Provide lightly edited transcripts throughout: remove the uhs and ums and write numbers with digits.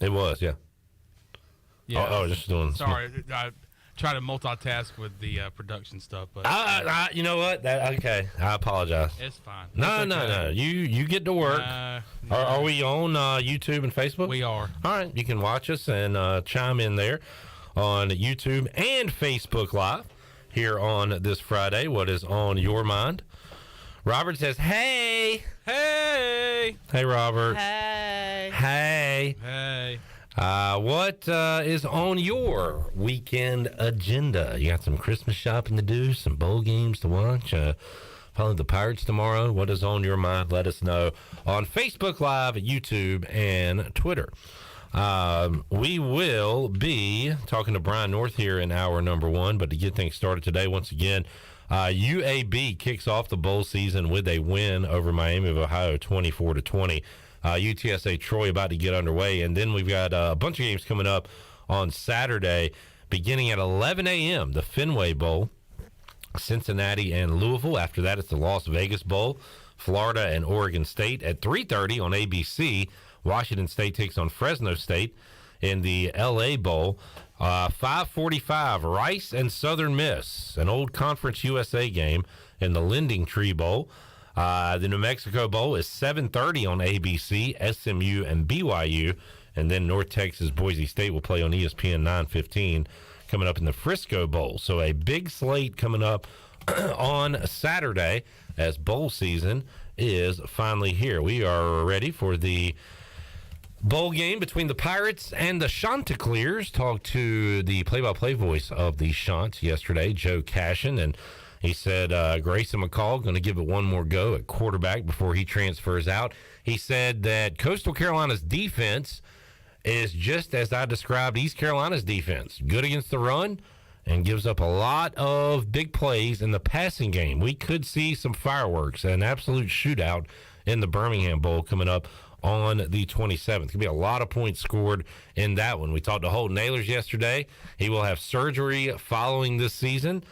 It was, yeah. Yeah. Just doing. Sorry, I try to multitask with the production stuff, but you know what? Okay, I apologize. it's fine. No. You get to work. Are we on YouTube and Facebook? We are. All right, you can watch us and chime in there on YouTube and Facebook Live here on this Friday. What is on your mind? Robert says, "Hey, Robert. Hey. What is on your weekend agenda? You got some Christmas shopping to do, some bowl games to watch, probably the Pirates tomorrow. What is on your mind? Let us know on Facebook Live, YouTube, and Twitter. We will be talking to Brian North here in hour number 1, but to get things started today, once again, UAB kicks off the bowl season with a win over Miami of Ohio, 24-20. UTSA Troy about to get underway, and then we've got a bunch of games coming up on Saturday beginning at 11 a.m. the Fenway Bowl, Cincinnati and Louisville. After that, it's the Las Vegas Bowl, Florida and Oregon State. At 3:30 on ABC, Washington State takes on Fresno State in the LA Bowl. 5:45 Rice and Southern Miss, an old Conference USA game in the Lending Tree Bowl. The New Mexico Bowl is 7:30 on ABC, SMU and BYU, and then North Texas Boise State will play on ESPN 9:15 coming up in the Frisco Bowl. So a big slate coming up on Saturday as bowl season is finally here. We are ready for the bowl game between the Pirates and the Chanticleers. Talked to the play-by-play voice of the Chants yesterday, Joe Cashin, and he said Grayson McCall going to give it one more go at quarterback before he transfers out. He said that Coastal Carolina's defense is just as I described East Carolina's defense. Good against the run and gives up a lot of big plays in the passing game. We could see some fireworks, an absolute shootout in the Birmingham Bowl coming up on the 27th. Could be a lot of points scored in that one. We talked to Holton Ahlers yesterday. He will have surgery following this season.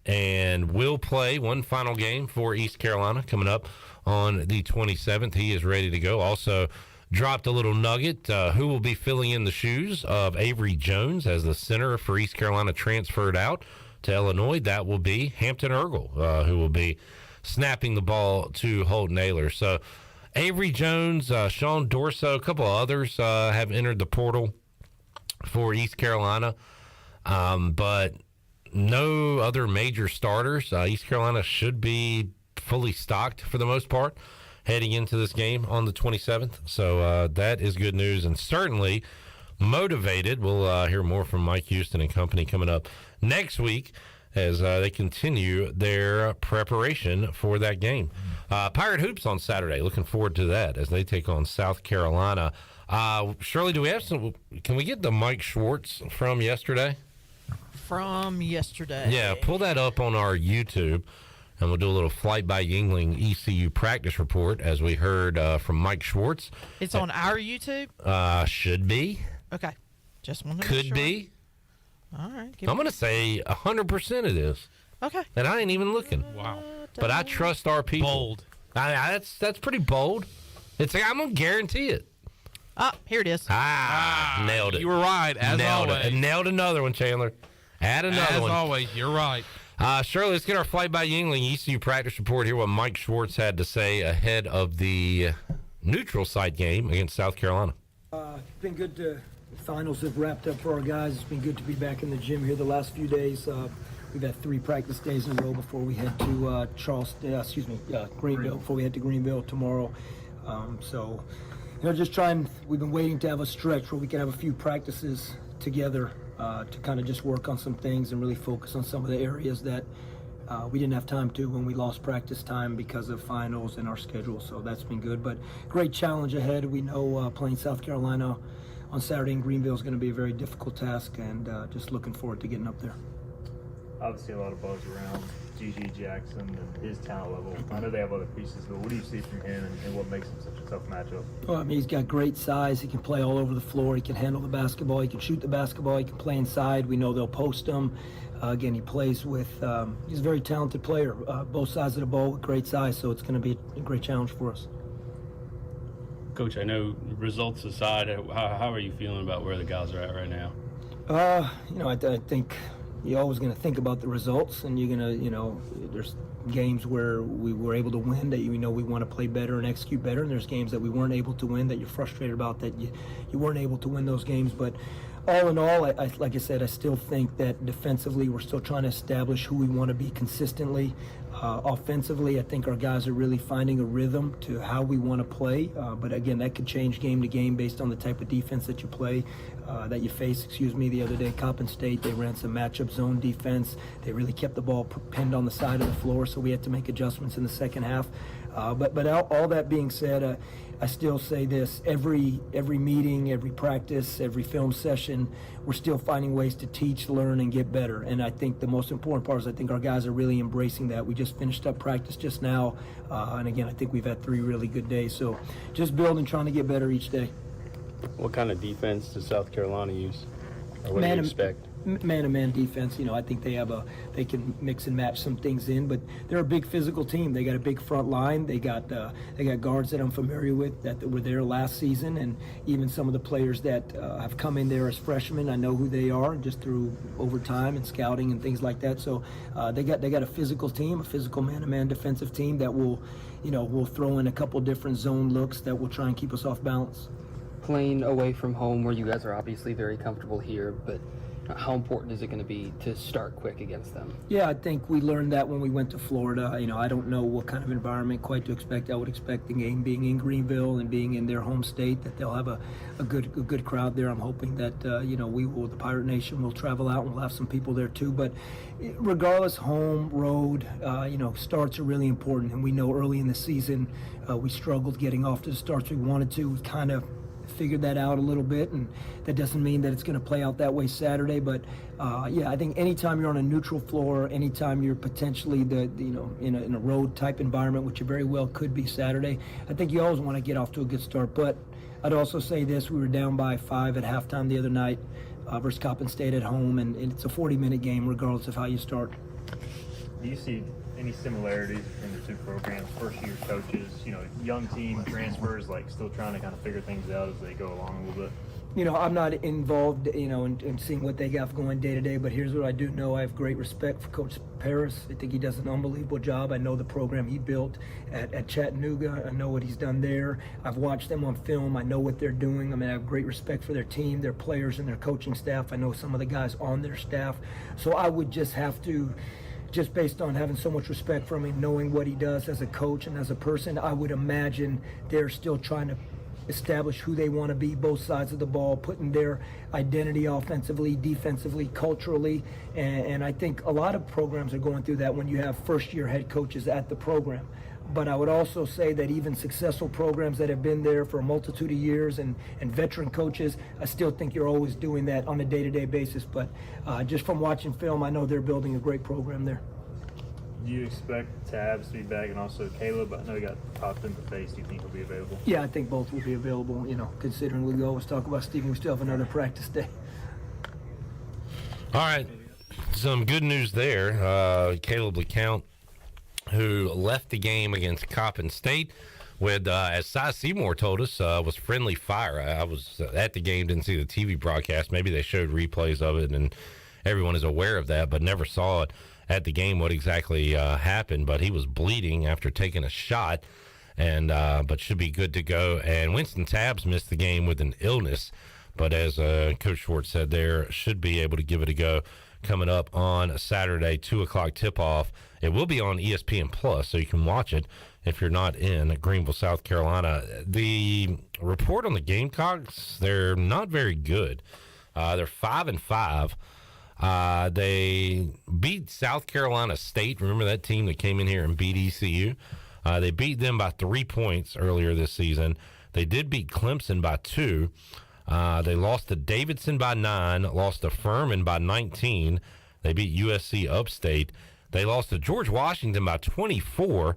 And will play one final game for East Carolina coming up on the 27th. He is ready to go. Also dropped a little nugget. Who will be filling in the shoes of Avery Jones as the center for East Carolina transferred out to Illinois? That will be Hampton Ergle, who will be snapping the ball to Holton Ahlers. So Avery Jones, Sean Dorso, a couple of others have entered the portal for East Carolina. But no other major starters. East Carolina should be fully stocked for the most part heading into this game on the 27th. So that is good news and certainly motivated. We'll hear more from Mike Houston and company coming up next week as they continue their preparation for that game. Pirate Hoops on Saturday. Looking forward to that as they take on South Carolina. Shirley, do we have some? Can we get the Mike Schwartz from yesterday? From yesterday. Yeah, pull that up on our YouTube, and we'll do a little Flight by Yingling ECU practice report as we heard from Mike Schwartz. It's on our YouTube? Should be. Okay. Just wanted to Could make sure. be. All right. I'm going to say 100% it is. Okay. And I ain't even looking. Wow. But I trust our people. Bold. That's pretty bold. I'm going to guarantee it. Here it is. Nailed it. You were right, as always. And nailed another one, Chandler. Add another one. As always, you're right. Shirley, let's get our Flight by Yingling ECU practice report here. What Mike Schwartz had to say ahead of the neutral site game against South Carolina. It's been good to. The finals have wrapped up for our guys. It's been good to be back in the gym here the last few days. We've had 3 practice days in a row before we head to Greenville. Before we head to Greenville tomorrow. So, just trying. We've been waiting to have a stretch where we can have a few practices together to kind of just work on some things and really focus on some of the areas that we didn't have time to when we lost practice time because of finals and our schedule. So that's been good. But great challenge ahead. We know playing South Carolina on Saturday in Greenville is going to be a very difficult task, and just looking forward to getting up there. Obviously a lot of buzz around G.G. Jackson and his talent level. I know they have other pieces, but what do you see from him and what makes him such a tough matchup? Well, I mean, he's got great size. He can play all over the floor. He can handle the basketball. He can shoot the basketball. He can play inside. We know they'll post him. Again, he plays with he's a very talented player, both sides of the ball with great size, so it's going to be a great challenge for us. Coach, I know results aside, how are you feeling about where the guys are at right now? I think you're always going to think about the results, and you're going to, there's games where we were able to win that we want to play better and execute better, and there's games that we weren't able to win that you're frustrated about that you weren't able to win those games. But all in all, like I said, I still think that defensively we're still trying to establish who we want to be consistently. Offensively, I think our guys are really finding a rhythm to how we want to play. But again, that could change game to game based on the type of defense that you play, that you face. The other day, Coppin State, they ran some matchup zone defense. They really kept the ball pinned on the side of the floor, so we had to make adjustments in the second half. But all that being said, I still say this: every meeting, every practice, every film session, we're still finding ways to teach, learn, and get better. And I think the most important part is I think our guys are really embracing that. We just finished up practice just now, and again, I think we've had 3 really good days. So just building, trying to get better each day. What kind of defense does South Carolina use? Or what do you expect? Man-to-man defense. I think they can mix and match some things in, but they're a big physical team. They got a big front line. They got guards that I'm familiar with that were there last season, and even some of the players that have come in there as freshmen. I know who they are just through overtime and scouting and things like that. So they got a physical team, a physical man-to-man defensive team that will throw in a couple different zone looks that will try and keep us off balance. Playing away from home, where you guys are obviously very comfortable here, but how important is it going to be to start quick against them? Yeah, I think we learned that when we went to Florida. I don't know what kind of environment quite to expect. I would expect the game being in Greenville and being in their home state, that they'll have a good crowd there. I'm hoping that the Pirate Nation will travel out and we'll have some people there too. But regardless, home, road, starts are really important. And we know early in the season we struggled getting off to the starts we wanted to. We kind of figured that out a little bit, and that doesn't mean that it's going to play out that way Saturday. But I think anytime you're on a neutral floor, anytime you're potentially in a road type environment, which you very well could be Saturday, I think you always want to get off to a good start. But I'd also say this: we were down by 5 at halftime the other night versus Coppin State at home, and it's a 40-minute game regardless of how you start. Do you see any similarities between the two programs? First-year coaches, young team transfers, still trying to kind of figure things out as they go along a little bit. I'm not involved, in seeing what they got going day to day, but here's what I do know. I have great respect for Coach Paris. I think he does an unbelievable job. I know the program he built at Chattanooga. I know what he's done there. I've watched them on film. I know what they're doing. I have great respect for their team, their players, and their coaching staff. I know some of the guys on their staff. So I would just have to, just based on having so much respect for him and knowing what he does as a coach and as a person, I would imagine they're still trying to establish who they want to be, both sides of the ball, putting their identity offensively, defensively, culturally. And I think a lot of programs are going through that when you have first-year head coaches at the program. But I would also say that even successful programs that have been there for a multitude of years and veteran coaches, I still think you're always doing that on a day-to-day basis. But just from watching film, I know they're building a great program there. Do you expect Tabs to be back, and also Caleb? I know he got popped in the face. Do you think he'll be available? Yeah, I think both will be available, considering we always talk about Stephen. We still have another practice day. All right. Some good news there. Caleb LeCount, who left the game against Coppin State with, as Cy Seymour told us, was friendly fire. I was at the game, didn't see the TV broadcast. Maybe they showed replays of it, and everyone is aware of that, but never saw it at the game what exactly happened. But he was bleeding after taking a shot, and but should be good to go. And Winston Tabbs missed the game with an illness, but as Coach Schwartz said there, should be able to give it a go coming up on Saturday, 2 o'clock tip-off. It will be on ESPN Plus, so you can watch it if you're not in Greenville, South Carolina. The report on the Gamecocks, they're not very good. They're 5-5. They beat South Carolina State. Remember that team that came in here and beat ECU? They beat them by 3 points earlier this season. They did beat Clemson by 2. They lost to Davidson by 9, lost to Furman by 19. They beat USC Upstate. They lost to George Washington by 24.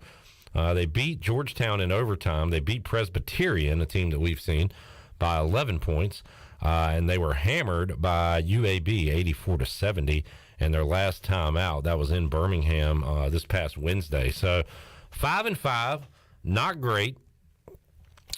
They beat Georgetown in overtime. They beat Presbyterian, a team that we've seen, by 11 points. And they were hammered by UAB 84-70 in their last time out. That was in Birmingham this past Wednesday. So 5-5, not great.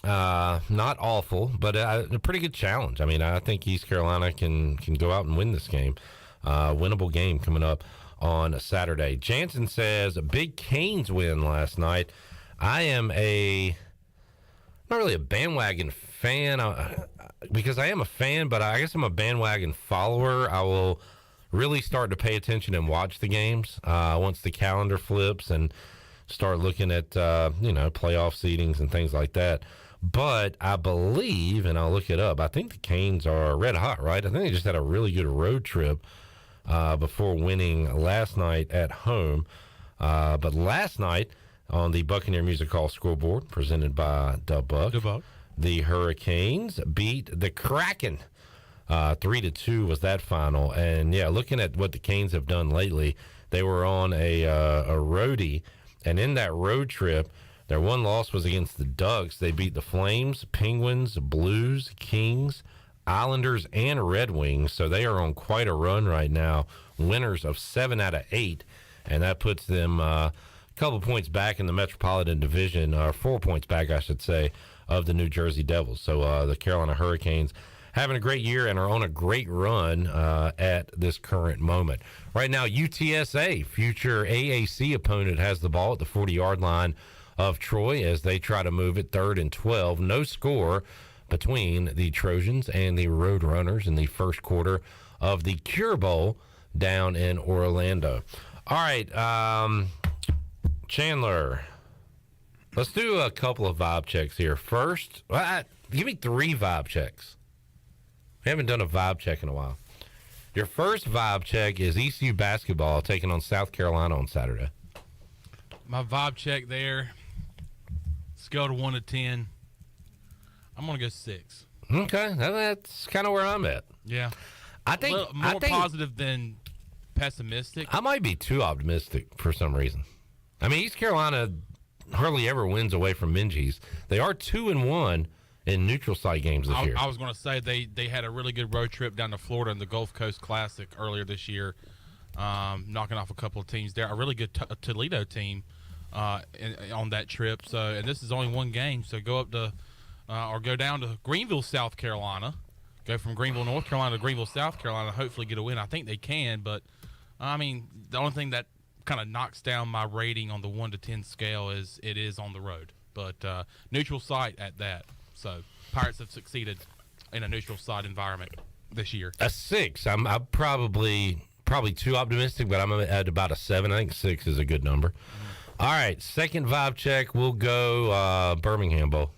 Not awful, but a pretty good challenge. I mean, I think East Carolina can go out and win this game. Winnable game coming up on Saturday. Jansen says a big Canes win last night. I am not really a bandwagon fan because I am a fan, but I guess I'm a bandwagon follower. I will really start to pay attention and watch the games once the calendar flips and start looking at playoff seedings and things like that. But I believe, and I'll look it up, I think the Canes are red hot, right? I think they just had a really good road trip before winning last night at home. But last night on the Buccaneer Music Hall scoreboard, presented by Dubuck, the Hurricanes beat the Kraken. 3-2 was that final. And, yeah, looking at what the Canes have done lately, they were on a roadie. And in that road trip, their one loss was against the Ducks. They beat the Flames, Penguins, Blues, Kings, Islanders, and Red Wings. So they are on quite a run right now, winners of 7 out of 8. And that puts them a couple points back in the Metropolitan Division, or 4 points back, I should say, of the New Jersey Devils. So the Carolina Hurricanes having a great year and are on a great run at this current moment. Right now, UTSA, future AAC opponent, has the ball at the 40-yard line of Troy as they try to move it 3rd and 12. No score between the Trojans and the Roadrunners in the first quarter of the Cure Bowl down in Orlando. All right, Chandler, let's do a couple of vibe checks here. First, give me 3 vibe checks. We haven't done a vibe check in a while. Your first vibe check is ECU basketball taking on South Carolina on Saturday. My vibe check there, scale to 1 to 10. I'm going to go 6. Okay, that's kind of where I'm at. Yeah. I think more positive than pessimistic. I might be too optimistic for some reason. I mean, East Carolina hardly ever wins away from Minji's. They are 2-1 in neutral site games this year. I was going to say they had a really good road trip down to Florida in the Gulf Coast Classic earlier this year, knocking off a couple of teams there. A really good Toledo team on that trip. So, and this is only one game, so go up to or go down to Greenville, South Carolina. Go from Greenville, North Carolina to Greenville, South Carolina, hopefully get a win. I think they can, but, I mean, the only thing that kind of knocks down my rating on the 1 to 10 scale is it is on the road. But neutral site at that. So, Pirates have succeeded in a neutral site environment this year. A 6. I'm probably too optimistic, but I'm at about a 7. I think 6 is a good number. Mm-hmm. All right, second vibe check. We'll go Birmingham Bowl.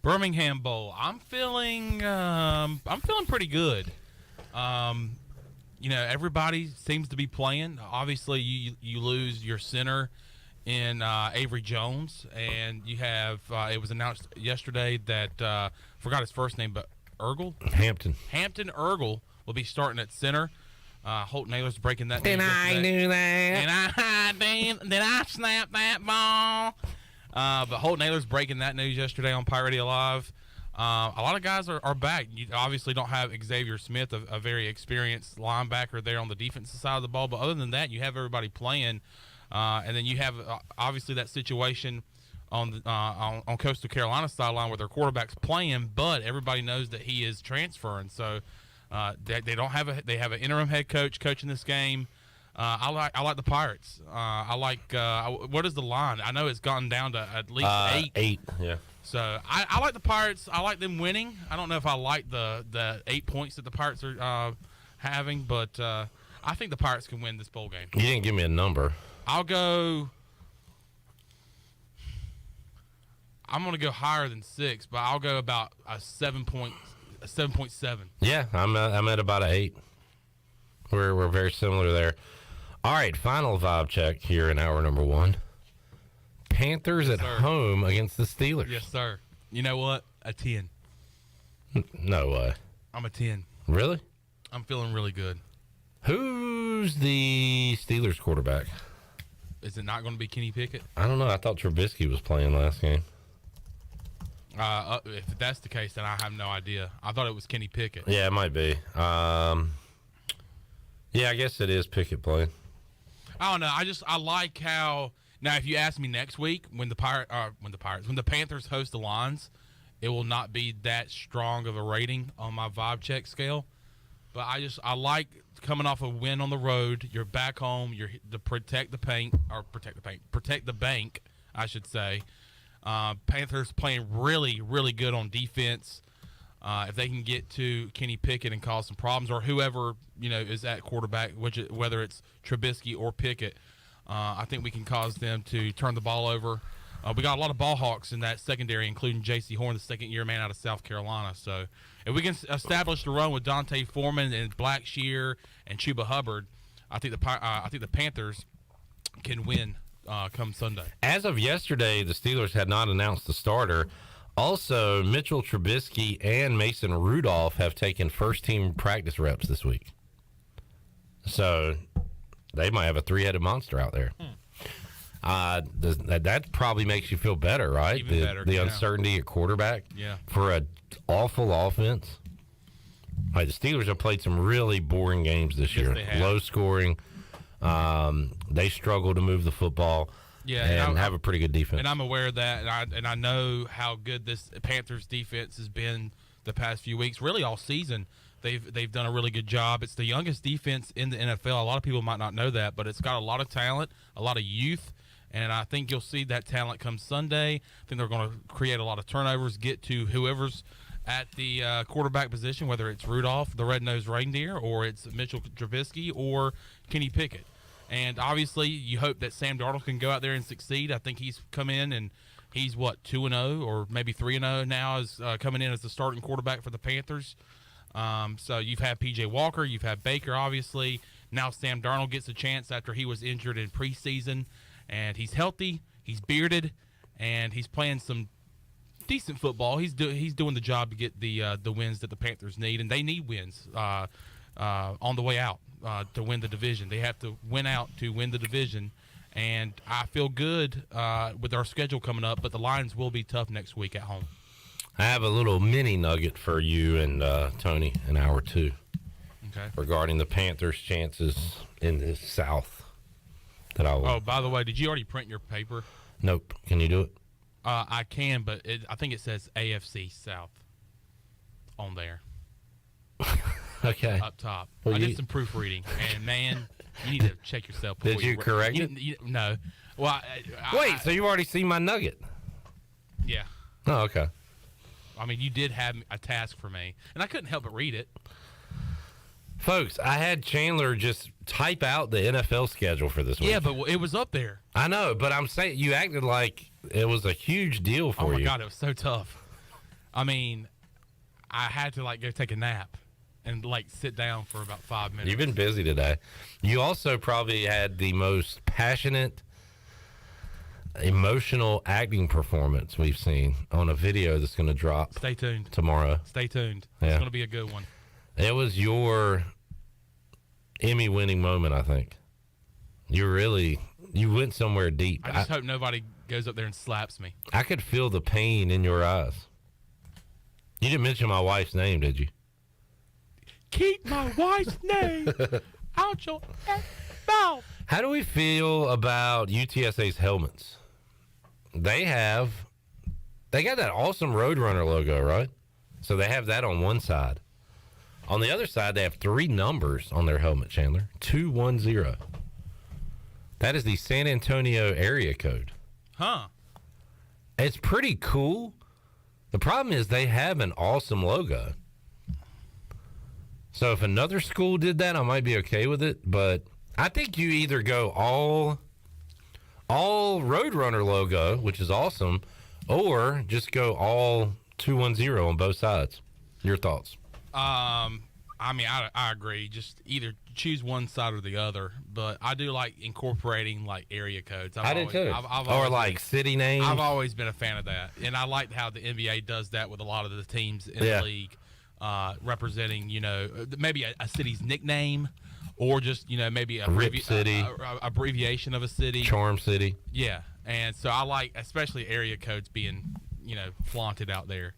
Birmingham Bowl. I'm feeling pretty good. Everybody seems to be playing. Obviously, you lose your center in Avery Jones, and you have it was announced yesterday that forgot his first name, but Hampton Ergel will be starting at center. Holton Ahlers breaking that. Did I do that? Did I snap that ball? But Holton Ahlers breaking that news yesterday on Pirate Radio Live. A lot of guys are back. You obviously don't have Xavier Smith, a very experienced linebacker there on the defensive side of the ball. But other than that, you have everybody playing. And then you have obviously that situation on Coastal Carolina's sideline where their quarterback's playing, but everybody knows that he is transferring. So they have an interim head coach coaching this game. I like the Pirates. What is the line? I know it's gone down to at least 8. 8, yeah. So I like the Pirates. I like them winning. I don't know if I like the 8 points that the Pirates are having, but I think the Pirates can win this bowl game. You didn't give me a number. I'm going to go higher than 6, but I'll go about a 7.7. Yeah, I'm at about an 8. We're very similar there. All right, final vibe check here in hour number 1. Panthers at home against the Steelers. Yes, sir. You know what? A 10. No way. I'm a 10. Really? I'm feeling really good. Who's the Steelers quarterback? Is it not going to be Kenny Pickett? I don't know. I thought Trubisky was playing last game. If that's the case, then I have no idea. I thought it was Kenny Pickett. Yeah, it might be. Yeah, I guess it is Pickett playing. I don't know. I like how now. If you ask me next week when the Panthers host the Lions, it will not be that strong of a rating on my vibe check scale. But I like coming off a win on the road. You're back home. You're to protect the bank, I should say. Panthers playing really, really good on defense. If they can get to Kenny Pickett and cause some problems, or whoever is at quarterback, whether it's Trubisky or Pickett, I think we can cause them to turn the ball over. We got a lot of ball hawks in that secondary, including J.C. Horn, the second-year man out of South Carolina. So if we can establish the run with Dante Foreman and Blackshear and Chuba Hubbard, I think the Panthers can win come Sunday. As of yesterday, the Steelers had not announced the starter. Also, Mitchell Trubisky and Mason Rudolph have taken first-team practice reps this week. So they might have a three-headed monster out there. That probably makes you feel better, right? Even better. The uncertainty at quarterback for an awful offense. The Steelers have played some really boring games this year. Low scoring. They struggle to move the football. And have a pretty good defense. And I'm aware of that, and I know how good this Panthers defense has been the past few weeks, really all season. They've done a really good job. It's the youngest defense in the NFL. A lot of people might not know that, but it's got a lot of talent, a lot of youth, and I think you'll see that talent come Sunday. I think they're going to create a lot of turnovers, get to whoever's at the quarterback position, whether it's Rudolph, the red-nosed reindeer, or it's Mitchell Trubisky or Kenny Pickett. And obviously, you hope that Sam Darnold can go out there and succeed. I think he's come in and he's 2-0 or maybe 3-0 now, is coming in as the starting quarterback for the Panthers. So you've had P.J. Walker, you've had Baker, obviously. Now Sam Darnold gets a chance after he was injured in preseason, and he's healthy, he's bearded, and he's playing some decent football. He's doing the job to get the wins that the Panthers need, and they need wins on the way out. To win the division. They have to win out to win the division, and I feel good with our schedule coming up, but the Lions will be tough next week at home. I have a little mini nugget for you and Tony in hour 2 regarding the Panthers' chances in the South. Oh, by the way, did you already print your paper? Nope. Can you do it? I can, but I think it says AFC South on there. Okay. Up top. Well, I did some proofreading, and man, you need to check yourself. Did you correct it? No. Well, wait. So you've already seen my nugget? Yeah. Oh, okay. I mean, you did have a task for me, and I couldn't help but read it. Folks, I had Chandler just type out the NFL schedule for this week. Yeah, but it was up there. I know, but I'm saying you acted like it was a huge deal for you. Oh my God, it was so tough. I mean, I had to go take a nap and sit down for about 5 minutes. You've been busy today. You also probably had the most passionate, emotional acting performance we've seen on a video that's going to drop. Stay tuned tomorrow. Stay tuned. Yeah. It's going to be a good one. It was your Emmy-winning moment, I think. You went somewhere deep. I just hope nobody goes up there and slaps me. I could feel the pain in your eyes. You didn't mention my wife's name, did you? Keep my wife's name out your mouth. How do we feel about UTSA's helmets? They got that awesome Roadrunner logo, right? So they have that on one side. On the other side, they have 3 numbers on their helmet, Chandler. 210. That is the San Antonio area code. Huh. It's pretty cool. The problem is they have an awesome logo. So if another school did that, I might be okay with it. But I think you either go all Roadrunner logo, which is awesome, or just go all 210 on both sides. Your thoughts? I mean, I agree. Just either choose one side or the other. But I do like incorporating area codes. I do too. Or city names. I've always been a fan of that, and I like how the NBA does that with a lot of the teams in the league, representing maybe a city's nickname, or just maybe a Rip City, abbreviation of a city, Charm City. Yeah, and so I like especially area codes being flaunted out there.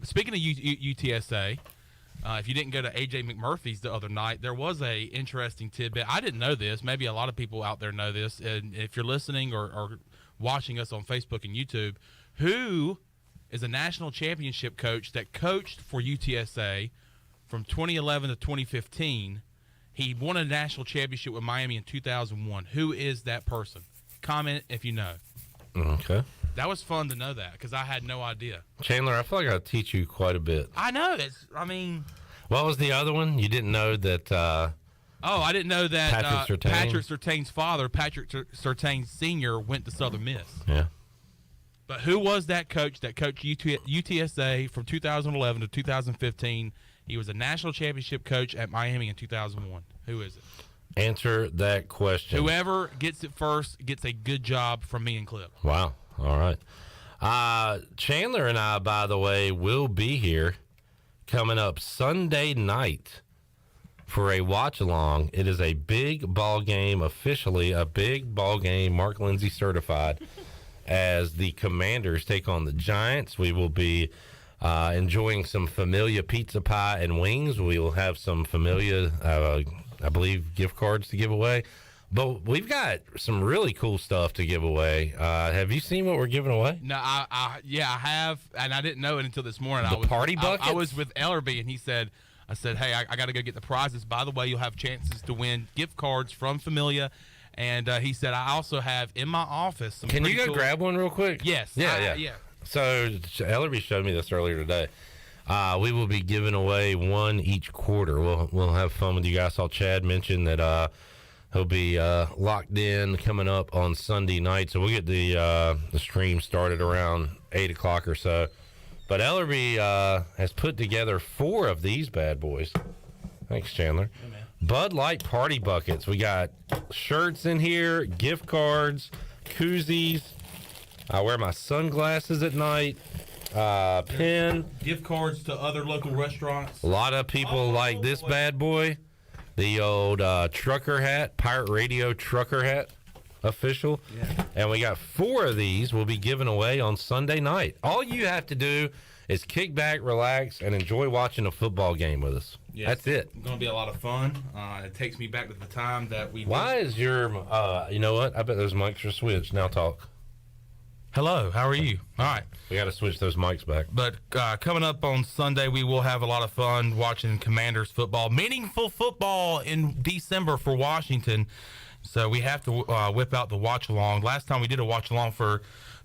Speaking of UTSA. If you didn't go to A.J. McMurphy's the other night, there was a interesting tidbit. I didn't know this. Maybe a lot of people out there know this. And if you're listening or watching us on Facebook and YouTube, who is a national championship coach that coached for UTSA from 2011 to 2015. He won a national championship with Miami in 2001. Who is that person? Comment if you know. Okay. That was fun to know that because I had no idea. Chandler, I feel like I'll teach you quite a bit. I know. What was the other one? You didn't know that I didn't know that Patrick Surtain? Patrick Surtain's father, Patrick Surtain Sr., went to Southern Miss. Yeah. But who was that coach that coached UTSA from 2011 to 2015? He was a national championship coach at Miami in 2001. Who is it? Answer that question. Whoever gets it first gets a good job from me and Clip. Wow. All right. Chandler and I, by the way, will be here coming up Sunday night for a watch along. It is a big ball game, officially a big ball game, Mark Lindsay certified, as the Commanders take on the Giants. We will be enjoying some Familia pizza pie and wings. We will have some Familia, I believe, gift cards to give away. But we've got some really cool stuff to give away. Have you seen what we're giving away? No, I have, and I didn't know it until this morning. Party buckets? I was with Ellerby, and I said, hey, I got to go get the prizes. By the way, you'll have chances to win gift cards from Familia. And he said, I also have in my office some. Can you go cool... grab one real quick? Yes. Yeah. So Ellerby showed me this earlier today. We will be giving away one each quarter. We'll have fun with you guys. I saw Chad mention that he'll be locked in coming up on Sunday night. So we'll get the stream started around 8 o'clock or so. But Ellerby has put together 4 of these bad boys. Thanks, Chandler. Hey, man. Bud Light party buckets. We got shirts in here, gift cards, koozies. I wear my sunglasses at night. Pen. Gift cards to other local restaurants. A lot of people like this bad boy. The old trucker hat, Pirate Radio trucker hat, official. Yeah. And we got 4 of these we'll be giving away on Sunday night. All you have to do is kick back, relax, and enjoy watching a football game with us. Yes. That's it. It's going to be a lot of fun. It takes me back to the time that we... Why is your... you know what? I bet those mics are switched. Now talk. Hello, how are you? All right. We got to switch those mics back. But coming up on Sunday, we will have a lot of fun watching Commanders football. Meaningful football in December for Washington. So we have to whip out the watch-along. Last time we did a watch-along for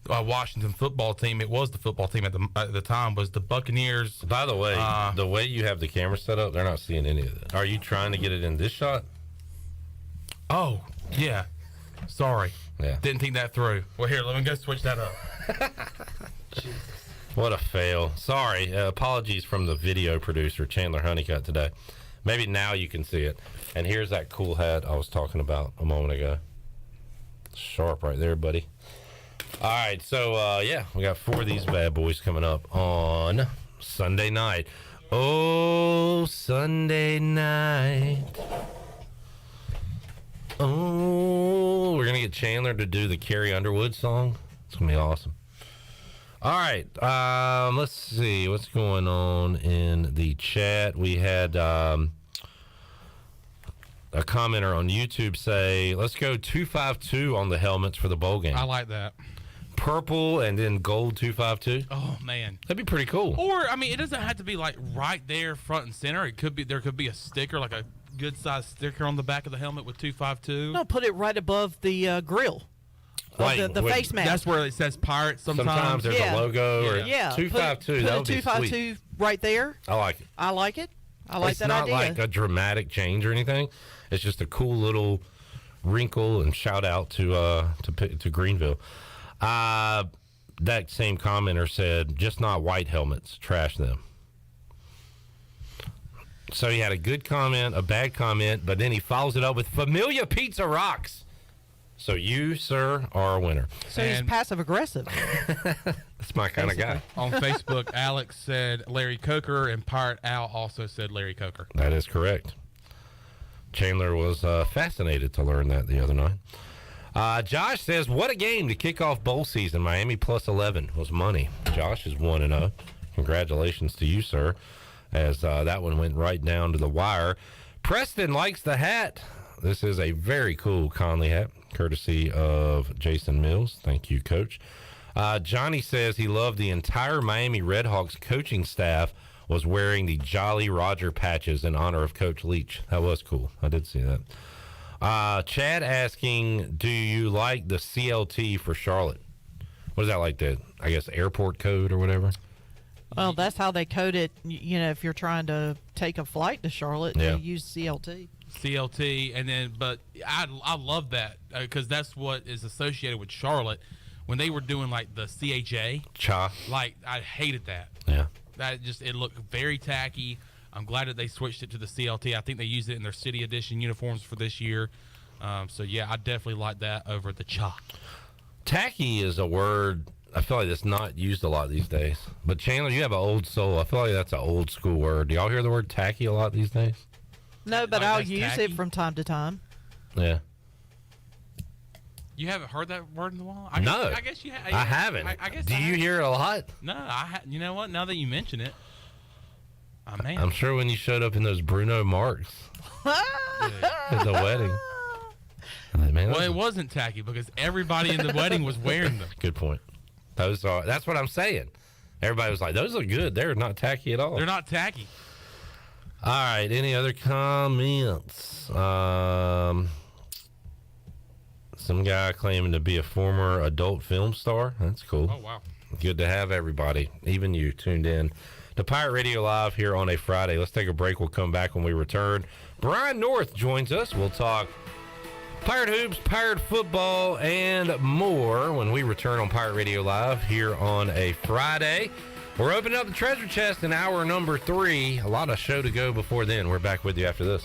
Washington football team, it was the football team at the time, was the Buccaneers. By the way, the way you have the camera set up, they're not seeing any of that. Are you trying to get it in this shot? Oh, yeah. Sorry. Yeah. Didn't think that through. Well, here, let me go switch that up. What a fail. Sorry. Apologies from the video producer, Chandler Honeycutt, today. Maybe now you can see it. And here's that cool hat I was talking about a moment ago. Sharp right there, buddy. All right, so, we got 4 of these bad boys coming up on Sunday night. Oh, Sunday night. Oh, we're going to get Chandler to do the Carrie Underwood song. It's going to be awesome. All right, let's see what's going on in the chat. We had a commenter on YouTube say, let's go 252 on the helmets for the bowl game. I like that. Purple and then gold 252. Oh, man. That'd be pretty cool. Or, I mean, it doesn't have to be, like, right there front and center. There could be a sticker, like a good-sized sticker on the back of the helmet with 252. No, put it right above the grill. Like, the face mask. That's where it says Pirates sometimes. Sometimes there's a logo or yeah. 252. Put That a would be 252 sweet. right there. I like it. I like it. I like It's that not idea. like a dramatic change or anything. It's just a cool little wrinkle and shout out to Greenville. That same commenter said, just not white helmets. Trash them. So he had a good comment, a bad comment, but then he follows it up with Familia Pizza Rocks. So you, sir, are a winner. So he's passive aggressive. That's my kind of guy. On Facebook, Alex said Larry Coker, and Pirate Al also said Larry Coker. That is correct. Chandler was fascinated to learn that the other night. Josh says, what a game to kick off bowl season. Miami plus 11 was money. Josh is 1-0. Congratulations to you, sir, as that one went right down to the wire. Preston likes the hat. This is a very cool Conley hat, courtesy of Jason Mills. Thank you, Coach. Johnny says he loved the entire Miami Redhawks coaching staff was wearing the Jolly Roger patches in honor of Coach Leach. That was cool. I did see that. Chad asking, do you like the CLT for Charlotte? What is that, like the, I guess, airport code or whatever? Well, that's how they code it. You know, if you're trying to take a flight to Charlotte, Yeah. you use CLT. CLT, and then, but I love that because that's what is associated with Charlotte. When they were doing like the CHA, Cha. like I hated that. Yeah. That just, it looked very tacky. I'm glad that they switched it to the CLT. I think they used it in their city edition uniforms for this year. So yeah, I definitely like that over the cha. Tacky is a word I feel like that's not used a lot these days. But Chandler, you have an old soul. I feel like that's an old school word. Do y'all hear the word tacky a lot these days? No, but Like I'll that's use tacky? it from time to time. Yeah. You haven't heard that word in a while? No. I guess you have. I haven't. I guess Do I you haven't. hear it a lot? No, you know what? Now that you mention it, I may. I'm sure when you showed up in those Bruno Marks at the wedding. Man, Well, it wasn't tacky because everybody in the wedding was wearing them. good point. That's what I'm saying. Everybody was like, those look good. They're not tacky at all. They're not tacky. All right. Any other comments? Some guy claiming to be a former adult film star. That's cool. Oh, wow. Good to have everybody, even you, tuned in to Pirate Radio Live here on a Friday. Let's take a break. We'll come back when we return. Brian North joins us. We'll talk Pirate hoops, Pirate football, and more when we return on Pirate Radio Live here on a Friday. We're opening up the treasure chest in hour number 3. A lot of show to go before then. We're back with you after this.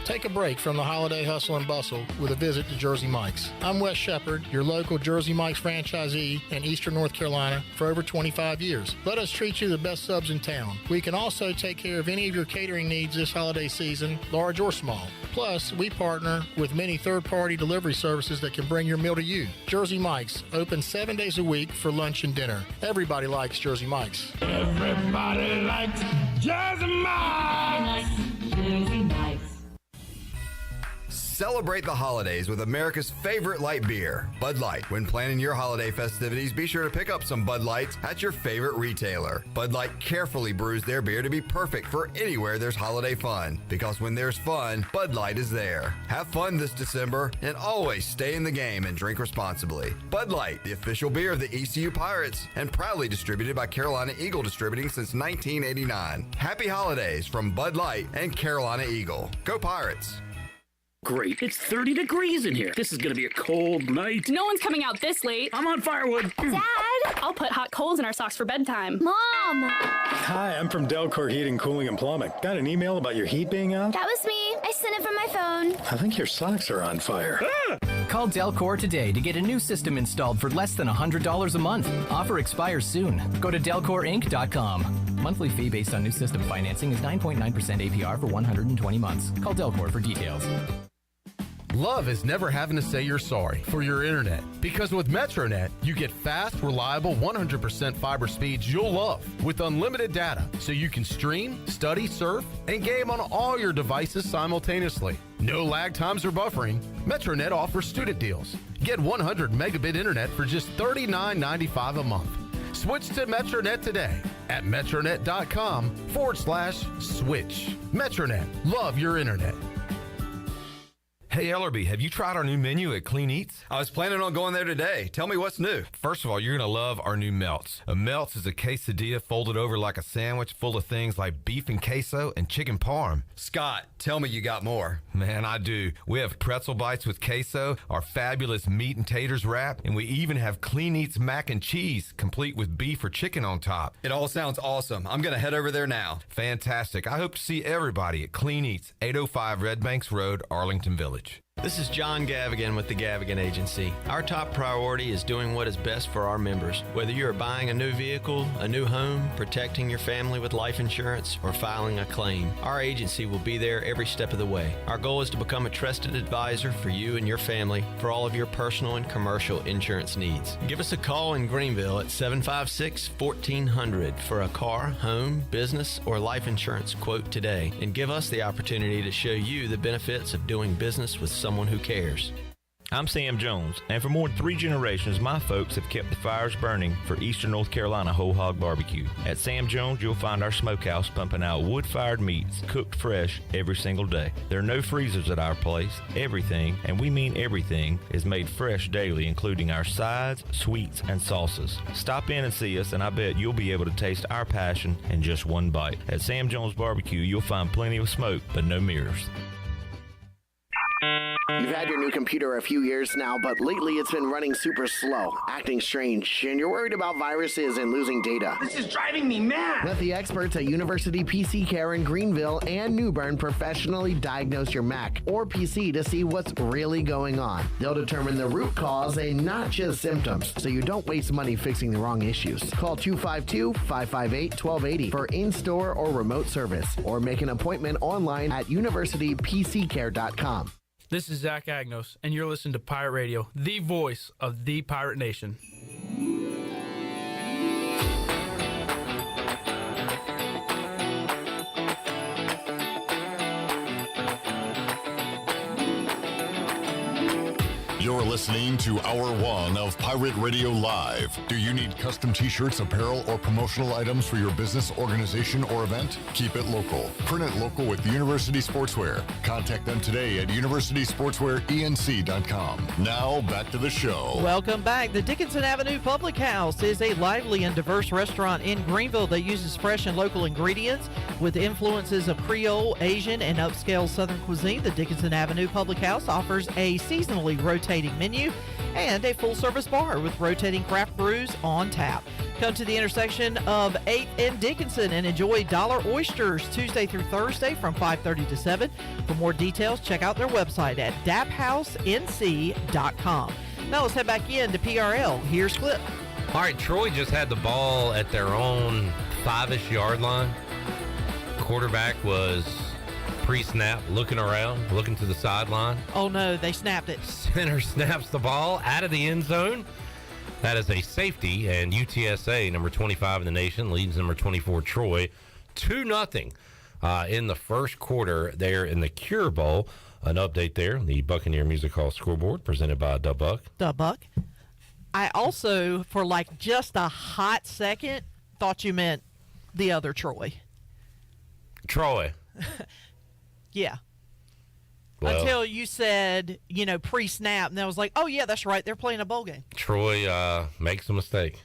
Take a break from the holiday hustle and bustle with a visit to Jersey Mike's. I'm Wes Shepard, your local Jersey Mike's franchisee in Eastern North Carolina for over 25 years. Let us treat you the best subs in town. We can also take care of any of your catering needs this holiday season, large or small. Plus, we partner with many third-party delivery services that can bring your meal to you. Jersey Mike's, open 7 days a week for lunch and dinner. Everybody likes Jersey Mike's. Everybody likes Jersey Mike's. Jersey Mike's. Celebrate the holidays with America's favorite light beer, Bud Light. When planning your holiday festivities, be sure to pick up some Bud Lights at your favorite retailer. Bud Light carefully brews their beer to be perfect for anywhere there's holiday fun. Because when there's fun, Bud Light is there. Have fun this December and always stay in the game and drink responsibly. Bud Light, the official beer of the ECU Pirates and proudly distributed by Carolina Eagle Distributing since 1989. Happy holidays from Bud Light and Carolina Eagle. Go Pirates! Great. It's 30 degrees in here. This is going to be a cold night. No one's coming out this late. I'm on firewood. Dad! I'll put hot coals in our socks for bedtime. Mom! Hi, I'm from Delcor Heating, Cooling, and Plumbing. Got an email about your heat being out? That was me. I sent it from my phone. I think your socks are on fire. Ah! Call Delcor today to get a new system installed for less than $100 a month. Offer expires soon. Go to DelcorInc.com. Monthly fee based on new system financing is 9.9% APR for 120 months. Call Delcor for details. Love is never having to say you're sorry for your internet. Because with MetroNet, you get fast, reliable, 100% fiber speeds you'll love with unlimited data so you can stream, study, surf, and game on all your devices simultaneously. No lag times or buffering. MetroNet offers student deals. Get 100 megabit internet for just $39.95 a month. Switch to MetroNet today at metronet.com/switch. MetroNet. Love your internet. Hey, Ellerby, have you tried our new menu at Clean Eats? I was planning on going there today. Tell me what's new. First of all, you're going to love our new melts. A melts is a quesadilla folded over like a sandwich full of things like beef and queso and chicken parm. Scott, tell me you got more. Man, I do. We have pretzel bites with queso, our fabulous meat and taters wrap, and we even have Clean Eats mac and cheese, complete with beef or chicken on top. It all sounds awesome. I'm going to head over there now. Fantastic. I hope to see everybody at Clean Eats, 805 Red Banks Road, Arlington Village. This is John Gavigan with the Gavigan Agency. Our top priority is doing what is best for our members. Whether you are buying a new vehicle, a new home, protecting your family with life insurance, or filing a claim, our agency will be there every step of the way. Our goal is to become a trusted advisor for you and your family for all of your personal and commercial insurance needs. Give us a call in Greenville at 756-1400 for a car, home, business, or life insurance quote today, and give us the opportunity to show you the benefits of doing business with someone who cares. I'm Sam Jones, and for more than 3 generations, my folks have kept the fires burning for Eastern North Carolina Whole Hog Barbecue. At Sam Jones, you'll find our smokehouse pumping out wood-fired meats, cooked fresh every single day. There are no freezers at our place. Everything, and we mean everything, is made fresh daily, including our sides, sweets, and sauces. Stop in and see us, and I bet you'll be able to taste our passion in just one bite. At Sam Jones Barbecue, you'll find plenty of smoke, but no mirrors. You've had your new computer a few years now, but lately it's been running super slow, acting strange, and you're worried about viruses and losing data. This is driving me mad! Let the experts at University PC Care in Greenville and New Bern professionally diagnose your Mac or PC to see what's really going on. They'll determine the root cause and not just symptoms, so you don't waste money fixing the wrong issues. Call 252-558-1280 for in-store or remote service, or make an appointment online at universitypccare.com. This is Zach Agnos, and you're listening to Pirate Radio, the voice of the Pirate Nation. You're listening to Hour 1 of Pirate Radio Live. Do you need custom t-shirts, apparel, or promotional items for your business, organization, or event? Keep it local. Print it local with University Sportswear. Contact them today at universitysportswearenc.com. Now, back to the show. Welcome back. The Dickinson Avenue Public House is a lively and diverse restaurant in Greenville that uses fresh and local ingredients with influences of Creole, Asian, and upscale Southern cuisine. The Dickinson Avenue Public House offers a seasonally rotating menu and a full-service bar with rotating craft brews on tap. Come to the intersection of 8th and Dickinson and enjoy Dollar Oysters Tuesday through Thursday from 5:30 to 7. For more details, check out their website at daphouse.nc.com. Now let's head back in to PRL. Here's Clip. All right, Troy just had the ball at their own 5-ish yard line. Quarterback was pre-snap, looking around, looking to the sideline. Oh, no, they snapped it. Center snaps the ball out of the end zone. That is a safety, and UTSA, number 25 in the nation, leads number 24, Troy, 2-0 in the first quarter there in the Cure Bowl. An update there, the Buccaneer Music Hall scoreboard presented by Dubuck. Dubuck. I also, for like just a hot second, thought you meant the other Troy. Troy. Yeah. Well, until you said, pre-snap, and I was like, oh, yeah, that's right. They're playing a bowl game. Troy makes a mistake.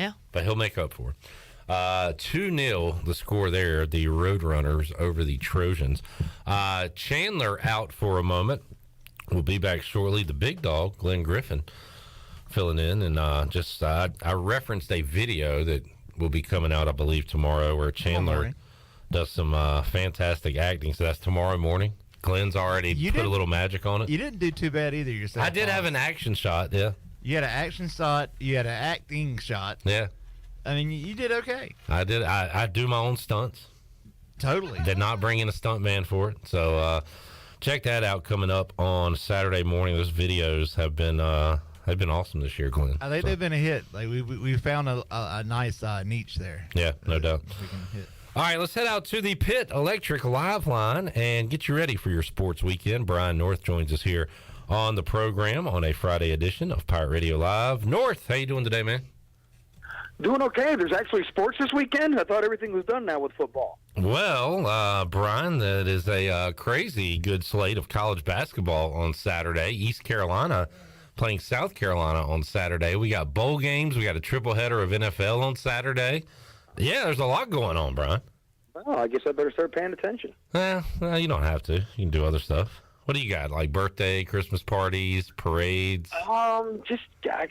Yeah. But he'll make up for it. 2-0 the score there, the Roadrunners over the Trojans. Chandler out for a moment. We'll be back shortly. The big dog, Glenn Griffin, filling in. And I referenced a video that will be coming out, I believe, tomorrow where Chandler does some fantastic acting. So that's tomorrow morning. Glenn's already put a little magic on it. You didn't do too bad either yourself. I did have an action shot, yeah. You had an action shot. You had an acting shot. Yeah. I mean, you did okay. I did. I do my own stunts. Totally. Did not bring in a stunt man for it. So check that out coming up on Saturday morning. Those videos have been awesome this year, Glenn. I think they've been a hit. Like we found a nice niche there. Yeah, no doubt. We can hit. All right, let's head out to the Pitt Electric Live Line and get you ready for your sports weekend. Brian North joins us here on the program on a Friday edition of Pirate Radio Live. North, how you doing today, man? Doing okay. There's actually sports this weekend. I thought everything was done now with football. Well, Brian, that is a crazy good slate of college basketball on Saturday. East Carolina playing South Carolina on Saturday. We got bowl games. We got a triple header of NFL on Saturday. Yeah, there's a lot going on, Brian. Well, I guess I better start paying attention. Well, you don't have to. You can do other stuff. What do you got? Like birthday, Christmas parties, parades? I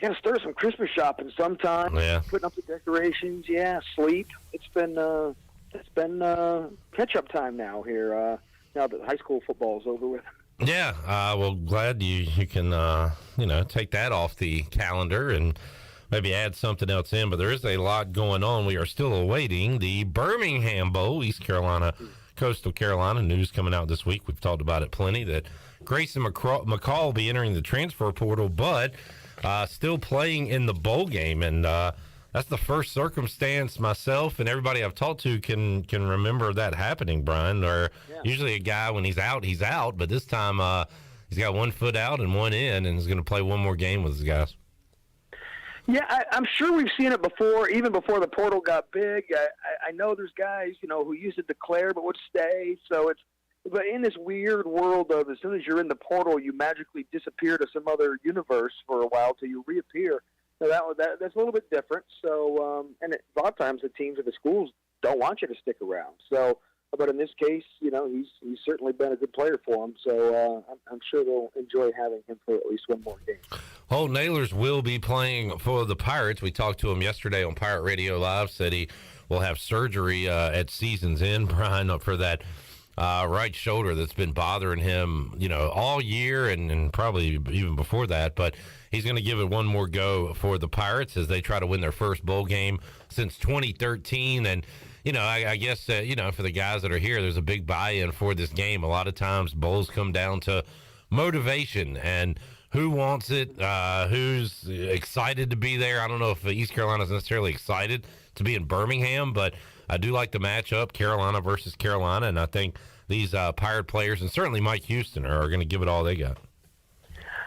got to start some Christmas shopping sometime. Yeah. Putting up the decorations. Yeah, sleep. It's been catch-up time now here. Now that high school football is over with. Yeah, well, glad you can take that off the calendar and maybe add something else in. But there is a lot going on. We are still awaiting the Birmingham Bowl, East Carolina, Coastal Carolina. News coming out this week. We've talked about it plenty. That Grayson McCall will be entering the transfer portal, but still playing in the bowl game, and that's the first circumstance myself and everybody I've talked to can remember that happening, Brian. Or usually a guy, when he's out, but this time he's got one foot out and one in, and is going to play one more game with his guys. Yeah, I'm sure we've seen it before, even before the portal got big. I know there's guys, who used to declare but would stay. So but in this weird world of as soon as you're in the portal, you magically disappear to some other universe for a while till you reappear. So that's a little bit different. So, and a lot of times the teams or the schools don't want you to stick around. So, but in this case, he's certainly been a good player for them. So I'm sure they'll enjoy having him for at least one more game. Holton Ahlers will be playing for the Pirates. We talked to him yesterday on Pirate Radio Live. Said he will have surgery at season's end, Brian, for that right shoulder that's been bothering him, all year and probably even before that. But he's going to give it one more go for the Pirates as they try to win their first bowl game since 2013. And, I guess, for the guys that are here, there's a big buy-in for this game. A lot of times bowls come down to motivation and who wants it, who's excited to be there. I don't know if East Carolina's necessarily excited to be in Birmingham, but I do like the matchup, Carolina versus Carolina, and I think these Pirate players, and certainly Mike Houston, are going to give it all they got.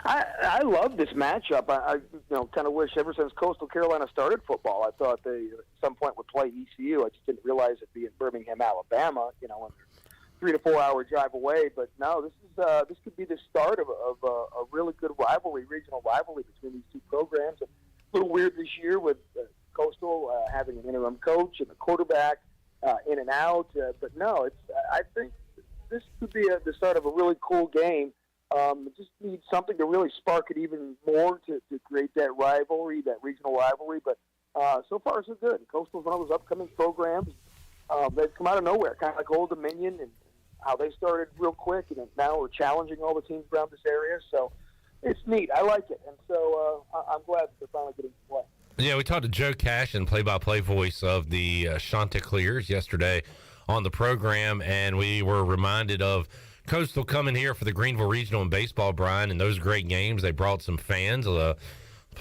I love this matchup. I kind of wish ever since Coastal Carolina started football, I thought they at some point would play ECU. I just didn't realize it'd be in Birmingham, Alabama, when they're 3 to 4 hour drive away. But no, this could be the start of a really good rivalry, regional rivalry between these two programs. A little weird this year with Coastal having an interim coach and a quarterback in and out. But no, I think this could be the start of a really cool game. Just need something to really spark it even more to create that rivalry, that regional rivalry. But so far, so good. Coastal's one of those upcoming programs. They've come out of nowhere, kind of like Old Dominion, and how they started real quick, and now we're challenging all the teams around this area. So it's neat. I like it. And so I'm glad that they're finally getting to play. Yeah, we talked to Joe Cashin, play-by-play voice of the Chanticleers yesterday on the program, and we were reminded of Coastal coming here for the Greenhalgh Regional in baseball, Brian, and those great games. They brought some fans. A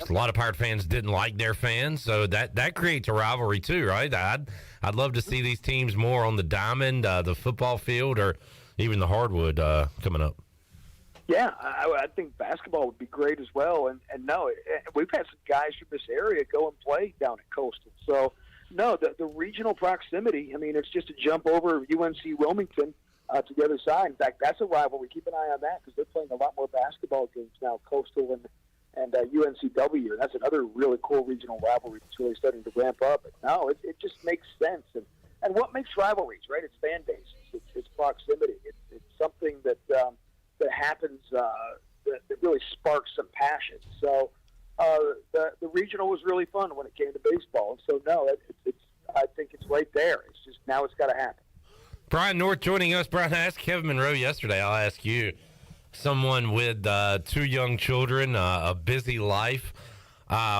lot of Pirate fans didn't like their fans, so that creates a rivalry too, right? I'd love to see these teams more on the diamond, the football field, or even the hardwood coming up. Yeah, I think basketball would be great as well. And no, we've had some guys from this area go and play down at Coastal. So, no, the regional proximity, it's just a jump over UNC Wilmington to the other side. In fact, that's a rivalry. Keep an eye on that because they're playing a lot more basketball games now, Coastal and UNCW. And that's another really cool regional rivalry that's really starting to ramp up. But no, it just makes sense. And what makes rivalries, right? It's fan bases. It's proximity. It's something that happens that really sparks some passion. So the regional was really fun when it came to baseball. And so, no, I think it's right there. It's just now it's got to happen. Brian North joining us. Brian, I asked Kevin Monroe yesterday. I'll ask you, someone with 2 young children, a busy life,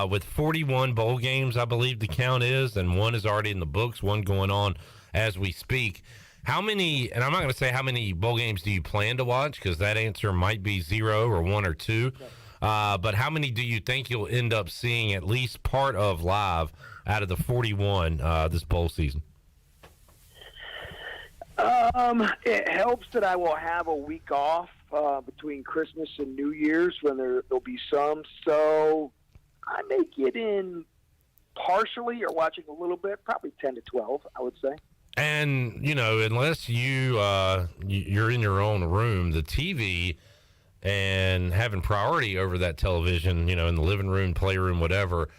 with 41 bowl games, I believe the count is, and one is already in the books, one going on as we speak. How many, and I'm not going to say how many bowl games do you plan to watch, because that answer might be 0 or 1 or 2, but how many do you think you'll end up seeing at least part of live out of the 41 this bowl season? It helps that I will have a week off between Christmas and New Year's when there'll be some. So I may get in partially or watching a little bit, probably 10 to 12, I would say. And, unless you're in your own room, the TV and having priority over that television, in the living room, playroom, whatever,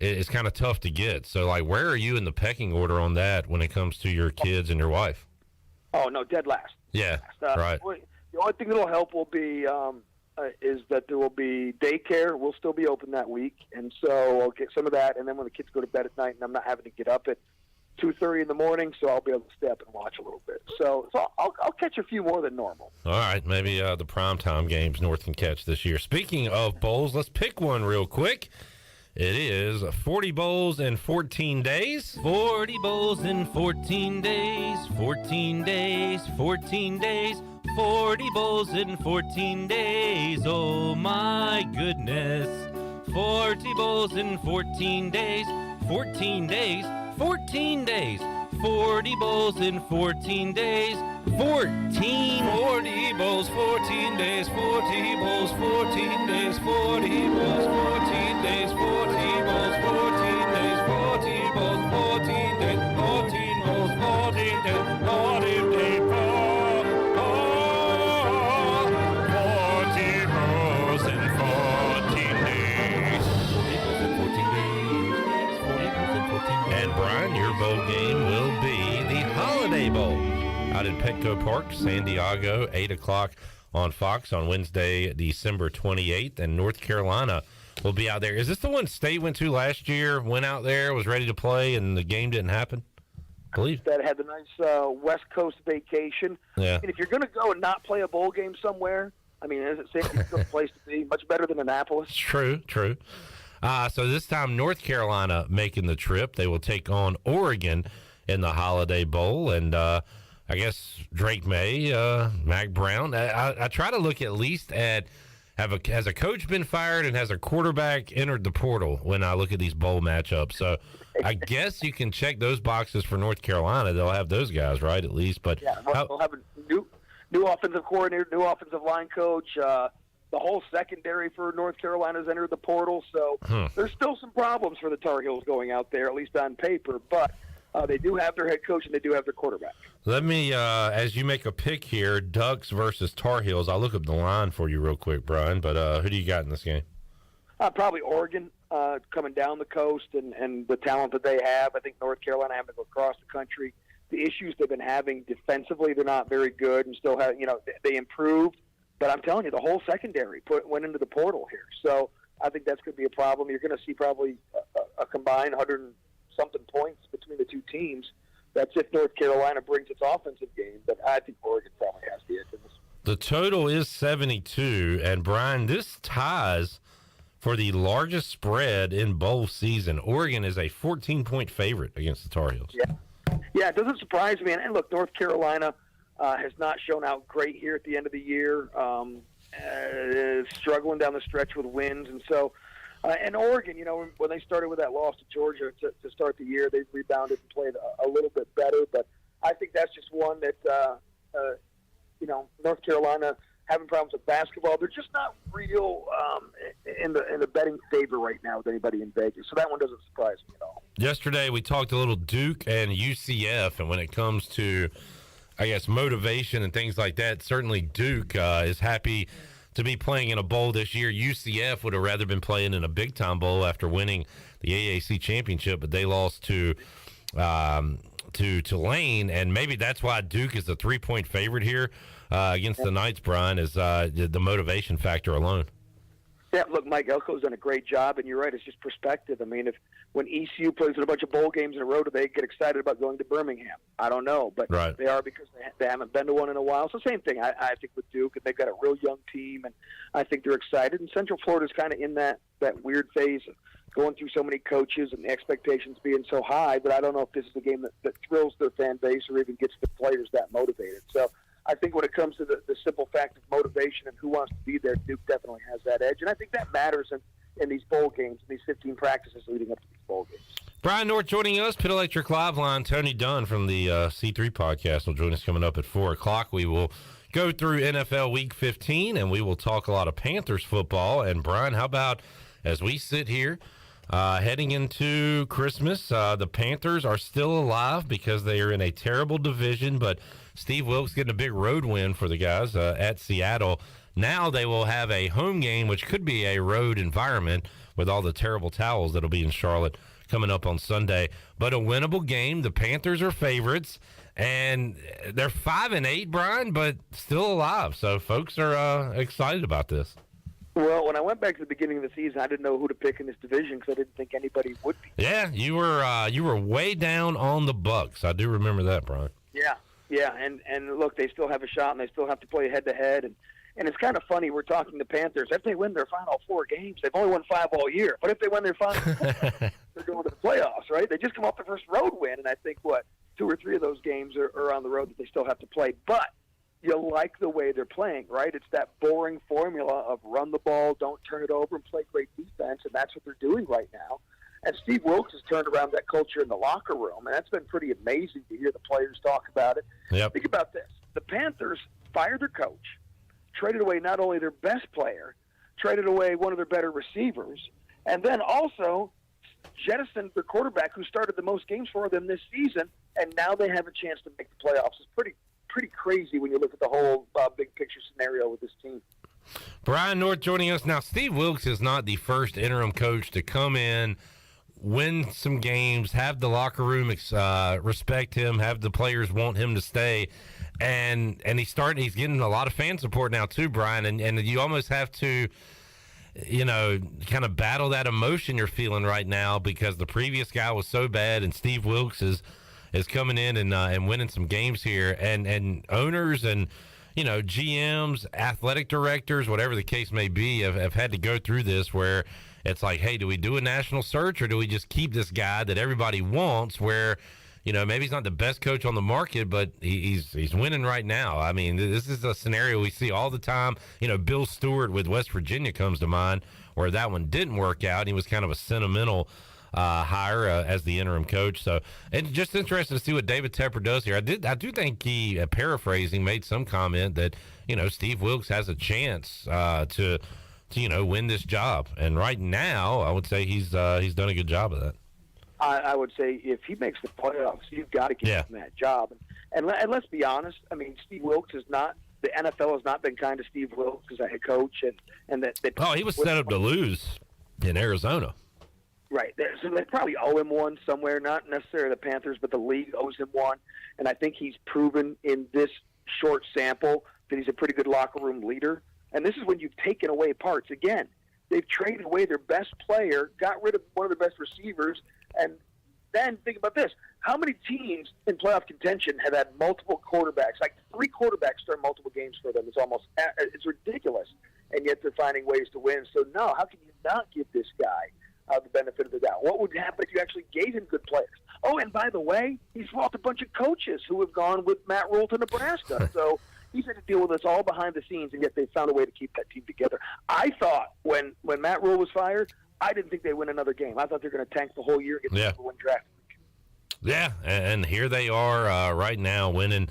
it's kind of tough to get. So, where are you in the pecking order on that when it comes to your kids and your wife? Oh, no, dead last. Yeah, right. The only thing that'll help will be is that there will be daycare. We'll still be open that week, and so I'll get some of that. And then when the kids go to bed at night and I'm not having to get up at 2:30 in the morning, so I'll be able to stay up and watch a little bit. So I'll catch a few more than normal. All right, maybe the primetime games North can catch this year. Speaking of bowls, let's pick one real quick. It is 40 bowls in 14 days. 40 bowls in 14 days. 14 days, 14 days. 40 bowls in 14 days. Oh my goodness. 40 bowls in 14 days. 14 days. 14 days. 40 bowls in 14 days. 14. 40 bowls, 14 days. 40 bowls, 14 days. 40 bowls, 14 days. 40 bowls, 14 days. 40 bowls, 14 days. 14 bowls, 14 days. 14 days. 40 bowls in 14 days. 40 bowls in 14 days. 40 bowls in 14 days. And Brian, your bowl game will be the Holiday Bowl out in Petco Park, San Diego, 8 o'clock on Fox on Wednesday, December 28th. And North Carolina will be out there. Is this the one State went to last year, went out there, was ready to play, and the game didn't happen? I believe. That had the nice West Coast vacation. Yeah. And if you're going to go and not play a bowl game somewhere, I mean, is it safe? It's a good place to be. Much better than Annapolis. True. So this time, North Carolina making the trip. They will take on Oregon in the Holiday Bowl. And I guess Drake May, Mac Brown. I try to look at least at has a coach been fired and has a quarterback entered the portal when I look at these bowl matchups. So I guess you can check those boxes for North Carolina. They'll have those guys, right, at least. But yeah, they'll have a new offensive coordinator, new offensive line coach. The whole secondary for North Carolina's entered the portal. So there's still some problems for the Tar Heels going out there, at least on paper. But they do have their head coach and they do have their quarterback. Let me, as you make a pick here, Ducks versus Tar Heels. I'll look up the line for you real quick, Brian. But who do you got in this game? Probably Oregon coming down the coast and the talent that they have. I think North Carolina having to go across the country. The issues they've been having defensively, they're not very good and still have, they improved. But I'm telling you, the whole secondary went into the portal here. So I think that's going to be a problem. You're going to see probably a combined 100-something points between the two teams. That's if North Carolina brings its offensive game. But I think Oregon probably has the edge in this. The total is 72. And, Brian, this ties for the largest spread in bowl season. Oregon is a 14-point favorite against the Tar Heels. Yeah, it doesn't surprise me. And look, North Carolina has not shown out great here at the end of the year. Struggling down the stretch with wins. And so, and Oregon, when they started with that loss to Georgia to start the year, they rebounded and played a little bit better. But I think that's just one that, North Carolina having problems with basketball. They're just not real in the betting favor right now with anybody in Vegas. So that one doesn't surprise me at all. Yesterday we talked a little Duke and UCF, and when it comes to, I guess, motivation and things like that, certainly Duke is happy to be playing in a bowl this year. UCF would have rather been playing in a big-time bowl after winning the AAC championship, but they lost to Tulane, and maybe that's why Duke is the 3-point favorite here against the Knights, Brian, is the motivation factor alone. Yeah, look, Mike Elko's done a great job, and you're right, it's just perspective. I mean, when ECU plays in a bunch of bowl games in a row, do they get excited about going to Birmingham? I don't know, but They are because they haven't been to one in a while. So same thing, I think, with Duke, and they've got a real young team, and I think they're excited. And Central Florida's kind of in that weird phase of going through so many coaches and the expectations being so high, but I don't know if this is a game that thrills their fan base or even gets the players that motivated. So I think when it comes to the simple fact of motivation and who wants to be there, Duke definitely has that edge. And I think that matters in these bowl games, in these 15 practices leading up to these bowl games. Brian North joining us, Pit Electric Live Line. Tony Dunn from the C3 podcast will join us coming up at 4 o'clock. We will go through NFL Week 15, and we will talk a lot of Panthers football. And, Brian, how about as we sit here heading into Christmas, the Panthers are still alive because they are in a terrible division, but Steve Wilkes getting a big road win for the guys at Seattle. Now they will have a home game, which could be a road environment with all the terrible towels that'll be in Charlotte coming up on Sunday. But a winnable game. The Panthers are favorites, and they're 5-8, Brian, but still alive. So folks are excited about this. Well, when I went back to the beginning of the season, I didn't know who to pick in this division because I didn't think anybody would be. Yeah, you were way down on the Bucks. I do remember that, Brian. Yeah, and look, they still have a shot, and they still have to play head-to-head, and it's kind of funny. We're talking the Panthers. If they win their final 4 games, they've only won 5 all year. But if they win their final 4, they're going to the playoffs, right? They just come off the first road win, and I think, 2 or 3 of those games are on the road that they still have to play. But you like the way they're playing, right? It's that boring formula of run the ball, don't turn it over, and play great defense, and that's what they're doing right now. And Steve Wilkes has turned around that culture in the locker room, and that's been pretty amazing to hear the players talk about it. Yep. Think about this. The Panthers fired their coach, traded away not only their best player, traded away one of their better receivers, and then also jettisoned their quarterback who started the most games for them this season, and now they have a chance to make the playoffs. It's pretty crazy when you look at the whole big picture scenario with this team. Brian North joining us now. Steve Wilkes is not the first interim coach to come in, win some games, have the locker room respect him, have the players want him to stay, and he's getting a lot of fan support now too, Brian, and you almost have to, kind of battle that emotion you're feeling right now because the previous guy was so bad, and Steve Wilkes is coming in and winning some games here, and owners and GMs, athletic directors, whatever the case may be, have had to go through this where it's like, hey, do we do a national search or do we just keep this guy that everybody wants where, maybe he's not the best coach on the market, but he's winning right now. I mean, this is a scenario we see all the time. Bill Stewart with West Virginia comes to mind where that one didn't work out. He was kind of a sentimental hire as the interim coach. So, and just interested to see what David Tepper does here. I do think he, paraphrasing, made some comment that Steve Wilkes has a chance to win this job. And right now, I would say he's done a good job of that. I would say if he makes the playoffs, you've got to give him that job. And let's be honest. I mean, Steve Wilkes is not. The NFL has not been kind to Steve Wilkes as a head coach, and that. He was set up to lose in Arizona. Right. So they probably owe him one somewhere, not necessarily the Panthers, but the league owes him one. And I think he's proven in this short sample that he's a pretty good locker room leader. And this is when you've taken away parts. Again, they've traded away their best player, got rid of one of their best receivers, and then think about this. How many teams in playoff contention have had multiple quarterbacks? Like 3 quarterbacks start multiple games for them. It's ridiculous. And yet they're finding ways to win. So, no, how can you not give this guy the benefit of the doubt? What would happen if you actually gave him good players? Oh, and by the way, he's fought a bunch of coaches who have gone with Matt Rule to Nebraska. So he's had to deal with this all behind the scenes, and yet they found a way to keep that team together. I thought when Matt Rule was fired, I didn't think they'd win another game. I thought they were going to tank the whole year and get the number 1 draft. Yeah, and here they are right now winning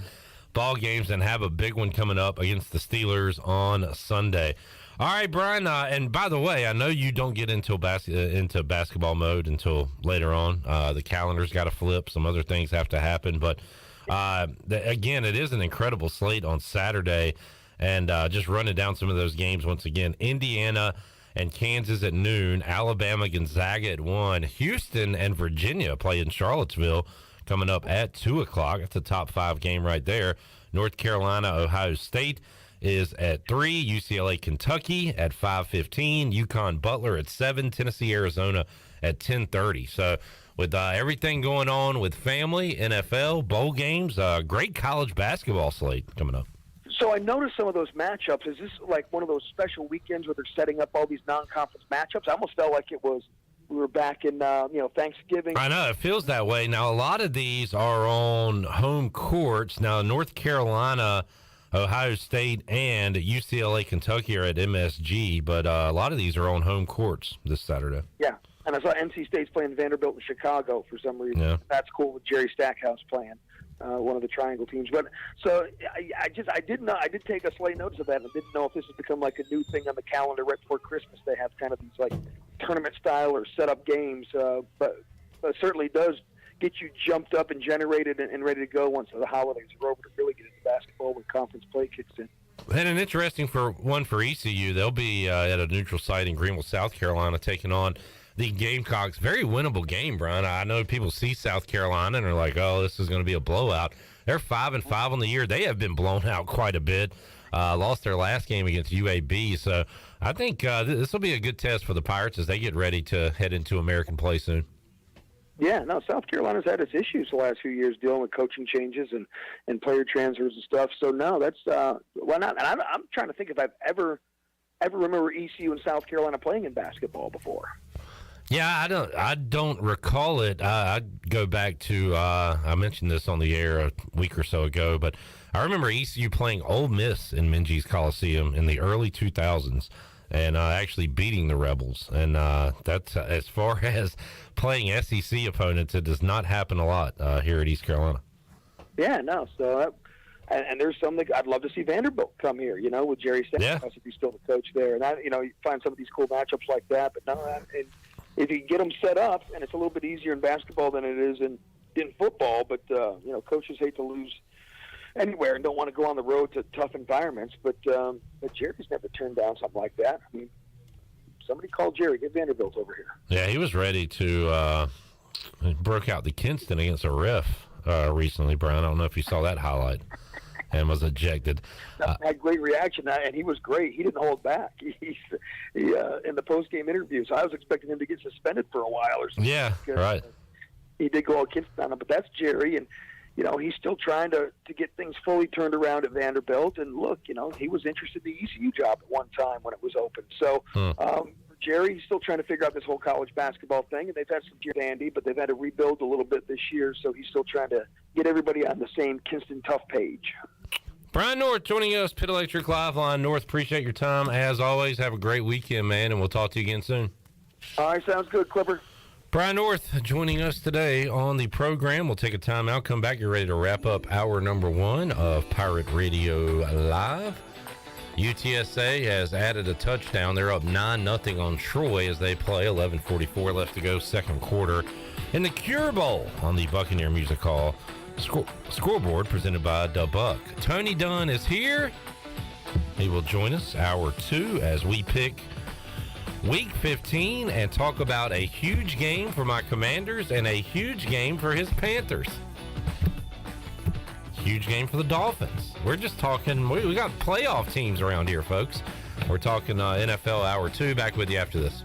ball games and have a big one coming up against the Steelers on Sunday. All right, Brian, and by the way, I know you don't get into basketball mode until later on. The calendar's got to flip. Some other things have to happen. But, again, it is an incredible slate on Saturday. And just running down some of those games once again. Indiana and Kansas at noon. Alabama, Gonzaga at 1. Houston and Virginia play in Charlottesville coming up at 2 o'clock. That's a top 5 game right there. North Carolina, Ohio State is at 3, UCLA, Kentucky at 5:15, UConn, Butler at 7, Tennessee, Arizona at 10:30. So with everything going on with family, NFL, bowl games, great college basketball slate coming up. So I noticed some of those matchups. Is this like one of those special weekends where they're setting up all these non-conference matchups? I almost felt like we were back in Thanksgiving. I know, it feels that way. Now, a lot of these are on home courts. Now, North Carolina, Ohio State, and UCLA, Kentucky are at MSG, but a lot of these are on home courts this Saturday. Yeah, and I saw NC State's playing Vanderbilt in Chicago for some reason. Yeah. That's cool with Jerry Stackhouse playing one of the Triangle teams. But so I did take a slight notice of that. I didn't know if this has become like a new thing on the calendar right before Christmas. They have kind of these like tournament style or set up games, but it certainly does get you jumped up and generated and ready to go once the holidays are over to really get into basketball when conference play kicks in. And an interesting one for ECU. They'll be at a neutral site in Greenhalgh, South Carolina, taking on the Gamecocks. Very winnable game, Brian. I know people see South Carolina and are like, oh, this is going to be a blowout. They're 5-5 on the year. They have been blown out quite a bit. lost their last game against UAB. So I think this will be a good test for the Pirates as they get ready to head into American play soon. Yeah, no, South Carolina's had its issues the last few years dealing with coaching changes and player transfers and stuff. So, no, that's why not? And I'm trying to think if I've ever remember ECU and South Carolina playing in basketball before. Yeah, I don't recall it. I go back to I mentioned this on the air a week or so ago, but I remember ECU playing Ole Miss in Minges Coliseum in the early 2000s and actually beating the Rebels. And that's as far as playing SEC opponents, it does not happen a lot here at East Carolina. Yeah, no. So, and there's some that I'd love to see Vanderbilt come here, with Jerry Stackhouse if he's still the coach there. And, you find some of these cool matchups like that. But, no, and if you get them set up, and it's a little bit easier in basketball than it is in football, but, coaches hate to lose anywhere and don't want to go on the road to tough environments. But Jerry's never turned down something like that. I mean, somebody called Jerry, get Vanderbilt over here. Yeah, he was ready to broke out the Kinston against a ref recently, Brian. I don't know if you saw that highlight, and was ejected. Had great reaction, and he was great. He didn't hold back. He in the post-game interview, so I was expecting him to get suspended for a while or something. Yeah, right. He did go all Kinston on him, but that's Jerry, and he's still trying to get things fully turned around at Vanderbilt. And look, he was interested in the ECU job at one time when it was open. So Jerry, he's still trying to figure out this whole college basketball thing, and they've had some dandy, but they've had to rebuild a little bit this year. So he's still trying to get everybody on the same Kinston Tough page. Brian North joining us, Pit Electric Live Line. North, appreciate your time. As always, have a great weekend, man, and we'll talk to you again soon. All right, sounds good, Clipper. Brian North joining us today on the program. We'll take a time out, come back. You're ready to wrap up hour number 1 of Pirate Radio Live. UTSA has added a touchdown. They're up 9-0 on Troy as they play. 11:44 left to go, second quarter. In the Cure Bowl on the Buccaneer Music Hall scoreboard presented by Da Buck. Tony Dunn is here. He will join us hour 2 as we pick Week 15 and talk about a huge game for my Commanders and a huge game for his Panthers. Huge game for the Dolphins. We're just talking, we got playoff teams around here, folks. We're talking NFL hour 2. Back with you after this.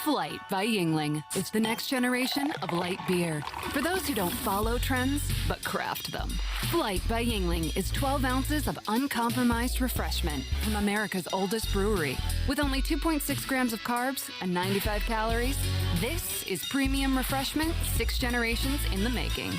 Flight by Yingling is the next generation of light beer. For those who don't follow trends, but craft them. Flight by Yingling is 12 ounces of uncompromised refreshment from America's oldest brewery. With only 2.6 grams of carbs and 95 calories, this is premium refreshment 6 generations in the making.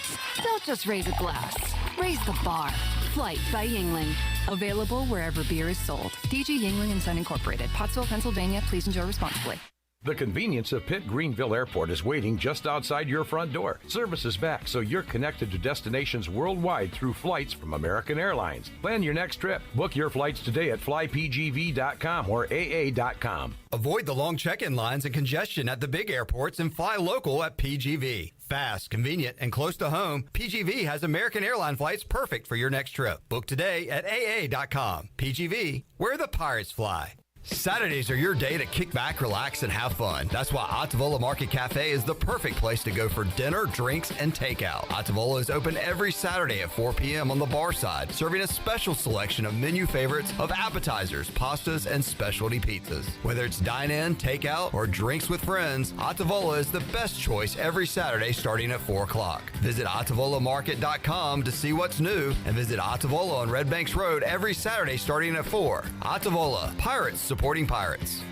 Don't just raise a glass, raise the bar. Flight by Yingling. Available wherever beer is sold. DG Yingling & Son Incorporated, Pottsville, Pennsylvania. Please enjoy responsibly. The convenience of Pitt Greenville Airport is waiting just outside your front door. Service is back, so you're connected to destinations worldwide through flights from American Airlines. Plan your next trip. Book your flights today at flypgv.com or aa.com. Avoid the long check-in lines and congestion at the big airports and fly local at PGV. Fast, convenient, and close to home, PGV has American Airline flights perfect for your next trip. Book today at aa.com. PGV, where the Pirates fly. Saturdays are your day to kick back, relax, and have fun. That's why Ottavola Market Cafe is the perfect place to go for dinner, drinks, and takeout. Ottavola is open every Saturday at 4 p.m. on the bar side, serving a special selection of menu favorites of appetizers, pastas, and specialty pizzas. Whether it's dine-in, takeout, or drinks with friends, Ottavola is the best choice every Saturday starting at 4 o'clock. Visit OttavolaMarket.com to see what's new, and visit Ottavola on Red Banks Road every Saturday starting at 4. Ottavola, Pirates supporting Pirates.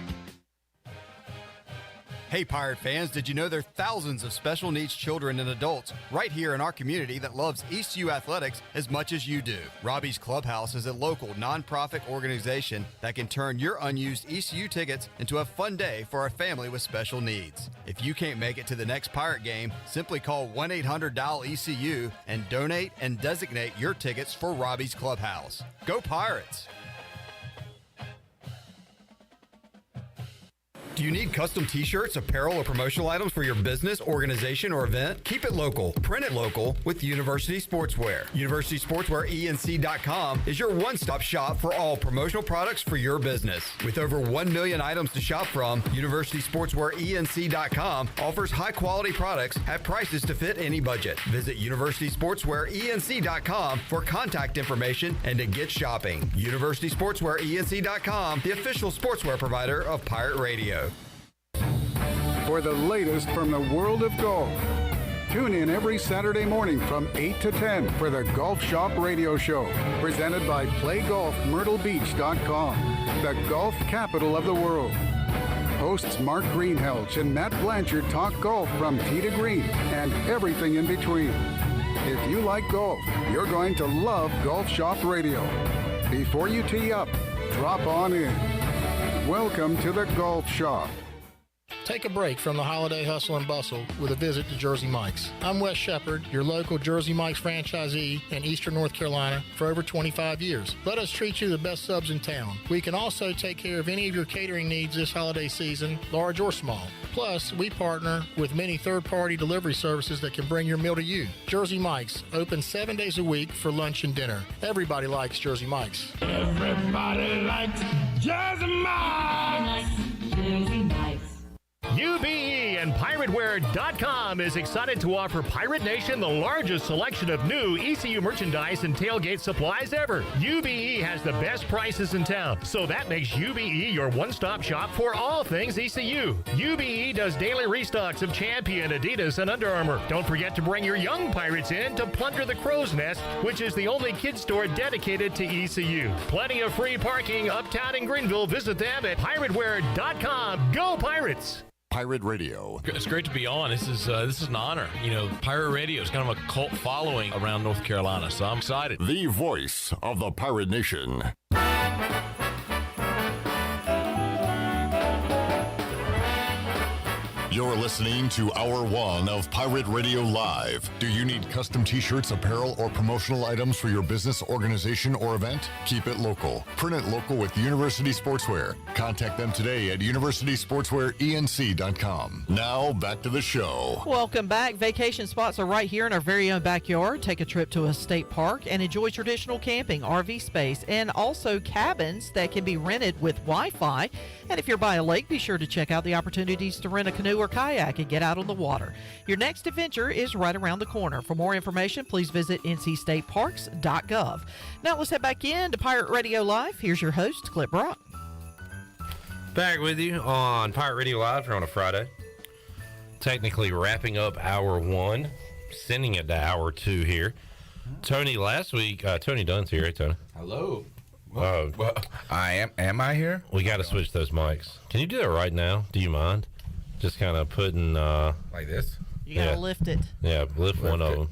Hey Pirate fans, did you know there are thousands of special needs children and adults right here in our community that loves ECU athletics as much as you do? Robbie's Clubhouse is a local nonprofit organization that can turn your unused ECU tickets into a fun day for a family with special needs. If you can't make it to the next Pirate game, simply call 1-800-DIAL-ECU and donate and designate your tickets for Robbie's Clubhouse. Go Pirates! Do you need custom t-shirts, apparel, or promotional items for your business, organization, or event? Keep it local. Print it local with University Sportswear. University Sportswear ENC.com is your one-stop shop for all promotional products for your business. With over 1 million items to shop from, University Sportswear ENC.com offers high-quality products at prices to fit any budget. Visit University Sportswear ENC.com for contact information and to get shopping. University Sportswear ENC.com, the official sportswear provider of Pirate Radio. For the latest from the world of golf, tune in every Saturday morning from 8 to 10 for the Golf Shop Radio Show, presented by PlayGolfMyrtleBeach.com, the golf capital of the world. Hosts Mark Greenhalgh and Matt Blanchard talk golf from tee to green and everything in between. If you like golf, you're going to love Golf Shop Radio. Before you tee up, drop on in. Welcome to the Golf Shop. Take a break from the holiday hustle and bustle with a visit to Jersey Mike's. I'm Wes Shepard, your local Jersey Mike's franchisee in Eastern North Carolina for over 25 years. Let us treat you the best subs in town. We can also take care of any of your catering needs this holiday season, large or small. Plus, we partner with many third-party delivery services that can bring your meal to you. Jersey Mike's, open 7 days a week for lunch and dinner. Everybody likes Jersey Mike's. Everybody likes Jersey Mike's. Jersey Mike's. UBE and PirateWear.com is excited to offer Pirate Nation the largest selection of new ECU merchandise and tailgate supplies ever. UBE has the best prices in town, so that makes UBE your one-stop shop for all things ECU. UBE does daily restocks of Champion, Adidas, and Under Armour. Don't forget to bring your young Pirates in to plunder the Crow's Nest, which is the only kids store dedicated to ECU. Plenty of free parking uptown in Greenville. Visit them at PirateWear.com. Go Pirates! Pirate Radio. It's great to be on. This is an honor. You know, Pirate Radio is kind of a cult following around North Carolina, so I'm excited. The voice of the Pirate Nation. You're listening to Hour 1 of Pirate Radio Live. Do you need custom t-shirts, apparel, or promotional items for your business, organization, or event? Keep it local. Print it local with University Sportswear. Contact them today at universitysportswearenc.com. Now, back to the show. Welcome back. Vacation spots are right here in our very own backyard. Take a trip to a state park and enjoy traditional camping, RV space, and also cabins that can be rented with Wi-Fi. And if you're by a lake, be sure to check out the opportunities to rent a canoe or kayak and get out on the water. Your next adventure is right around the corner. For more information, please visit ncstateparks.gov. Now let's head back in to Pirate Radio Live. Here's your host, Clip Brock. Back with you on Pirate Radio Live here on a Friday. Technically wrapping up hour 1, sending it to hour 2 here. Tony, last week, Tony Dunn's here. Hey, Tony. Hello. Well, I am. Am I here? We got to switch those mics. Can you do that right now? Do you mind? Just kind of putting like this. You gotta lift it. Yeah, lift one of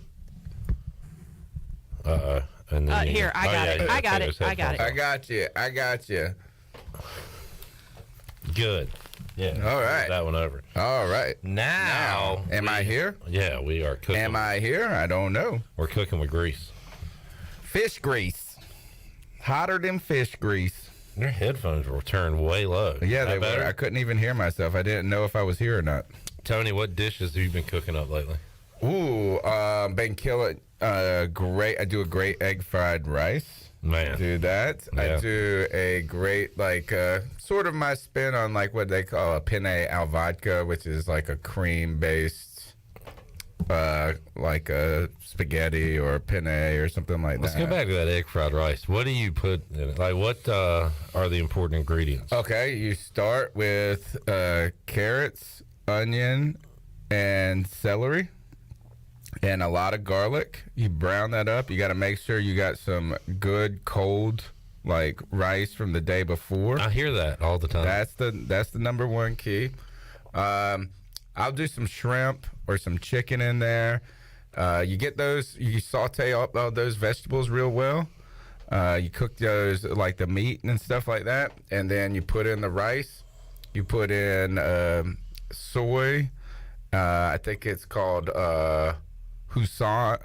them. And then here, I got it. I got it. I got it. I got you. I got you. Good. Yeah. All right. That one over. All right. Now am I here? Yeah, we are cooking. Am I here? I don't know. We're cooking with grease. Fish grease. Hotter than fish grease. Your headphones were turned way low. Yeah, they were. I couldn't even hear myself. I didn't know if I was here or not. Tony, what dishes have you been cooking up lately? Ooh, been killing great. I do a great egg fried rice. Man. I do that. Yeah. I do a great, sort of my spin on, what they call a penne al vodka, which is like a cream-based, like a spaghetti or penne or something like that. Let's go back to that egg fried rice. What do you put in it? What are the important ingredients? Okay, you start with carrots, onion, and celery, and a lot of garlic. You brown that up. You got to make sure you got some good cold rice from the day before. I hear that all the time. That's the number one key. I'll do some shrimp or some chicken in there. You get those, you saute up all those vegetables real well. You cook those like the meat and stuff like that. And then you put in the rice. You put in soy. I think it's called hoisin.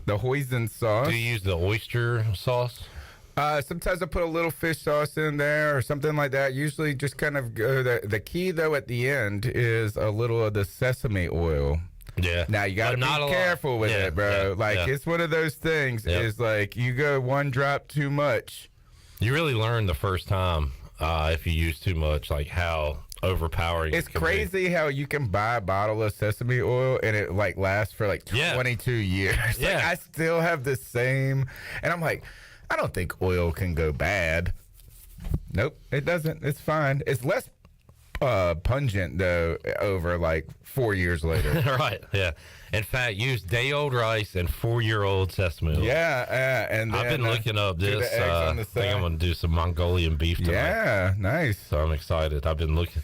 The hoisin sauce. Do you use the oyster sauce? Sometimes I put a little fish sauce in there or something like that. Usually just kind of the key, though, at the end is a little of the sesame oil. Yeah. Now, you got to be careful with it, bro. It's one of those things is like you go one drop too much. You really learn the first time if you use too much, like how overpowering it's crazy how you can buy a bottle of sesame oil and it like lasts for like 22 years. Like, I still have the same, and I'm like, I don't think oil can go bad. Nope, it doesn't. It's fine. It's less pungent though over like 4 years later. Right. Yeah. In fact, use day-old rice and 4-year-old sesame oil. Yeah, and I've been looking up this. I think I'm going to do some Mongolian beef tonight. Yeah, nice. So I'm excited. I've been looking.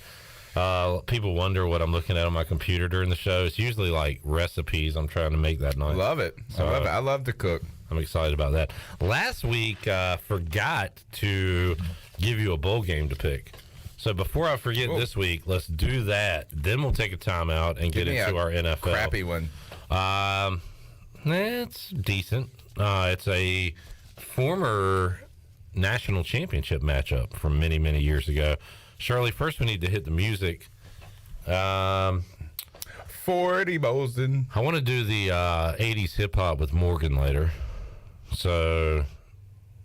People wonder what I'm looking at on my computer during the show. It's usually like recipes. I'm trying to make that night. Love it. So, I love it. I love to cook. I'm excited about that. Last week, forgot to give you a bowl game to pick. So before I forget this week, let's do that. Then we'll take a timeout and get into our NFL. Crappy one. It's decent. It's a former national championship matchup from many, many years ago. Shirley, first we need to hit the music. 40 Bosun. I want to do the 80s hip-hop with Morgan later. So,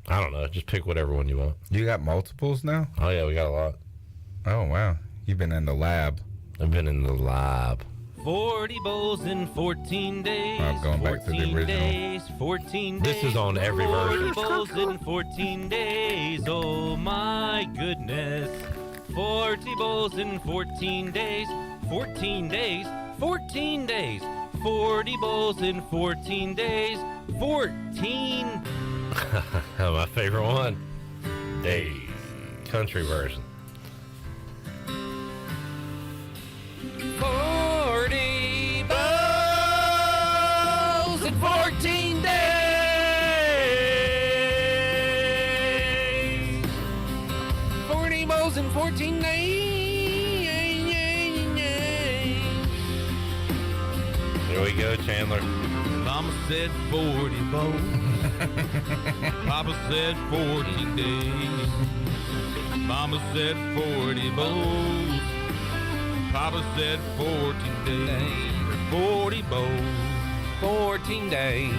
I don't know. Just pick whatever one you want. You got multiples now? Oh, yeah, we got a lot. Oh, wow. You've been in the lab. I've been in the lab. 40 bowls in 14 days. I'm going back to the original. Days, 14 days. This is on every 40 version. bowls in 14 days. Oh, my goodness. 40 bowls in 14 days. 14 days. 14 days. 40 bowls in 14 days. 14. My favorite one. Days. Country version. 40 bowls in 14 days. 40 bowls in 14 days. Here we go, Chandler. Mama said 40 bowls. Papa said 14 days. Mama said 40 bowls. Papa said 14 days. 40 bowls. 14 days.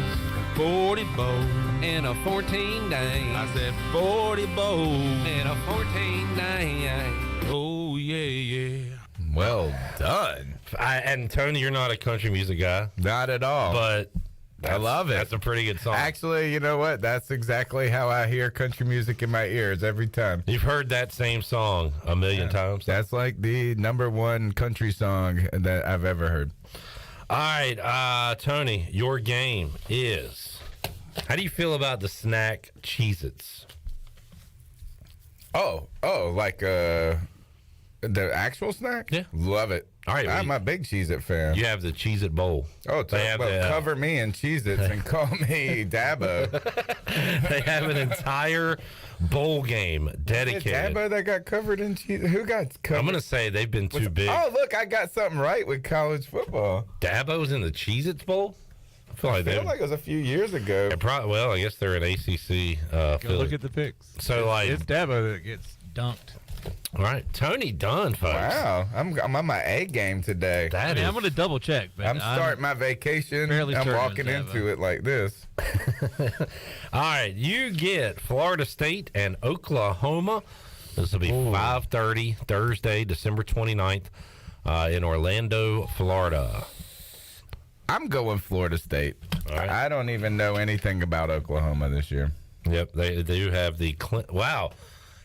40 bowls. In a 14 days. I said 40 bowls. In a 14 days. Oh, yeah, yeah. Well done. And Tony, you're not a country music guy. Not at all. But I love it. That's a pretty good song. Actually, you know what? That's exactly how I hear country music in my ears every time. You've heard that same song a million times. That's like the #1 country song that I've ever heard. All right, Tony, your game is, how do you feel about the snack Cheez-Its? Oh, like the actual snack? Yeah. Love it. All right. I'm a big Cheez-It fan. You have the Cheez-It Bowl. Oh, cover me in Cheez-Its and call me Dabo. They have an entire bowl game dedicated. Dabo that got covered in Cheez-Its? Who got covered? I'm going to say they've been too big. Oh, look, I got something right with college football. Dabo's in the Cheez-Its Bowl? I feel like it was a few years ago. Well, I guess they're an ACC Go look at the picks. So, it's Dabo that gets dunked. All right, Tony Dunn, folks. Wow, I'm on my A game today. I'm going to double check. But I'm starting my vacation. I'm walking into it like this. All right, you get Florida State and Oklahoma. This will be 5:30 Thursday, December 29th in Orlando, Florida. I'm going Florida State. Right. I don't even know anything about Oklahoma this year. Yep, they do have the wow.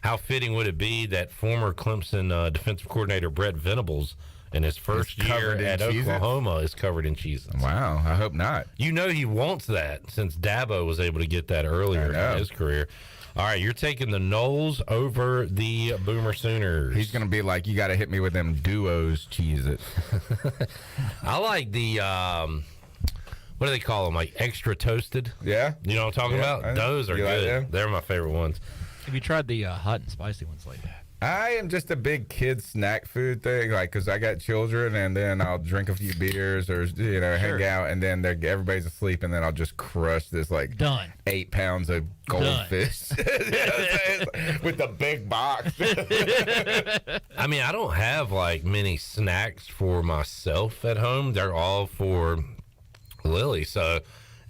How fitting would it be that former Clemson defensive coordinator Brett Venables in his first year at Oklahoma is covered in Cheez-Its? Wow, I hope not. You know he wants that since Dabo was able to get that earlier in his career. All right, you're taking the Noles over the Boomer Sooners. He's going to be like, you got to hit me with them duos Cheez-Its. I like the, what do they call them, like extra toasted? Yeah. You know what I'm talking about? Those are good. Like They're my favorite ones. Have you tried the hot and spicy ones like that? I am just a big kid snack food thing, like, because I got children, and then I'll drink a few beers or, hang out, and then everybody's asleep, and then I'll just crush this, like, Done. 8 pounds of goldfish with the big box. I mean, I don't have, like, many snacks for myself at home. They're all for Lily, so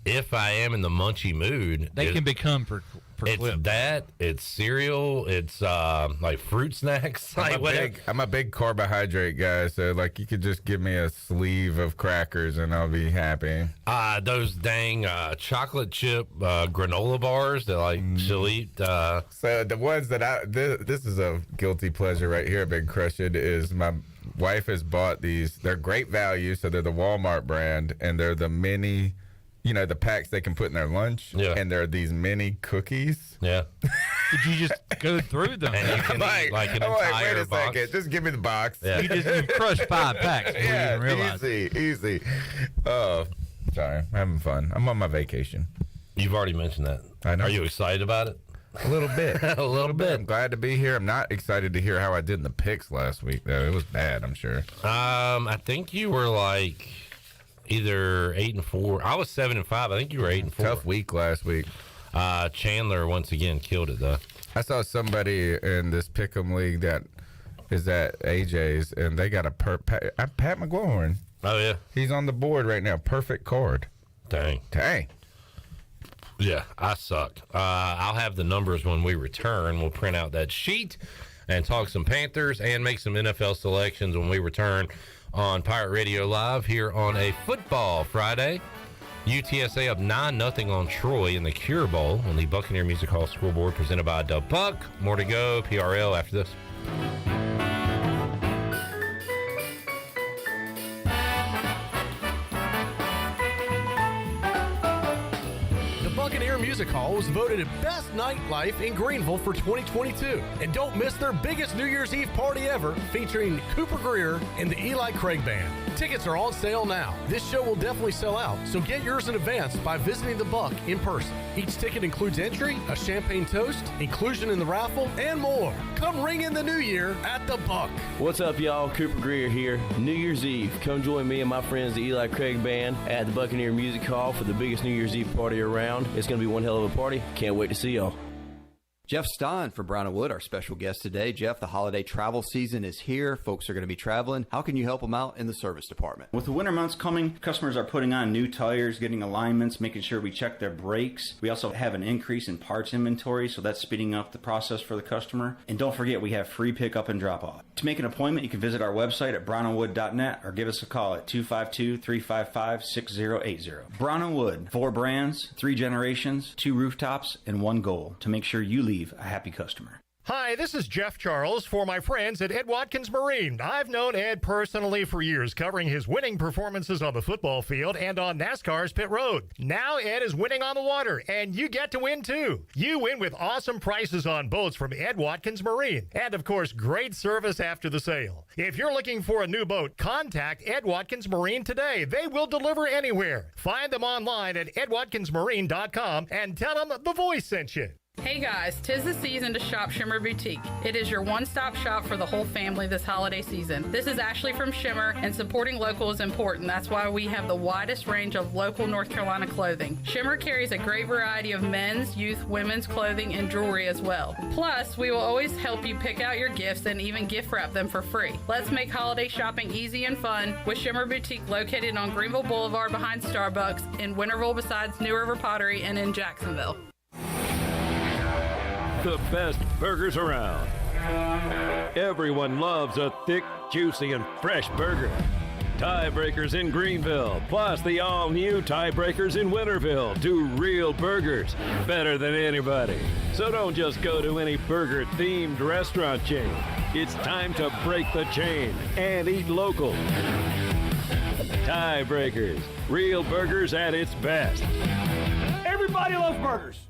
if I am in the munchy mood, They can become for it's clip. that, it's cereal, it's like fruit snacks. I'm a big carbohydrate guy, so like you could just give me a sleeve of crackers and I'll be happy. Those dang chocolate chip granola bars that like she'll eat. So the ones that this is a guilty pleasure right here, Big Crush It, is my wife has bought these. They're great value, so they're the Walmart brand, and they're the mini, the packs they can put in their lunch. Yeah. And they're these mini cookies. Yeah. Did you just go through them? And you can eat like an entire wait a box. second, just give me the box. Yeah. You crushed 5 packs before you even realized. Easy. Oh, sorry, I'm having fun. I'm on my vacation. You've already mentioned that. I know. Are you excited about it? A little bit. A little bit. I'm glad to be here. I'm not excited to hear how I did in the picks last week, though. It was bad, I'm sure. I think you were like either 8-4. I was 7-5. I think you were 8-4. Tough week last week. Chandler once again killed it, though. I saw somebody in this pick'em league that is at AJ's, and they got a Pat McGloin. Oh yeah, he's on the board right now. Perfect card. Dang. Yeah, I suck. I'll have the numbers when we return. We'll print out that sheet and talk some Panthers and make some NFL selections when we return on Pirate Radio Live here on a football Friday. UTSA up 9-0 on Troy in the Cure Bowl on the Buccaneer Music Hall scoreboard presented by Dub Puck. More to go. PRL after this. Buccaneer Music Hall was voted Best Nightlife in Greenville for 2022. And don't miss their biggest New Year's Eve party ever, featuring Cooper Greer and the Eli Craig Band. Tickets are on sale now. This show will definitely sell out, so get yours in advance by visiting the Buck in person. Each ticket includes entry, a champagne toast, inclusion in the raffle, and more. Come ring in the new year at the Buck. What's up, y'all? Cooper Greer here. New Year's Eve, come join me and my friends, the Eli Craig Band, at the Buccaneer Music Hall for the biggest New Year's Eve party around. It's going to be one hell of a party. Can't wait to see y'all. Jeff Stein from Brown & Wood, our special guest today. Jeff, the holiday travel season is here. Folks are going to be traveling. How can you help them out in the service department? With the winter months coming, customers are putting on new tires, getting alignments, making sure we check their brakes. We also have an increase in parts inventory, so that's speeding up the process for the customer. And don't forget, we have free pickup and drop-off. To make an appointment, you can visit our website at brownandwood.net or give us a call at 252-355-6080. Brown & Wood, 4 brands, 3 generations, 2 rooftops, and 1 goal to make sure you leave a happy customer. Hi, this is Jeff Charles for my friends at Ed Watkins Marine. I've known Ed personally for years, covering his winning performances on the football field and on NASCAR's pit road. Now Ed is winning on the water, and you get to win too. You win with awesome prices on boats from Ed Watkins Marine, and of course, great service after the sale. If you're looking for a new boat, contact Ed Watkins Marine today. They will deliver anywhere. Find them online at edwatkinsmarine.com and tell them the voice sent you. Hey guys, 'tis the season to shop Shimmer Boutique. It is your one-stop shop for the whole family this holiday season. This is Ashley from Shimmer, and supporting local is important. That's why we have the widest range of local North Carolina clothing. Shimmer carries a great variety of men's, youth, women's clothing, and jewelry as well. Plus, we will always help you pick out your gifts and even gift wrap them for free. Let's make holiday shopping easy and fun with Shimmer Boutique, located on Greenville Boulevard behind Starbucks, in Winterville besides New River Pottery, and in Jacksonville. The best burgers around. Everyone loves a thick, juicy, and fresh burger. Tiebreakers in Greenville, plus the all-new Tiebreakers in Winterville, do real burgers better than anybody. So don't just go to any burger-themed restaurant chain. It's time to break the chain and eat local. Tiebreakers, real burgers at its best. Everybody loves burgers.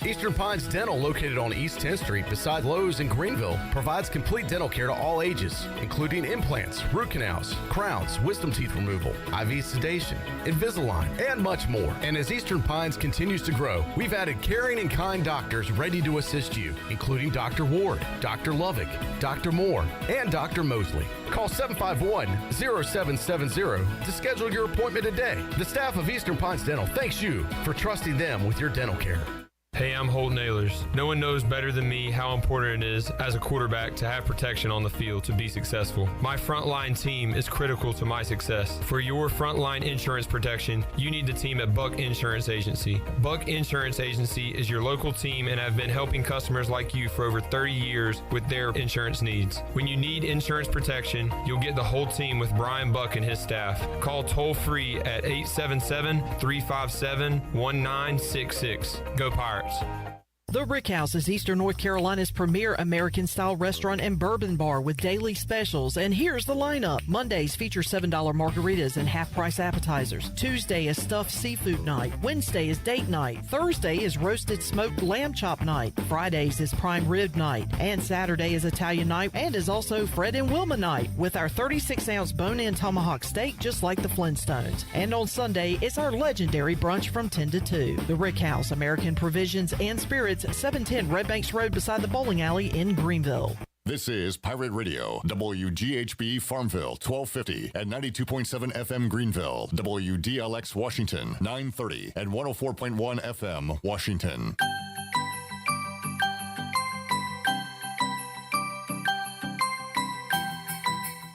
Eastern Pines Dental, located on East 10th Street beside Lowe's in Greenville, provides complete dental care to all ages, including implants, root canals, crowns, wisdom teeth removal, IV sedation, Invisalign, and much more. And as Eastern Pines continues to grow, we've added caring and kind doctors ready to assist you, including Dr. Ward, Dr. Lovick, Dr. Moore, and Dr. Mosley. Call 751-0770 to schedule your appointment today. The staff of Eastern Pines Dental thanks you for trusting them with your dental care. Hey, I'm Holden Ahlers. No one knows better than me how important it is as a quarterback to have protection on the field to be successful. My frontline team is critical to my success. For your frontline insurance protection, you need the team at Buck Insurance Agency. Buck Insurance Agency is your local team and have been helping customers like you for over 30 years with their insurance needs. When you need insurance protection, you'll get the whole team with Brian Buck and his staff. Call toll-free at 877-357-1966. Go Pirates. The Rick House is Eastern North Carolina's premier American-style restaurant and bourbon bar with daily specials. And here's the lineup. Mondays feature $7 margaritas and half-price appetizers. Tuesday is stuffed seafood night. Wednesday is date night. Thursday is roasted smoked lamb chop night. Fridays is prime rib night. And Saturday is Italian night and is also Fred and Wilma night with our 36-ounce bone-in tomahawk steak just like the Flintstones. And on Sunday, it's our legendary brunch from 10 to 2. The Rick House, American Provisions and Spirits, 710 Red Banks Road beside the bowling alley in Greenville. This is Pirate Radio, WGHB Farmville, 1250 at 92.7 FM Greenville, WDLX Washington, 930 and 104.1 FM Washington.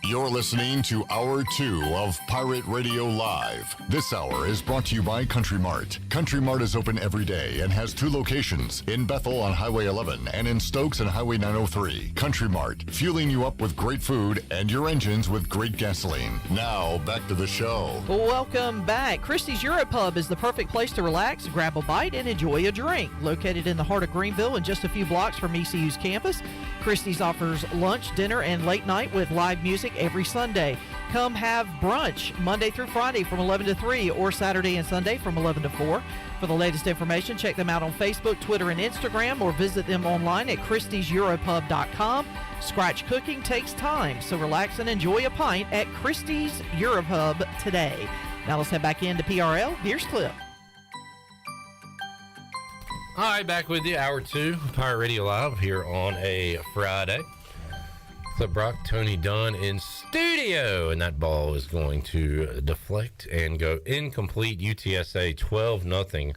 You're listening to Hour 2 of Pirate Radio Live. This hour is brought to you by Country Mart. Country Mart is open every day and has 2 locations, in Bethel on Highway 11 and in Stokes on Highway 903. Country Mart, fueling you up with great food and your engines with great gasoline. Now, back to the show. Welcome back. Christie's Europub is the perfect place to relax, grab a bite, and enjoy a drink. Located in the heart of Greenville and just a few blocks from ECU's campus, Christie's offers lunch, dinner, and late night with live music every Sunday. Come have brunch Monday through Friday from 11 to 3 or Saturday and Sunday from 11 to 4. For the latest information, check them out on Facebook, Twitter, and Instagram, or visit them online at christieseuropub.com. Scratch cooking takes time, so relax and enjoy a pint at Christie's Europub today. Now let's head back into PRL. Here's Clip. All right, back with you, Hour 2, Pirate Radio Live here on a Friday. Clip Brock, Tony Dunn in studio, and that ball is going to deflect and go incomplete. UTSA 12-0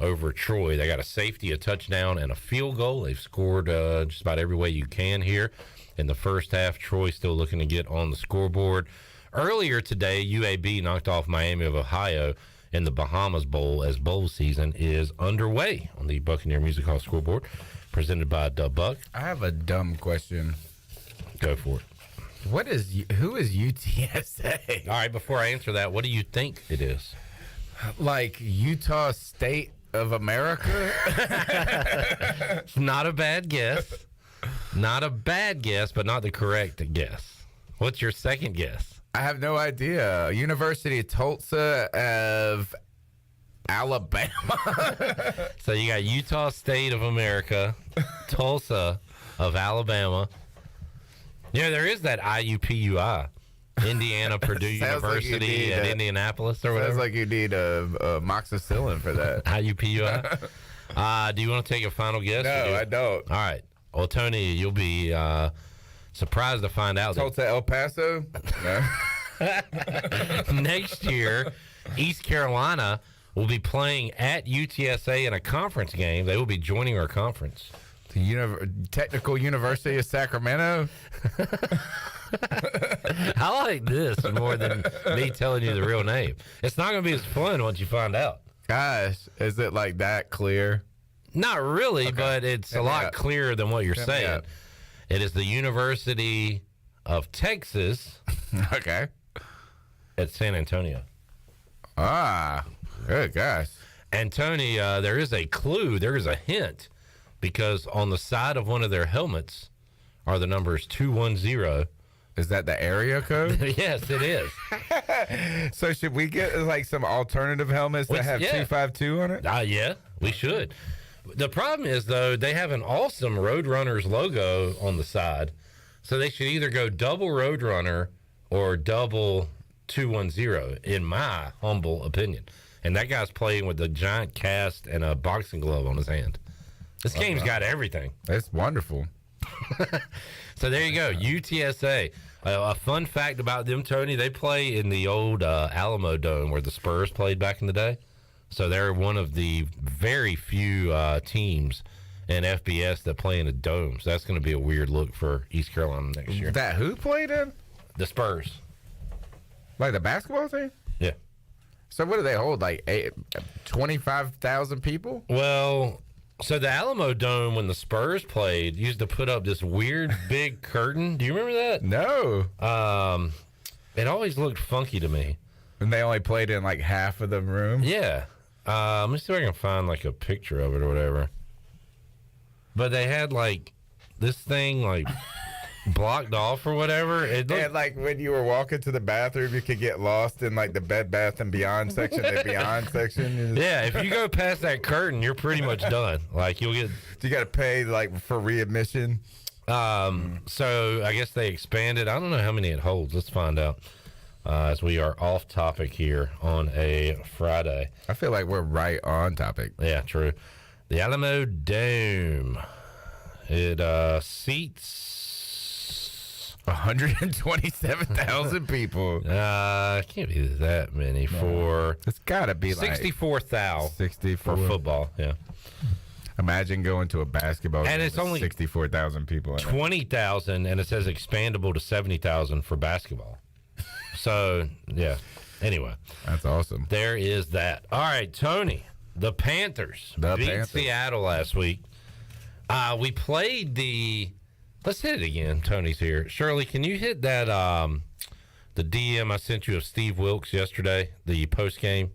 over Troy. They got a safety, a touchdown, and a field goal. They've scored just about every way you can here in the first half. Troy still looking to get on the scoreboard. Earlier today, UAB knocked off Miami of Ohio in the Bahamas Bowl as bowl season is underway on the Buccaneer Music Hall scoreboard, presented by Buck. I have a dumb question. Go for it. Who is UTSA? All right, before I answer that, what do you think it is? Like Utah State of America? Not a bad guess. Not a bad guess, but not the correct guess. What's your second guess? I have no idea. University of Tulsa of Alabama. So you got Utah State of America, Tulsa of Alabama. Yeah, there is that IUPUI, Indiana Purdue University like at Indianapolis or whatever. Sounds like you need a amoxicillin for that. IUPUI. Do you want to take a final guess? No, I don't. All right. Well, Tony, you'll be surprised to find out Tulsa, El Paso? No. Next year, East Carolina will be playing at UTSA in a conference game. They will be joining our conference. The Technical University of Sacramento? I like this more than me telling you the real name. It's not going to be as fun once you find out. Gosh, is it like that clear? Not really, but it's a lot clearer than what you're saying. It is the University of Texas. Okay. At San Antonio. Ah, good gosh. And Tony, there is a clue, there is a hint, because on the side of one of their helmets are the numbers 210. Is that the area code? Yes, it is. So should we get like some alternative helmets that have 252 on it? Yeah, we should. The problem is, though, they have an awesome Roadrunners logo on the side. So they should either go double Roadrunner or double 210, in my humble opinion. And that guy's playing with a giant cast and a boxing glove on his hand. This game's got everything. It's wonderful. So there you go, UTSA. A fun fact about them, Tony, they play in the old Alamo Dome where the Spurs played back in the day. So they're one of the very few teams in FBS that play in a dome. So that's going to be a weird look for East Carolina next year. That who played in? The Spurs. Like the basketball team? Yeah. So what do they hold, like 25,000 people? Well, so the Alamo Dome, when the Spurs played, used to put up this weird big curtain. Do you remember that? No. It always looked funky to me. And they only played in like half of the room? Yeah. Let me see if I can find like a picture of it or whatever. But they had like this thing like blocked off or whatever. It looked, And like when you were walking to the bathroom, you could get lost in like the Bed Bath and Beyond section, the Beyond section. yeah, if you go past that curtain, you're pretty much done. Like you'll get. You got to pay like for readmission. So I guess they expanded. I don't know how many it holds. Let's find out. As we are off topic here on a Friday. I feel like we're right on topic. Yeah, true. The Alamo Dome. It seats 127,000 people. It can't be that many for. It's got to be like 64,000 64 for football. Yeah. Imagine going to a basketball And game it's with only 64,000 people. In it. 20,000, and it says expandable to 70,000 for basketball. So yeah. Anyway, that's awesome. There is that. All right, Tony. The Panthers beat Seattle last week. We played the. Let's hit it again. Tony's here. Shirley, can you hit that? The DM I sent you of Steve Wilkes yesterday, the post game.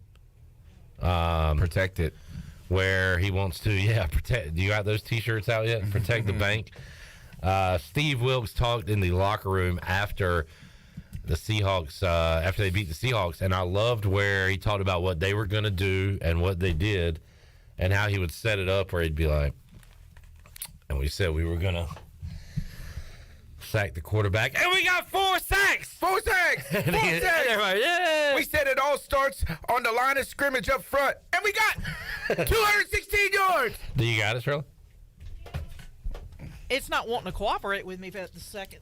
Protect it. Where he wants to, protect. Do you got those T-shirts out yet? Protect the bank. Steve Wilkes talked in the locker room after the Seahawks, after they beat the Seahawks, and I loved where he talked about what they were going to do and what they did, and how he would set it up where he'd be like, and we said we were going to sack the quarterback, and we got 4 sacks! 4 sacks! 4 sacks! Everybody, yeah! We said it all starts on the line of scrimmage up front, and we got 216 yards! Do you got it, Shirley? It's not wanting to cooperate with me for the second.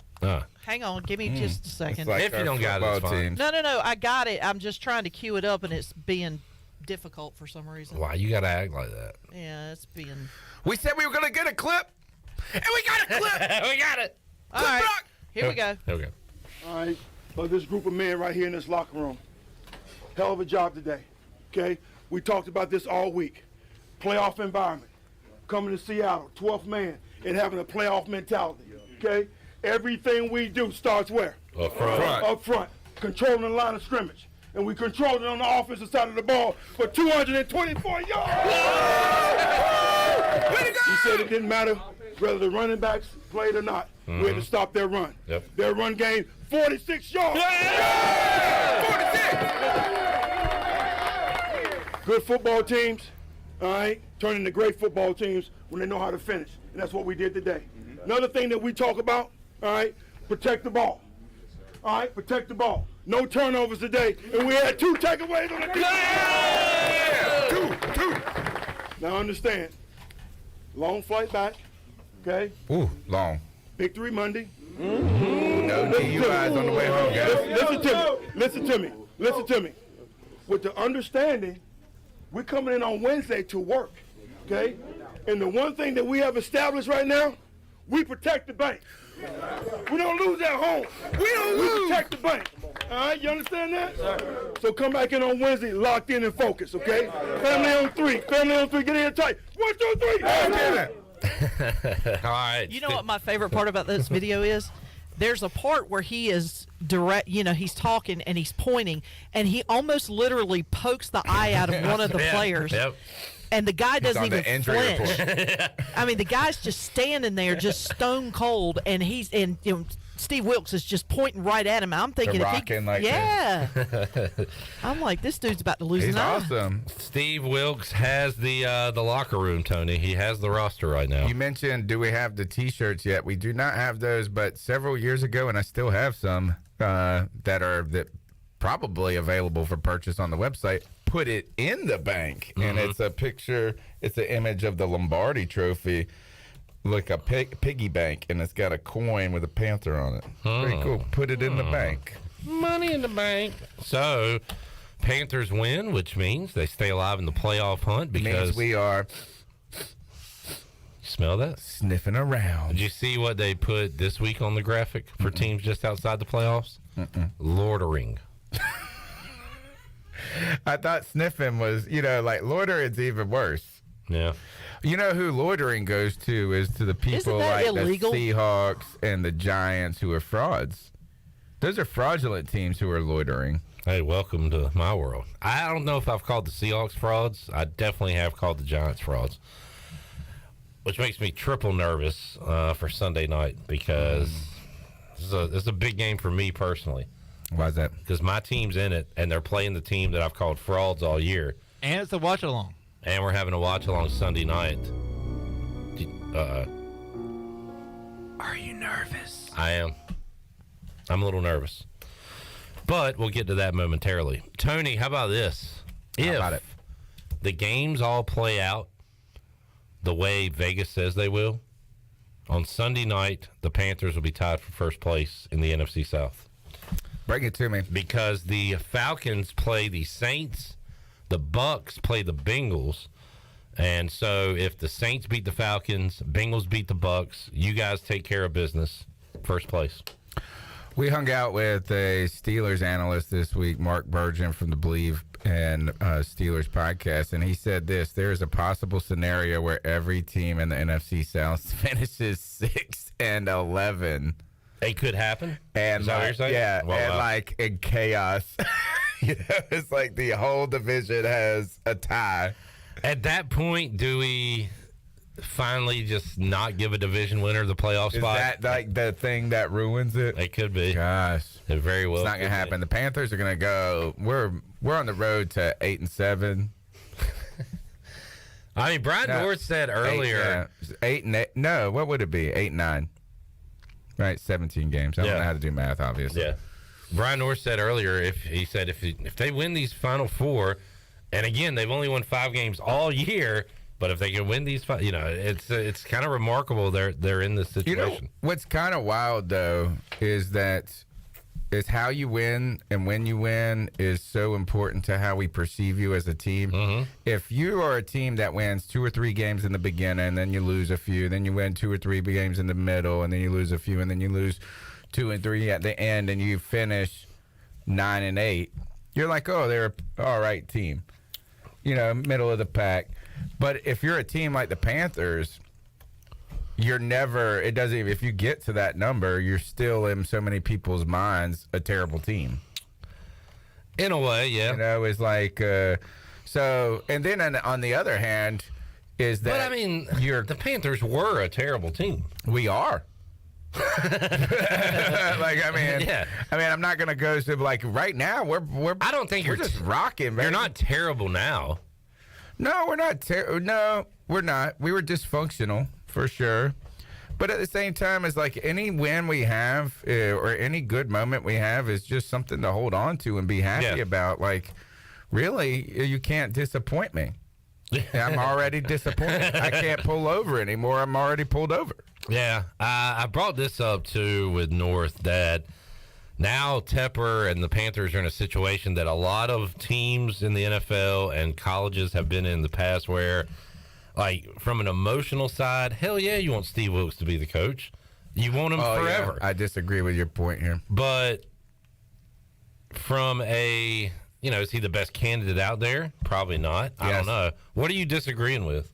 Hang on, give me just a second. Like if you don't got it, it's fine. No, I got it. I'm just trying to cue it up, and it's being difficult for some reason. Why you got to act like that? Yeah, it's being. We said we were going to get a clip, and we got a clip! We got it! All right, here we go. Here we go. All right, but this group of men right here in this locker room, hell of a job today, okay? We talked about this all week. Playoff environment, coming to Seattle, 12th man, and having a playoff mentality, okay? Everything we do starts where? Up front. Up front, controlling the line of scrimmage. And we controlled it on the offensive side of the ball for 224 yards. Way to go! He said it didn't matter whether the running backs played or not. We had to stop their run. Yep. Their run gained 46 yards. 46! Good football teams, all right, turn into great football teams when they know how to finish. And that's what we did today. Another thing that we talk about, all right, protect the ball. All right, protect the ball. No turnovers today, and we had 2 takeaways on the defense. Two. Now understand, long flight back, okay? Ooh, long. Victory Monday. No DUIs on the way home, guys. Listen to me. With the understanding, we're coming in on Wednesday to work, okay? And the one thing that we have established right now, we protect the bank. We don't lose at home. We protect the bank. All right, you understand that? So come back in on Wednesday, locked in and focused, okay? Family on 3. Get in here tight. 1, 2, 3. All right. You know what my favorite part about this video is? There's a part where he is direct, he's talking and he's pointing, and he almost literally pokes the eye out of one of the players. Yep. And the guy doesn't even flinch. report. I mean, the guy's just standing there, just stone cold, and Steve Wilkes is just pointing right at him. I'm thinking, They're if rocking he, like yeah, I'm like, this dude's about to lose He's an eye. awesome. Steve Wilkes has the locker room, Tony. He has the roster right now. You mentioned, do we have the T-shirts yet? We do not have those, but several years ago, and I still have some that probably available for purchase on the website. Put it in the bank, and it's a picture. It's an image of the Lombardi Trophy, like a piggy bank, and it's got a coin with a panther on it. Very cool. Put it in the bank. Money in the bank. So, Panthers win, which means they stay alive in the playoff hunt because Means we are. Smell that? Sniffing around. Did you see what they put this week on the graphic for teams just outside the playoffs? Loitering. I thought sniffing was, like loitering's even worse. Yeah. You know who loitering goes to is to the people like illegal? the Seahawks and the Giants who are frauds. Those are fraudulent teams who are loitering. Hey, welcome to my world. I don't know if I've called the Seahawks frauds. I definitely have called the Giants frauds, which makes me triple nervous for Sunday night because this is a big game for me personally. Why is that? Because my team's in it, and they're playing the team that I've called frauds all year. And it's a watch-along. And we're having a watch-along Sunday night. Are you nervous? I am. I'm a little nervous. But we'll get to that momentarily. Tony, how about this? If the games all play out the way Vegas says they will, on Sunday night, the Panthers will be tied for first place in the NFC South. Bring it to me. Because the Falcons play the Saints, the Bucks play the Bengals, and so if the Saints beat the Falcons, Bengals beat the Bucks, you guys take care of business, first place. We hung out with a Steelers analyst this week, Mark Burgeon from the Believe and Steelers podcast, and he said this: there is a possible scenario where every team in the NFC South finishes 6-11. It could happen. And is that what you're saying? Yeah, well, and like in chaos. It's like the whole division has a tie. At that point, do we finally just not give a division winner the playoff spot? Is that like the thing that ruins it? It could be. Gosh, it very well. It's not gonna happen. The Panthers are gonna go. We're on the road to 8-7. I mean, Brian North said earlier 8-8. No, what would it be? 8-9. Right, 17 games. I don't know how to do math, obviously. Yeah. Brian North said earlier, if they win these final four, and again, they've only won 5 games all year, but if they can win these 5, it's kind of remarkable they're in this situation. What's kind of wild though is how you win and when you win is so important to how we perceive you as a team. Mm-hmm. If you are a team that wins 2 or 3 games in the beginning, and then you lose a few, then you win 2 or 3 games in the middle, and then you lose a few, and then you lose 2 and 3 at the end, and you finish 9-8, you're like, oh, they're an all right team, middle of the pack. But if you're a team like the Panthers, you're never, it doesn't even, if you get to that number, you're still in so many people's minds a terrible team. In a way, yeah. It's like, so, and then on the other hand, is that. But I mean, the Panthers were a terrible team. We are. I'm not going to go to, like, right now, I don't think we're just rocking, man. You're not terrible now. No, we're not no, we're not. We were dysfunctional. For sure. But at the same time, it's like any win we have or any good moment we have is just something to hold on to and be happy about. Like, really, you can't disappoint me. I'm already disappointed. I can't pull over anymore. I'm already pulled over. Yeah. I brought this up, too, with North, that now Tepper and the Panthers are in a situation that a lot of teams in the NFL and colleges have been in the past where, like, from an emotional side, hell yeah, you want Steve Wilkes to be the coach. You want him forever. Yeah. I disagree with your point here. But from a, is he the best candidate out there? Probably not. I don't know. What are you disagreeing with?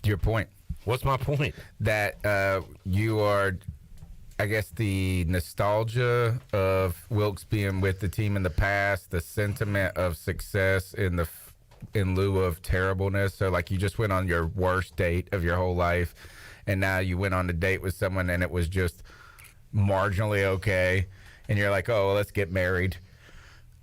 Your point. What's my point? That you are, I guess, the nostalgia of Wilkes being with the team in the past, the sentiment of success in lieu of terribleness. So, like, you just went on your worst date of your whole life, and now you went on a date with someone, and it was just marginally okay, and you're like, oh, well, let's get married.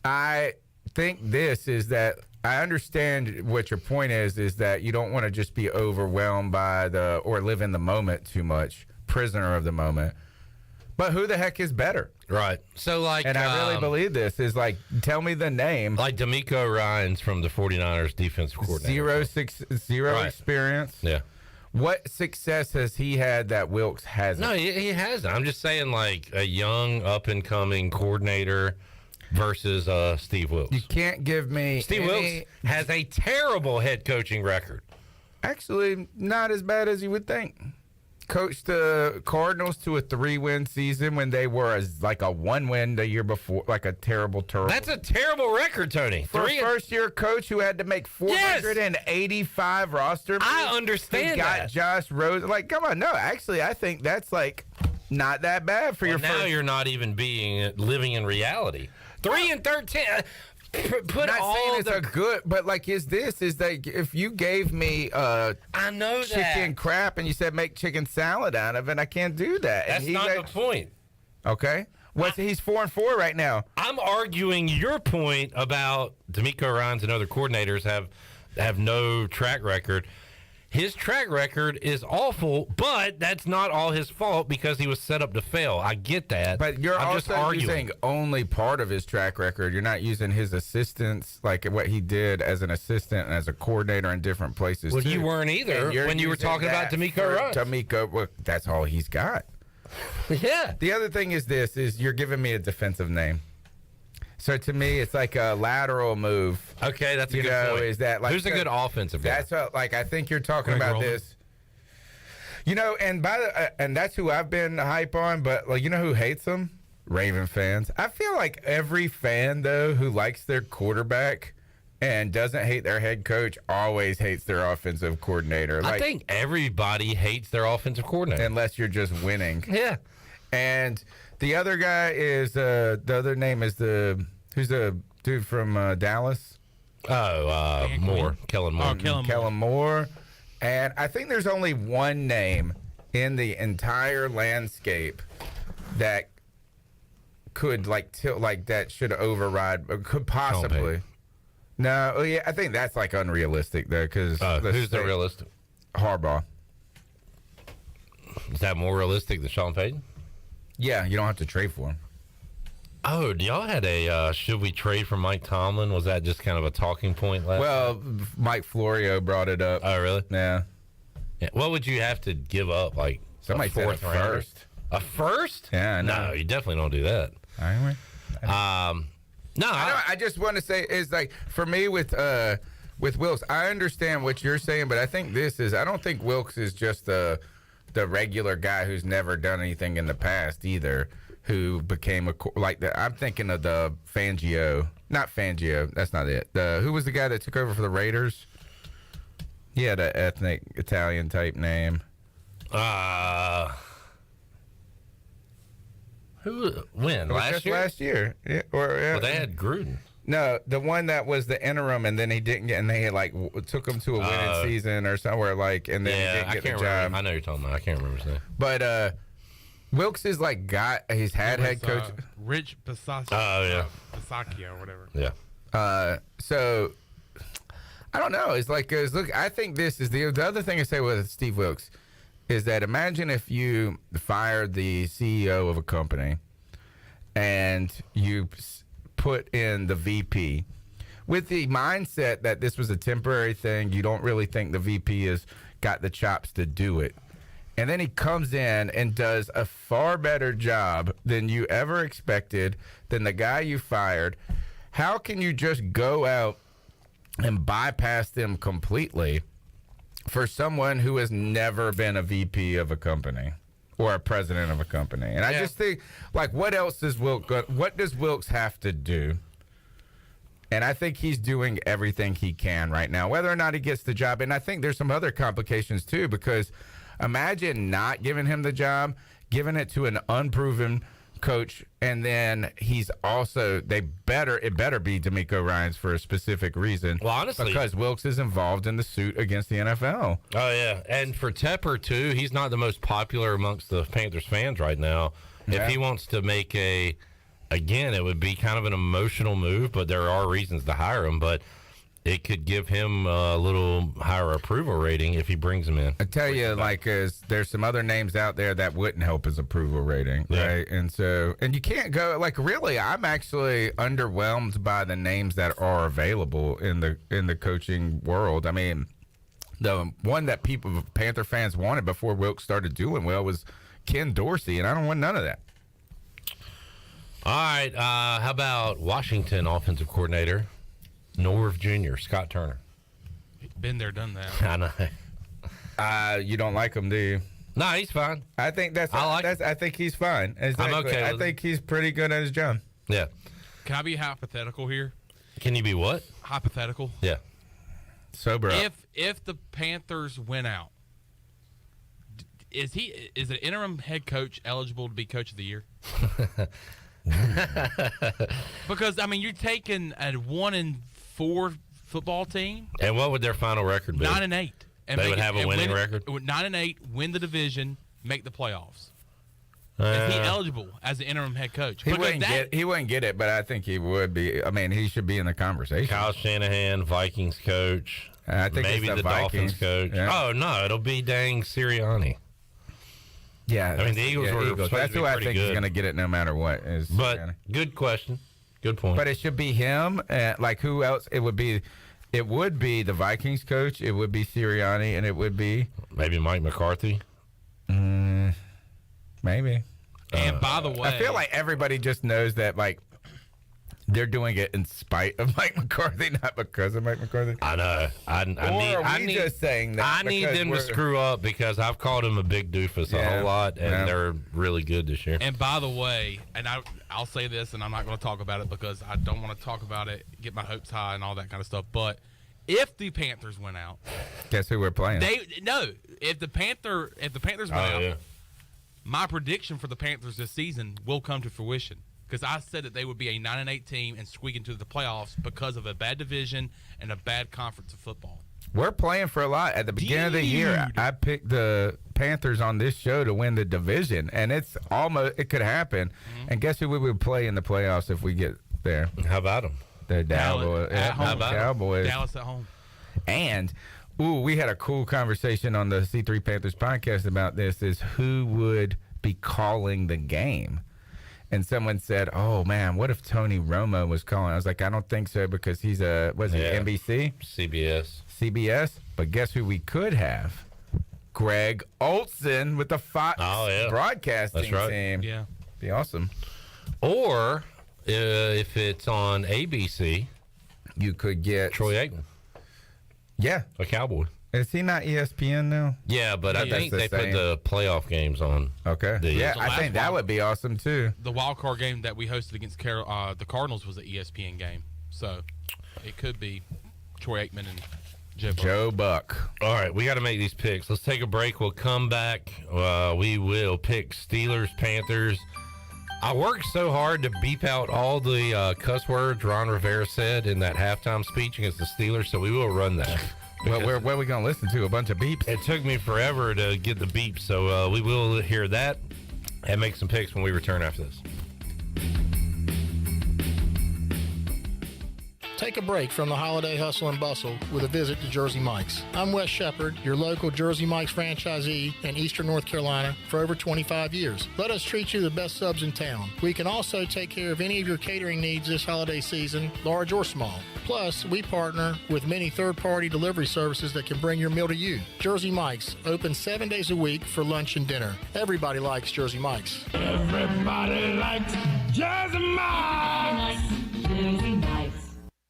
I think this is that I understand what your point is that you don't want to just be overwhelmed by or live in the moment too much, prisoner of the moment. But who the heck is better? Right. So, like... And I really believe this is like, tell me the name. Like D'Amico Ryans from the 49ers defensive coordinator. Zero experience. Yeah. What success has he had that Wilks hasn't? No, he hasn't. I'm just saying, like, a young, up-and-coming coordinator versus Steve Wilks. You can't give me... Steve Wilks has a terrible head coaching record. Actually, not as bad as you would think. Coached the Cardinals to a 3-win season when they were like a 1-win the year before, like a terrible. That's a terrible record, Tony. For a first-year coach who had to make 485 roster moves. I understand got that. Josh Rosen. Like, come on. No, actually, I think that's, like, not that bad for your now first. You're not even living in reality. 3-13. Put not all saying it's a good, but like, is that if you gave me I know chicken crap and you said make chicken salad out of it, I can't do that. That's not the point. Okay, he's 4-4 right now. I'm arguing your point about D'Amico Ryans and other coordinators have no track record. His track record is awful, but that's not all his fault because he was set up to fail. I get that. But you're I'm also just arguing. using only part of his track record. You're not using his assistants, like what he did as an assistant and as a coordinator in different places. Well, too. you weren't either when you were talking about D'Amico Ryans. D'Amico, well, that's all he's got. Yeah. The other thing is you're giving me a defensive name. So to me, it's like a lateral move. Okay, that's a good point. Is that like who's a good offensive guy? That's like I think you're talking Greg about Roman. this. And that's who I've been hype on. But like, you know who hates them? Raven fans. I feel like every fan though who likes their quarterback and doesn't hate their head coach always hates their offensive coordinator. I think everybody hates their offensive coordinator unless you're just winning. Yeah. And the other guy is the other name is who's the dude from Dallas? Moore. Kellen Moore. Kellen Moore. And I think there's only one name in the entire landscape that could that should override, could possibly. No, yeah, I think that's like unrealistic though. Because who's the realistic? Harbaugh. Is that more realistic than Sean Payton? Yeah, you don't have to trade for him. Oh, y'all had a should we trade for Mike Tomlin? Was that just kind of a talking point last night? Mike Florio brought it up. Oh, really? Yeah. What would you have to give up? Like somebody said a first. A first? Yeah, no, you definitely don't do that. Anyway. No, I just want to say is like for me with Wilks, I understand what you're saying, but I think I don't think Wilks is just the regular guy who's never done anything in the past either. Who became I'm thinking of the Fangio, not Fangio. That's not it. Who was the guy that took over for the Raiders? He had an ethnic Italian type name. Who? When? Last year? Last year. Yeah. Well, they had Gruden. No, the one that was the interim, and then he didn't get, and they took him to a winning season or somewhere and then he didn't get the job. Remember. I know you're talking about. I can't remember his name. But Wilks is he's had head coach. Rich Bisaccia. Oh, yeah. Bisaccia or whatever. Yeah. So I don't know. Look, I think this is the other thing I say with Steve Wilks is that imagine if you fired the CEO of a company and you put in the VP with the mindset that this was a temporary thing. You don't really think the VP has got the chops to do it. And then he comes in and does a far better job than you ever expected, than the guy you fired. How can you just go out and bypass them completely for someone who has never been a VP of a company or a president of a company? And I just think, what else does Wilks have to do? And I think he's doing everything he can right now, whether or not he gets the job. And I think there's some other complications, too, because imagine not giving him the job, giving it to an unproven coach, and then he's also it better be D'Amico Ryans for a specific reason. Well, honestly, because Wilks is involved in the suit against the NFL. Oh yeah, and for Tepper too, he's not the most popular amongst the Panthers fans right now. If he wants to make again, it would be kind of an emotional move, but there are reasons to hire him. But it could give him a little higher approval rating if he brings him in. I tell you, there's some other names out there that wouldn't help his approval rating, right? And you can't go really. I'm actually underwhelmed by the names that are available in the coaching world. I mean, the one that Panther fans wanted before Wilkes started doing well was Ken Dorsey, and I don't want none of that. All right, how about Washington offensive coordinator? Norv Jr., Scott Turner. Been there, done that. I know. You don't like him, do you? No, he's fine. I think I think he's fine. Exactly. I'm okay. I think he's pretty good at his job. Yeah. Can I be hypothetical here? Can you be what? Hypothetical. Yeah. Sober up. If the Panthers win out, is an interim head coach eligible to be coach of the year? Because I mean, you're taking a 1-4 football team. And what would their final record be? 9-8. And they would have a winning record. 9-8, win the division, make the playoffs. Is he eligible as an interim head coach? He wouldn't get it, but I think he would be. I mean, he should be in the conversation. Kyle Shanahan, Vikings coach. I think maybe it's the Dolphins coach. Yeah. Oh no, it'll be dang Sirianni. Yeah, I mean the Eagles were supposed That's to be who I pretty think good. is going to get it no matter what. But good question, good point. But it should be him. Like who else? It would be the Vikings coach. It would be Sirianni, and it would be maybe Mike McCarthy. Maybe. And by the way, I feel like everybody just knows that they're doing it in spite of Mike McCarthy, not because of Mike McCarthy. I know. I need just saying that. I need them to screw up because I've called him a big doofus a whole lot, and they're really good this year. And by the way, and I'll say this, and I'm not going to talk about it because I don't want to talk about it, get my hopes high, and all that kind of stuff. But if the Panthers win out, guess who we're playing? If the Panthers win out, my prediction for the Panthers this season will come to fruition. Because I said that they would be a 9-8 team and squeak into the playoffs because of a bad division and a bad conference of football. We're playing for a lot. At the beginning of the year, I picked the Panthers on this show to win the division, and it could happen. Mm-hmm. And guess who we would play in the playoffs if we get there? How about them? The Cowboys. Cowboys. Dallas at home. And we had a cool conversation on the C3 Panthers podcast about this. Is who would be calling the game? And someone said, "Oh man, what if Tony Romo was calling?" I was like, "I don't think so because he's NBC, CBS." But guess who we could have? Greg Olson with the Fox broadcasting team. Yeah, be awesome. Or if it's on ABC, you could get Troy Aikman. Yeah, a Cowboy. Is he not ESPN now? Yeah, but I think they put the playoff games on. Okay. I think that would be awesome too. The wild card game that we hosted against the Cardinals was an ESPN game, so it could be Troy Aikman and Joe Buck. All right, we got to make these picks. Let's take a break. We'll come back. We will pick Steelers, Panthers. I worked so hard to beep out all the cuss words Ron Rivera said in that halftime speech against the Steelers, so we will run that. Well, where are we going to listen to? A bunch of beeps? It took me forever to get the beeps, so we will hear that and make some picks when we return after this. Take a break from the holiday hustle and bustle with a visit to Jersey Mike's. I'm Wes Shepard, your local Jersey Mike's franchisee in Eastern North Carolina for over 25 years. Let us treat you the best subs in town. We can also take care of any of your catering needs this holiday season, large or small. Plus, we partner with many third-party delivery services that can bring your meal to you. Jersey Mike's, open 7 days a week for lunch and dinner. Everybody likes Jersey Mike's. Everybody likes Jersey Mike's. Jersey Mike's.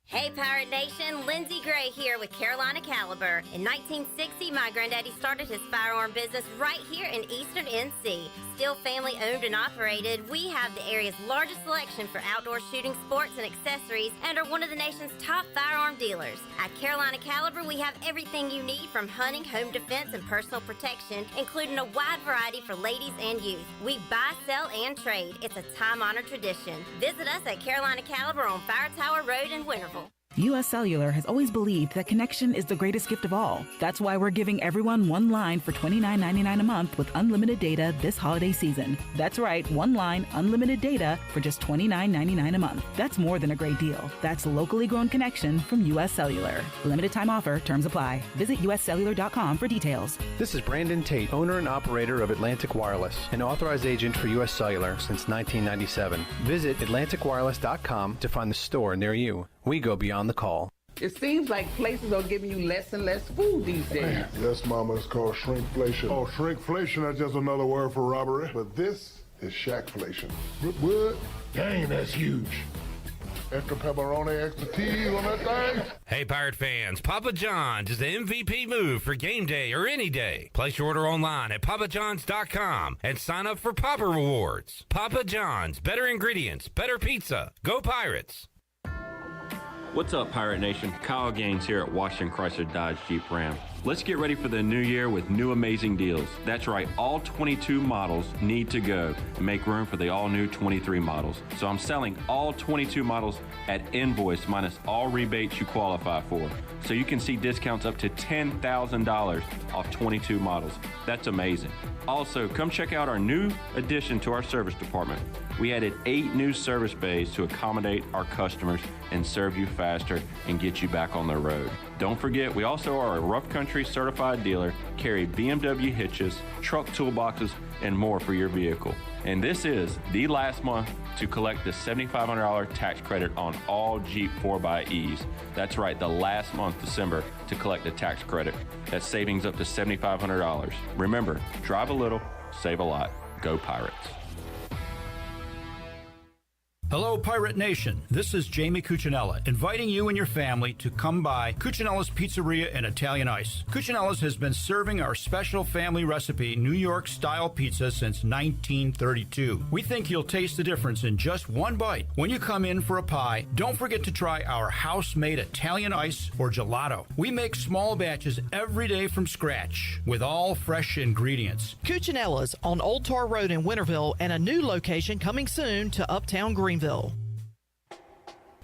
Hey Pirate Nation, Lindsay Gray here with Carolina Caliber. In 1960, my granddaddy started his firearm business right here in Eastern NC. Still family owned and operated, we have the area's largest selection for outdoor shooting sports and accessories and are one of the nation's top firearm dealers. At Carolina Caliber, we have everything you need from hunting, home defense, and personal protection, including a wide variety for ladies and youth. We buy, sell, and trade. It's a time-honored tradition. Visit us at Carolina Caliber on Fire Tower Road in Winterville. U.S. Cellular has always believed that connection is the greatest gift of all. That's why we're giving everyone one line for $29.99 a month with unlimited data this holiday season. That's right, one line, unlimited data for just $29.99 a month. That's more than a great deal. That's locally grown connection from U.S. Cellular. Limited time offer, terms apply. Visit uscellular.com for details. This is Brandon Tate, owner and operator of Atlantic Wireless, an authorized agent for U.S. Cellular since 1997. Visit atlanticwireless.com to find the store near you. We go beyond the call. It seems like places are giving you less and less food these days. Yes, Mama, it's called shrinkflation. Oh, shrinkflation, that's just another word for robbery. But this is shackflation. What? Dang, that's huge. Extra pepperoni, extra cheese on that thing. Hey, Pirate fans, Papa John's is the MVP move for game day or any day. Place your order online at papajohns.com and sign up for Papa Rewards. Papa John's, better ingredients, better pizza. Go Pirates! What's up, Pirate Nation? Kyle Gaines here at Washington Chrysler Dodge Jeep Ram. Let's get ready for the new year with new amazing deals. That's right, all 22 models need to go and make room for the all-new 23 models. So I'm selling all 22 models at invoice minus all rebates you qualify for. So you can see discounts up to $10,000 off 22 models. That's amazing. Also, come check out our new addition to our service department. We added 8 new service bays to accommodate our customers and serve you faster and get you back on the road. Don't forget, we also are a Rough Country certified dealer, carry BMW hitches, truck toolboxes, and more for your vehicle. And this is the last month to collect the $7,500 tax credit on all Jeep 4xEs. That's right, the last month, December, to collect the tax credit. That's savings up to $7,500. Remember, drive a little, save a lot. Go Pirates. Hello, Pirate Nation. This is Jamie Cuccinella, inviting you and your family to come by Cuccinella's Pizzeria and Italian Ice. Cuccinella's has been serving our special family recipe New York-style pizza since 1932. We think you'll taste the difference in just one bite. When you come in for a pie, don't forget to try our house-made Italian ice or gelato. We make small batches every day from scratch with all fresh ingredients. Cuccinella's on Old Tar Road in Winterville and a new location coming soon to Uptown Greenville.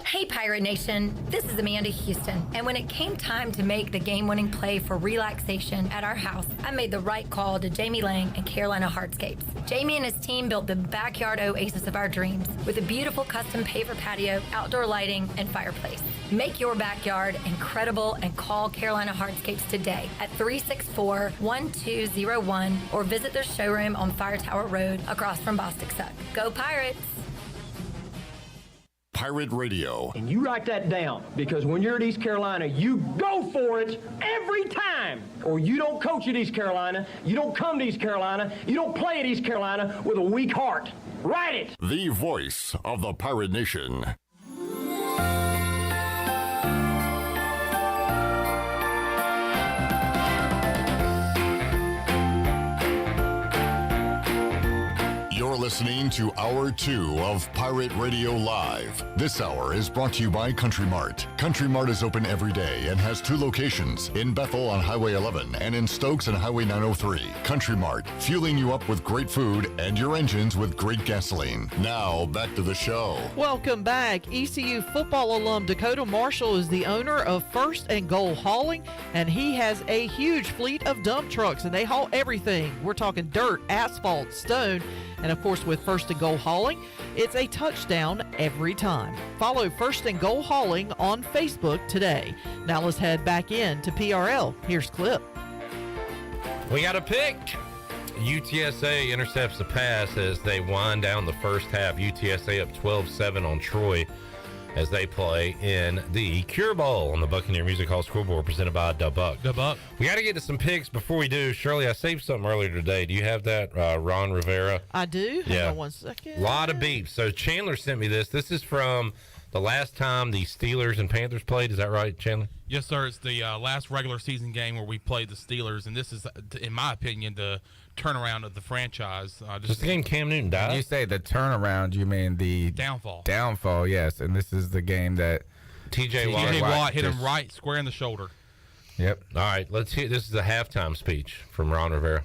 Hey Pirate Nation, this is Amanda Houston, and when it came time to make the game-winning play for relaxation at our house, I made the right call to Jamie Lang and Carolina Hardscapes. Jamie and his team built the backyard oasis of our dreams with a beautiful custom paver patio, outdoor lighting, and fireplace. Make your backyard incredible and call Carolina Hardscapes today at 364-1201 or visit their showroom on Fire Tower Road across from Bostic Suck. Go Pirates! Pirate Radio. And you write that down, because when you're at East Carolina, you go for it every time. Or you don't coach at East Carolina, you don't come to East Carolina, you don't play at East Carolina with a weak heart. Write it! The voice of the Pirate Nation. You're listening to Hour 2 of Pirate Radio Live. This hour is brought to you by Country Mart. Country Mart is open every day and has 2 locations, in Bethel on Highway 11 and in Stokes on Highway 903. Country Mart, fueling you up with great food and your engines with great gasoline. Now, back to the show. Welcome back. ECU football alum Dakota Marshall is the owner of First and Goal Hauling, and he has a huge fleet of dump trucks, and they haul everything. We're talking dirt, asphalt, stone, and of course with First and Goal Hauling, it's a touchdown every time. Follow First and Goal Hauling on Facebook today. Now let's head back in to PRL. Here's Clip. We got a pick. UTSA intercepts the pass as they wind down the first half. UTSA up 12-7 on Troy as they play in the Cure Bowl on the Buccaneer Music Hall scoreboard presented by Da Buck. Da Buck. We got to get to some picks before we do. Shirley, I saved something earlier today. Do you have that, Ron Rivera? I do. Yeah. Hang on 1 second. A lot of beeps. So Chandler sent me this. This is from the last time the Steelers and Panthers played. Is that right, Chandler? Yes, sir. It's the last regular season game where we played the Steelers, and this is, in my opinion, the turnaround of the franchise. Just the game Cam Newton died? When you say the turnaround, you mean the downfall. Downfall, yes. And this is the game that T.J. Watt hit him right square in the shoulder. Yep. All right, let's hear. This is the halftime speech from Ron Rivera.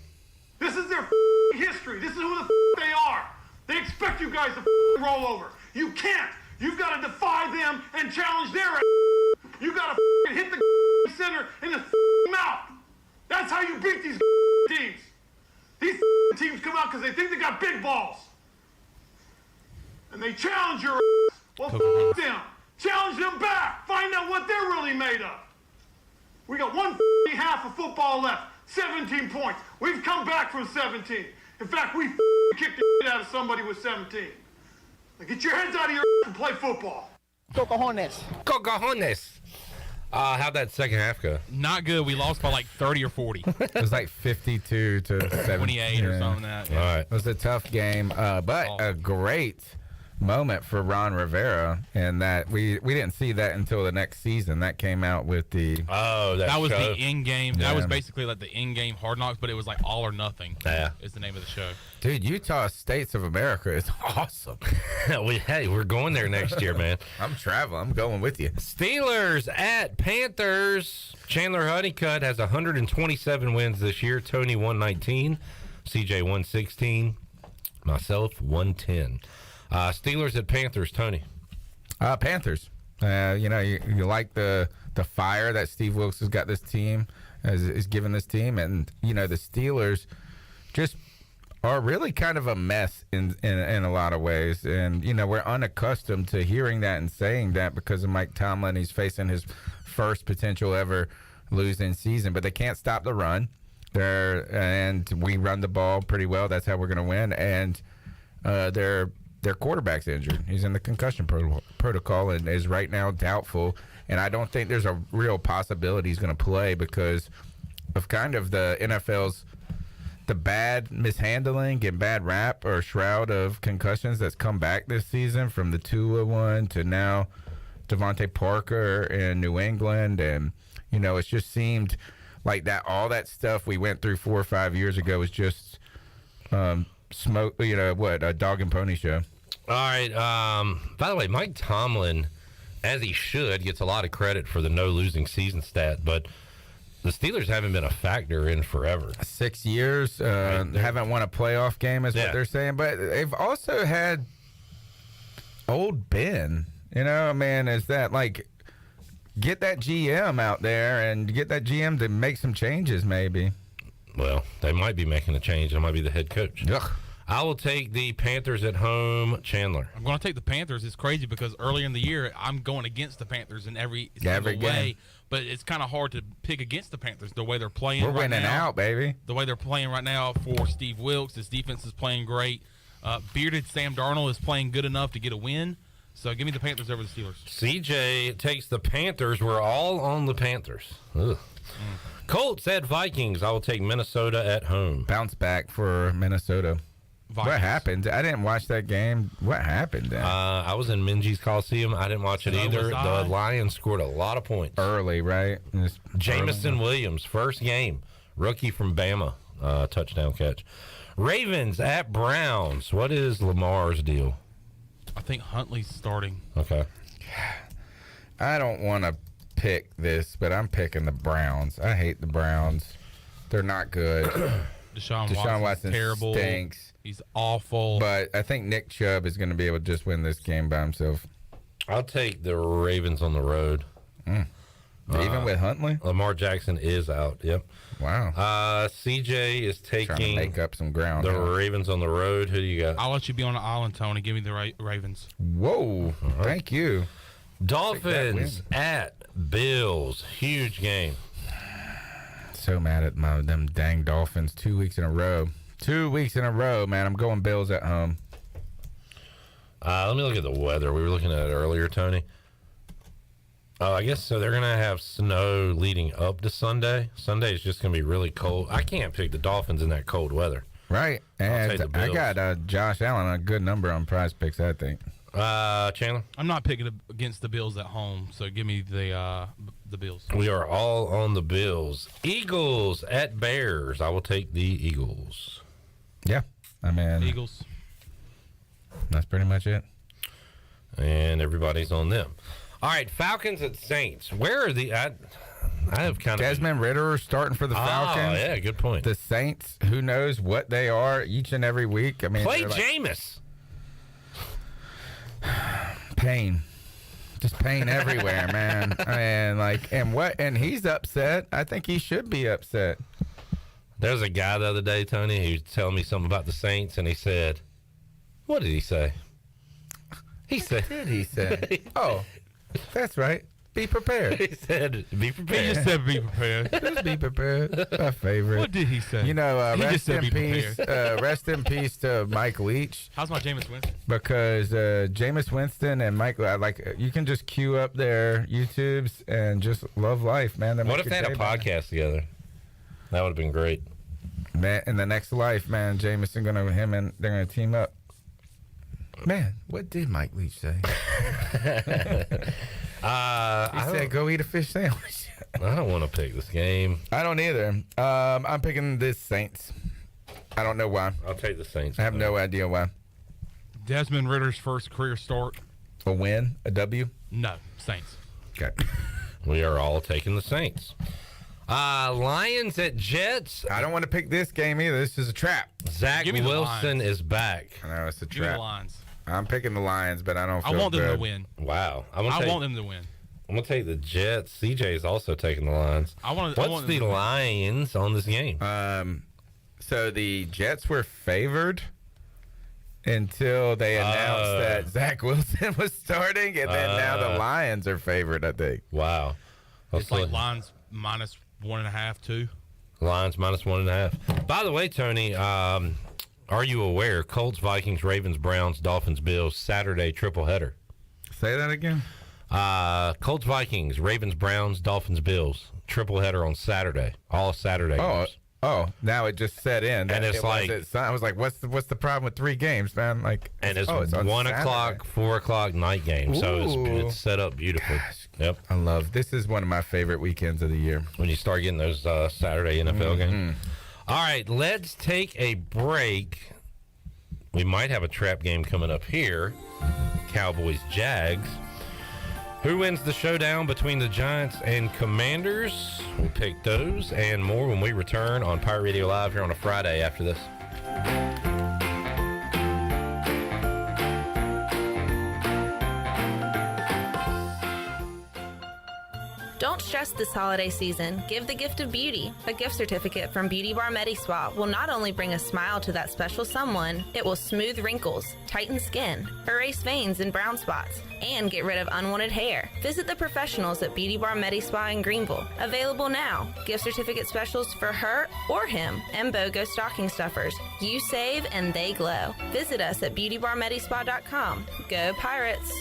This is their history. This is who the they are. They expect you guys to roll over. You can't. You've got to defy them and challenge their You gotta hit the center in the mouth. That's how you beat these teams. These teams come out because they think they got big balls. And they challenge your ass. Well, them. Challenge them back. Find out what they're really made of. We got one half of football left. 17 points. We've come back from 17. In fact, we kicked the shit out of somebody with 17. Now get your heads out of your ass and play football. Cocajones. How'd that second half go? Not good. We lost by like 30 or 40. It was like 52 to 28 or something like that. Yeah. All right. It was a tough game, but a great moment for Ron Rivera, and that we didn't see that until the next season. That came out with the that was show. the in-game. Yeah. That was basically like the in-game Hard Knocks, but it was like All or Nothing. Yeah, is the name of the show. Dude, Utah States of America is awesome. We're going there next year, man. I'm traveling. I'm going with you. Steelers at Panthers. Chandler Honeycutt has 127 wins this year. Tony 119, CJ 116, myself 110. Steelers at Panthers, Tony. Panthers. You like the fire that Steve Wilkes has got this team, is giving this team, and the Steelers just are really kind of a mess in a lot of ways, and we're unaccustomed to hearing that and saying that because of Mike Tomlin. He's facing his first potential ever losing season, but they can't stop the run. And we run the ball pretty well. That's how we're going to win, and their quarterback's injured. He's in the concussion protocol and is right now doubtful. And I don't think there's a real possibility he's going to play because of kind of the NFL's the bad mishandling and bad rap or shroud of concussions that's come back this season, from the Tua one to now Devontae Parker in New England. And, it's just seemed like that all that stuff we went through 4 or 5 years ago was just smoke, a dog and pony show. All right. By the way, Mike Tomlin, as he should, gets a lot of credit for the no losing season stat, but the Steelers haven't been a factor in forever. 6 years, haven't won a playoff game is what they're saying, but they've also had old Ben. Is that like get that GM out there and get that GM to make some changes maybe? Well, they might be making a change. It might be the head coach. Ugh. I will take the Panthers at home. Chandler. I'm going to take the Panthers. It's crazy because earlier in the year, I'm going against the Panthers in every game. way. But it's kind of hard to pick against the Panthers the way they're playing. We're winning out, baby. The way they're playing right now for Steve Wilkes. His defense is playing great. Bearded Sam Darnold is playing good enough to get a win. So give me the Panthers over the Steelers. CJ takes the Panthers. We're all on the Panthers. Ugh. Colts at Vikings. I will take Minnesota at home. Bounce back for Minnesota. Vikings. What happened? I didn't watch that game. What happened then? I was in Minji's Coliseum. I didn't watch it either. The Lions scored a lot of points. Early, right? Jamison Williams, first game. Rookie from Bama. Touchdown catch. Ravens at Browns. What is Lamar's deal? I think Huntley's starting. Okay. I don't want to pick this, but I'm picking the Browns. I hate the Browns. They're not good. Deshaun Watson terrible. Stinks. He's awful. But I think Nick Chubb is going to be able to just win this game by himself. I'll take the Ravens on the road. Even with Huntley? Lamar Jackson is out. Yep. Wow. CJ is taking trying to make up some ground. The Ravens on the road. Who do you got? I'll let you be on the island, Tony. Give me the Ravens. Whoa. Right. Thank you. Dolphins at Bills. Huge game. So mad at them dang Dolphins. 2 weeks in a row. 2 weeks in a row, man. I'm going Bills at home. Let me look at the weather. We were looking at it earlier, Tony. I guess so. They're going to have snow leading up to Sunday. Sunday is just going to be really cold. I can't pick the Dolphins in that cold weather. Right. And I got Josh Allen a good number on Prize Picks, I think. Chandler? I'm not picking against the Bills at home, so give me the Bills. We are all on the Bills. Eagles at Bears. I will take the Eagles. Yeah. I mean, Eagles. That's pretty much it. And everybody's on them. All right, Falcons at Saints. Where are the... I have kind of... Desmond Ridder starting for the Falcons. Oh, yeah, good point. The Saints, who knows what they are each and every week. I mean, play Jameis. Pain. Just pain everywhere, man. And he's upset. I think he should be upset. There's a guy the other day, Tony, who was telling me something about the Saints, and he said, what did he say? He said, what did he say? Oh, that's right. Be prepared. He said, be prepared. He just said, be prepared. Just be prepared. My favorite. What did he say? Rest in peace. Rest in peace to Mike Leach. How's my Jameis Winston? Because Jameis Winston and Mike, you can just queue up their YouTubes and just love life, man. What if they had a podcast together? That would have been great. Man, in the next life, man, Jameis and they're gonna team up. Man, what did Mike Leach say? He said, "Go eat a fish sandwich." I don't want to pick this game. I don't either. I'm picking the Saints. I don't know why. I'll take the Saints. I have no idea why. Desmond Ritter's first career start. A win? A W? No, Saints. Okay. We are all taking the Saints. Lions at Jets. I don't want to pick this game either. This is a trap. Zach Wilson is back. I know it's a trap. Give me the Lions. I'm picking the Lions, but I don't feel I want them good. to win. Wow. I want them to win. I'm going to take the Jets. CJ is also taking the Lions. What's the Lions on this game? So the Jets were favored until they announced that Zach Wilson was starting, and then now the Lions are favored, I think. Wow. It's like Lions minus 1.5, 2. Lions minus 1.5. By the way, Tony, are you aware? Colts, Vikings, Ravens, Browns, Dolphins, Bills, Saturday triple header. Say that again. Colts, Vikings, Ravens, Browns, Dolphins, Bills, triple header on Saturday. All Saturday games. Oh, now it just set in. And it's like I was like, what's the problem with 3 games, man? Like, and it's on 1 o'clock, 4 o'clock night game. So it's set up beautifully. Gosh, yep. I love this. Is one of my favorite weekends of the year when you start getting those Saturday NFL games. All right, let's take a break. We might have a trap game coming up here. Cowboys, Jags. Who wins the showdown between the Giants and Commanders? We'll pick those and more when we return on Pirate Radio Live here on a Friday after this. Don't stress this holiday season. Give the gift of beauty. A gift certificate from Beauty Bar MediSpa will not only bring a smile to that special someone, it will smooth wrinkles, tighten skin, erase veins and brown spots, and get rid of unwanted hair. Visit the professionals at Beauty Bar MediSpa in Greenville. Available now. Gift certificate specials for her or him and BOGO stocking stuffers. You save and they glow. Visit us at beautybarmedispa.com. Go Pirates!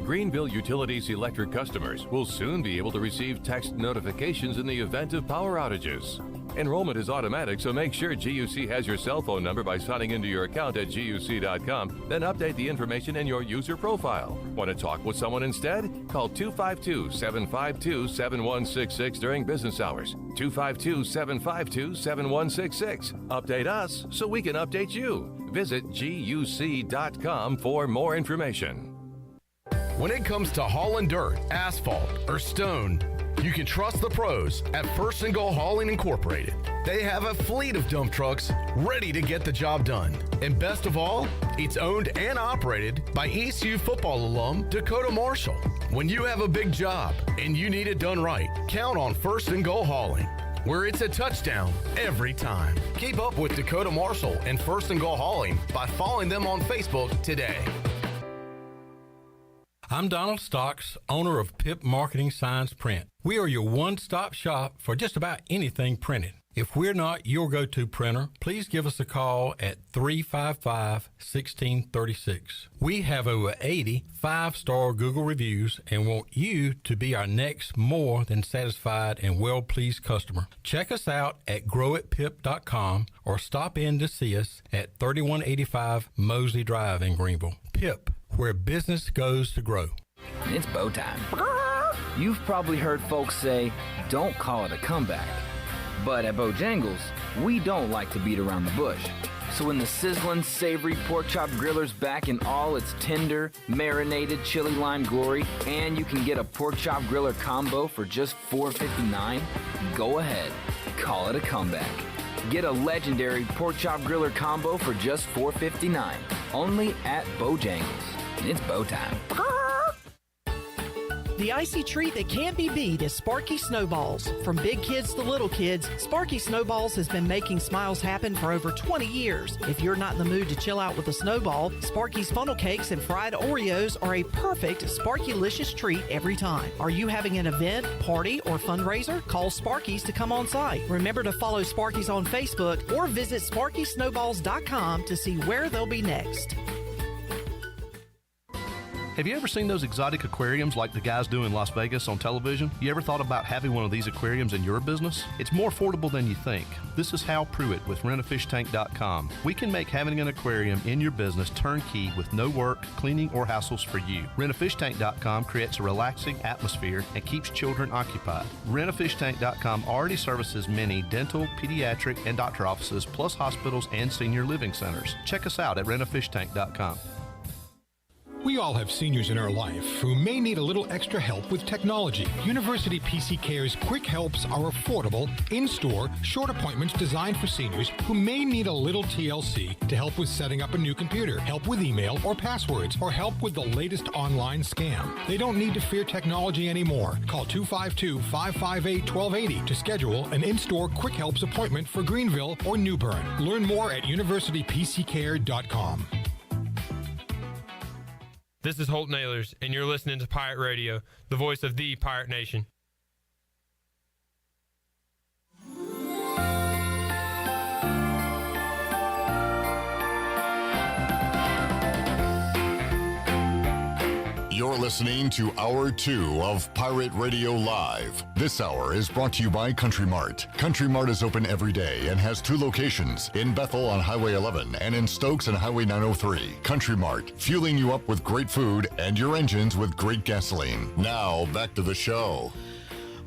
Greenville Utilities electric customers will soon be able to receive text notifications in the event of power outages. Enrollment is automatic, so make sure GUC has your cell phone number by signing into your account at GUC.com, then update the information in your user profile. Want to talk with someone instead? Call 252-752-7166 during business hours. 252-752-7166. Update us so we can update you. Visit GUC.com for more information. When it comes to hauling dirt, asphalt, or stone, you can trust the pros at First and Goal Hauling Incorporated. They have a fleet of dump trucks ready to get the job done. And best of all, it's owned and operated by ECU football alum Dakota Marshall. When you have a big job and you need it done right, count on First and Goal Hauling, where it's a touchdown every time. Keep up with Dakota Marshall and First and Goal Hauling by following them on Facebook today. I'm Donald Stocks, owner of PIP Marketing Signs Print. We are your one-stop shop for just about anything printed. If we're not your go-to printer, please give us a call at 355-1636. We have over 80 5-star Google reviews and want you to be our next more than satisfied and well-pleased customer. Check us out at growitpip.com or stop in to see us at 3185 Mosley Drive in Greenville. PIP, where business goes to grow. It's bow time. You've probably heard folks say, don't call it a comeback. But at Bojangles, we don't like to beat around the bush. So when the sizzling, savory pork chop griller's back in all its tender, marinated chili lime glory, and you can get a pork chop griller combo for just $4.59, go ahead, call it a comeback. Get a legendary pork chop griller combo for just $4.59, only at Bojangles. and it's bow time. The icy treat that can't be beat is Sparky Snowballs. From big kids to little kids, Sparky Snowballs has been making smiles happen for over 20 years. If you're not in the mood to chill out with a snowball, Sparky's funnel cakes and fried Oreos are a perfect Sparky-licious treat every time. Are you having an event, party, or fundraiser? Call Sparky's to come on site. Remember to follow Sparky's on Facebook or visit SparkySnowballs.com to see where they'll be next. Have you ever seen those exotic aquariums like the guys do in Las Vegas on television? You ever thought about having one of these aquariums in your business? It's more affordable than you think. This is Hal Pruitt with rentafishtank.com. We can make having an aquarium in your business turnkey with no work, cleaning, or hassles for you. Rentafishtank.com creates a relaxing atmosphere and keeps children occupied. Rentafishtank.com already services many dental, pediatric, and doctor offices, plus hospitals and senior living centers. Check us out at rentafishtank.com. We all have seniors in our life who may need a little extra help with technology. University PC Care's Quick Helps are affordable, in-store, short appointments designed for seniors who may need a little TLC to help with setting up a new computer, help with email or passwords, or help with the latest online scam. They don't need to fear technology anymore. Call 252-558-1280 to schedule an in-store Quick Helps appointment for Greenville or New Bern. Learn more at universitypccare.com. This is Holt Nailers, and you're listening to Pirate Radio, the voice of the Pirate Nation. You're listening to Hour 2 of Pirate Radio Live. This hour is brought to you by Country Mart. Country Mart is open every day and has 2 locations, in Bethel on Highway 11 and in Stokes on Highway 903. Country Mart, fueling you up with great food and your engines with great gasoline. Now, back to the show.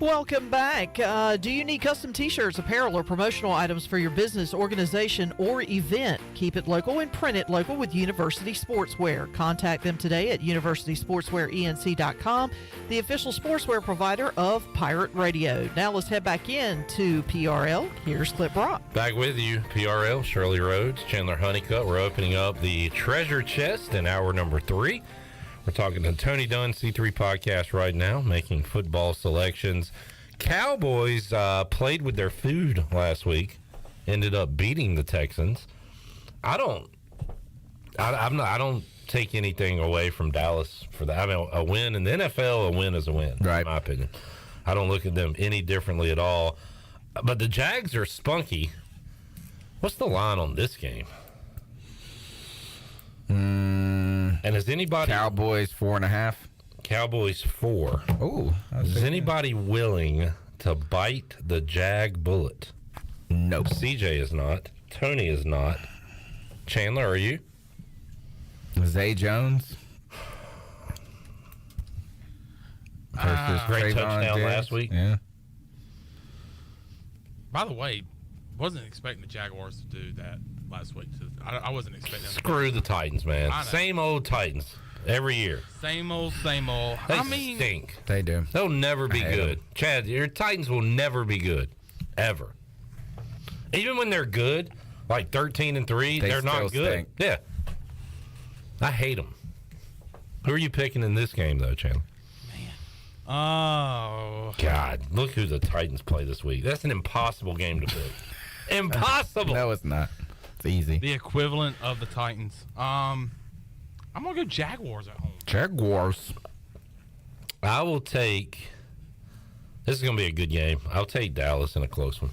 Welcome back. Do you need custom t-shirts, apparel, or promotional items for your business, organization, or event? Keep it local and print it local with University Sportswear. Contact them today at universitysportswearenc.com, the official sportswear provider of Pirate Radio. Now let's head back in to PRL. Here's Clip Rock. Back with you, PRL, Shirley Rhodes, Chandler Honeycutt. We're opening up the treasure chest in hour number 3. We're talking to Tony Dunn, C3 Podcast right now, making football selections. Cowboys played with their food last week, ended up beating the Texans. I don't take anything away from Dallas for that. I mean, a win in the NFL, a win is a win, right? In my opinion. I don't look at them any differently at all. But the Jags are spunky. What's the line on this game? And is anybody... Cowboys 4.5. Cowboys 4. Oh. Is anybody willing to bite the Jag bullet? Nope. CJ is not. Tony is not. Chandler, are you? Zay Jones. Great touchdown last week. Yeah. By the way, wasn't expecting the Jaguars to do that last week. I wasn't expecting them. Screw the Titans, man. Same old Titans every year. Same old, same old. They stink. They do. They'll never be good. Chad, your Titans will never be good. Ever. Even when they're good, like 13-3, they're not good. Stink. Yeah. I hate them. Who are you picking in this game, though, Chandler? Oh. God, look who the Titans play this week. That's an impossible game to pick. Impossible. No, it's not. It's easy. The equivalent of the Titans. I'm going to go Jaguars at home. Jaguars. I will take... This is going to be a good game. I'll take Dallas in a close one.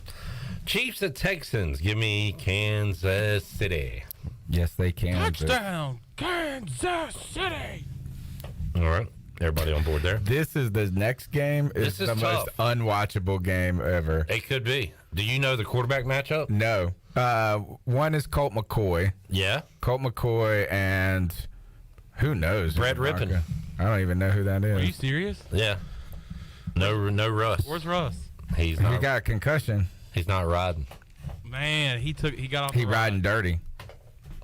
Chiefs at Texans. Give me Kansas City. Yes, they can. Touchdown, Kansas City. All right. Everybody on board there? This is the next game. Is the most unwatchable game ever. It could be. Do you know the quarterback matchup? No. One is Colt McCoy. Yeah. Colt McCoy and who knows? Brett Rippon. I don't even know who that is. Are you serious? Yeah. No Russ. Where's Russ? He got a concussion. He's not riding. Man, he got off. He riding dirty.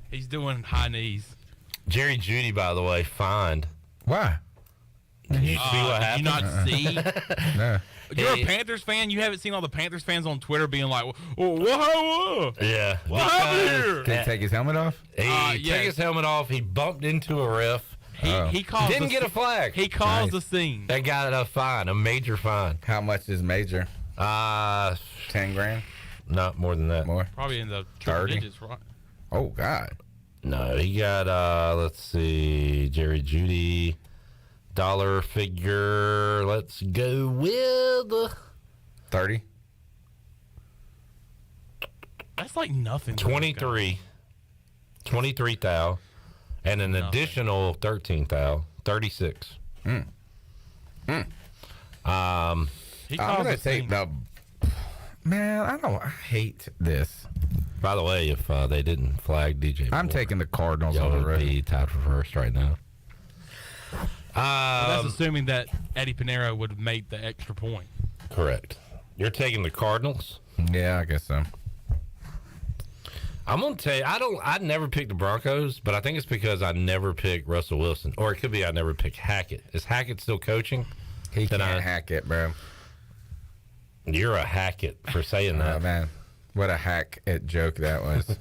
He's doing high knees. Jerry Jeudy, by the way, fined. Why? Did you see what happened? Did you not see? No. You're a Panthers fan. You haven't seen all the Panthers fans on Twitter being like, "Whoa, yeah, what happened here?" Did he take his helmet off? He took his helmet off. He bumped into a ref. He caused Didn't get a flag. He caused the scene. They got a fine, a major fine. How much is major? 10 grand? Not more than that. More? Probably in the triple 30? digits, right? Oh, God. No, he got, let's see, Jerry Judy, dollar figure. Let's go with 30. That's like nothing. 23. 23 thou, and an additional 13 thou, 36. He I'm caused gonna the take scene. the. Man, I hate this. By the way, if they didn't flag DJ, I'm taking the Cardinals y'all over would it. be tied for first right now. Well, that's assuming that Eddie Pinero would make the extra point. Correct. You're taking the Cardinals? Yeah, I guess so. I'm gonna tell you, I never picked the Broncos, but I think it's because I never picked Russell Wilson, or it could be I never picked Hackett. Is Hackett still coaching? He can't hack it, bro. You're a Hackett for saying that. Oh, man. What a hack joke that was.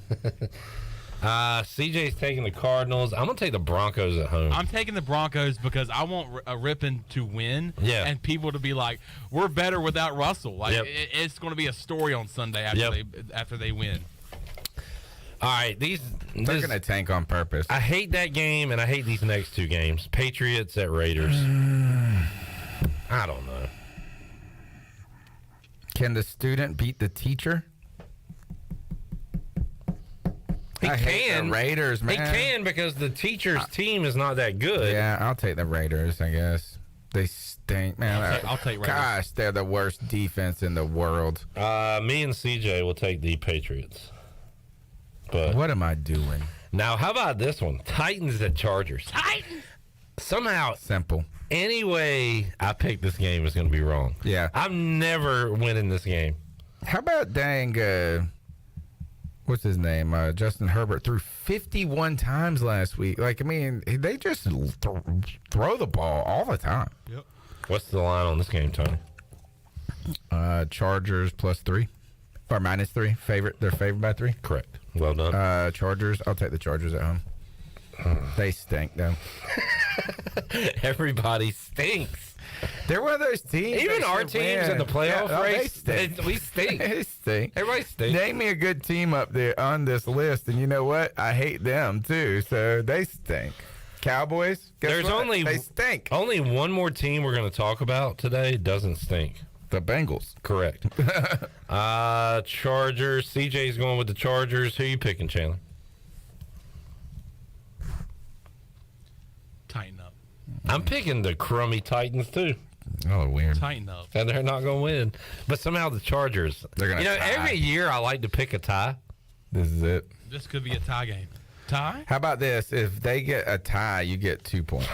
CJ's taking the Cardinals. I'm going to take the Broncos at home. I'm taking the Broncos because I want Rippon to win and people to be like, we're better without Russell. Like it's going to be a story on Sunday after they win. All right, they're going to tank on purpose. I hate that game, and I hate these next two games. Patriots at Raiders. I don't know. Can the student beat the teacher? He I hate can. the Raiders, man. He can because the teacher's team is not that good. Yeah, I'll take the Raiders, I guess. They stink, man. I'll take Raiders. Gosh, they're the worst defense in the world. Me and CJ will take the Patriots. But what am I doing? Now, how about this one? Titans at Chargers. Titans! Somehow. Simple. Any way I pick this game is going to be wrong. Yeah. I'm never winning this game. How about what's his name? Justin Herbert threw 51 times last week. Like, I mean, they just throw the ball all the time. Yep. What's the line on this game, Tony? Chargers +3 or -3. They're favored by 3. Correct. Well done. Chargers. I'll take the Chargers at home. They stink, though. Everybody stinks. They're one of those teams. Even our teams in the playoff race, we stink. They stink. Everybody stinks. Name me a good team up there on this list, and you know what? I hate them too. So they stink. Cowboys. They stink. Only one more team we're going to talk about today doesn't stink. The Bengals. Correct. Chargers. CJ's going with the Chargers. Who are you picking, Chandler? Tighten up. I'm picking the crummy Titans too. Oh, weird. Tighten up. And they're not going to win. But somehow the Chargers. They're going to tie. Every year I like to pick a tie. This is it. This could be a tie game. Tie? How about this? If they get a tie, you get 2 points.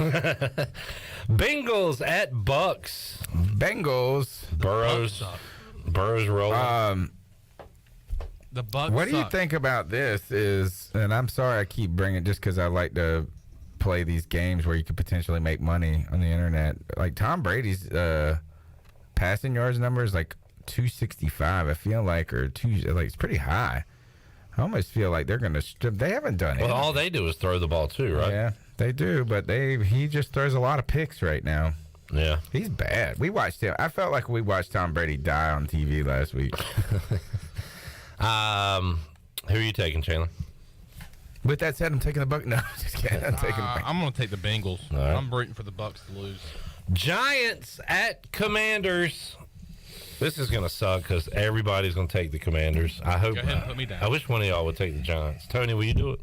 Bengals at Bucks. Bengals. Burrows rolling. The Bucks. What do you think about this? And I'm sorry I keep bringing it just because I like to play these games where you could potentially make money on the internet. Like Tom Brady's passing yards number is like 265. I feel like it's pretty high. I almost feel like they're going to strip. They haven't done it. Well, all they do is throw the ball too, right? Yeah, they do, but he just throws a lot of picks right now. Yeah, he's bad. We watched him. I felt like we watched Tom Brady die on TV last week. Who are you taking, Chandler? With that said, I'm taking the Bucs. No, just kidding. I'm taking. I'm going to take the Bengals. Right. I'm rooting for the Bucs to lose. Giants at Commanders. This is going to suck because everybody's going to take the Commanders. I hope. Go ahead and put me down. I wish one of y'all would take the Giants. Tony, will you do it?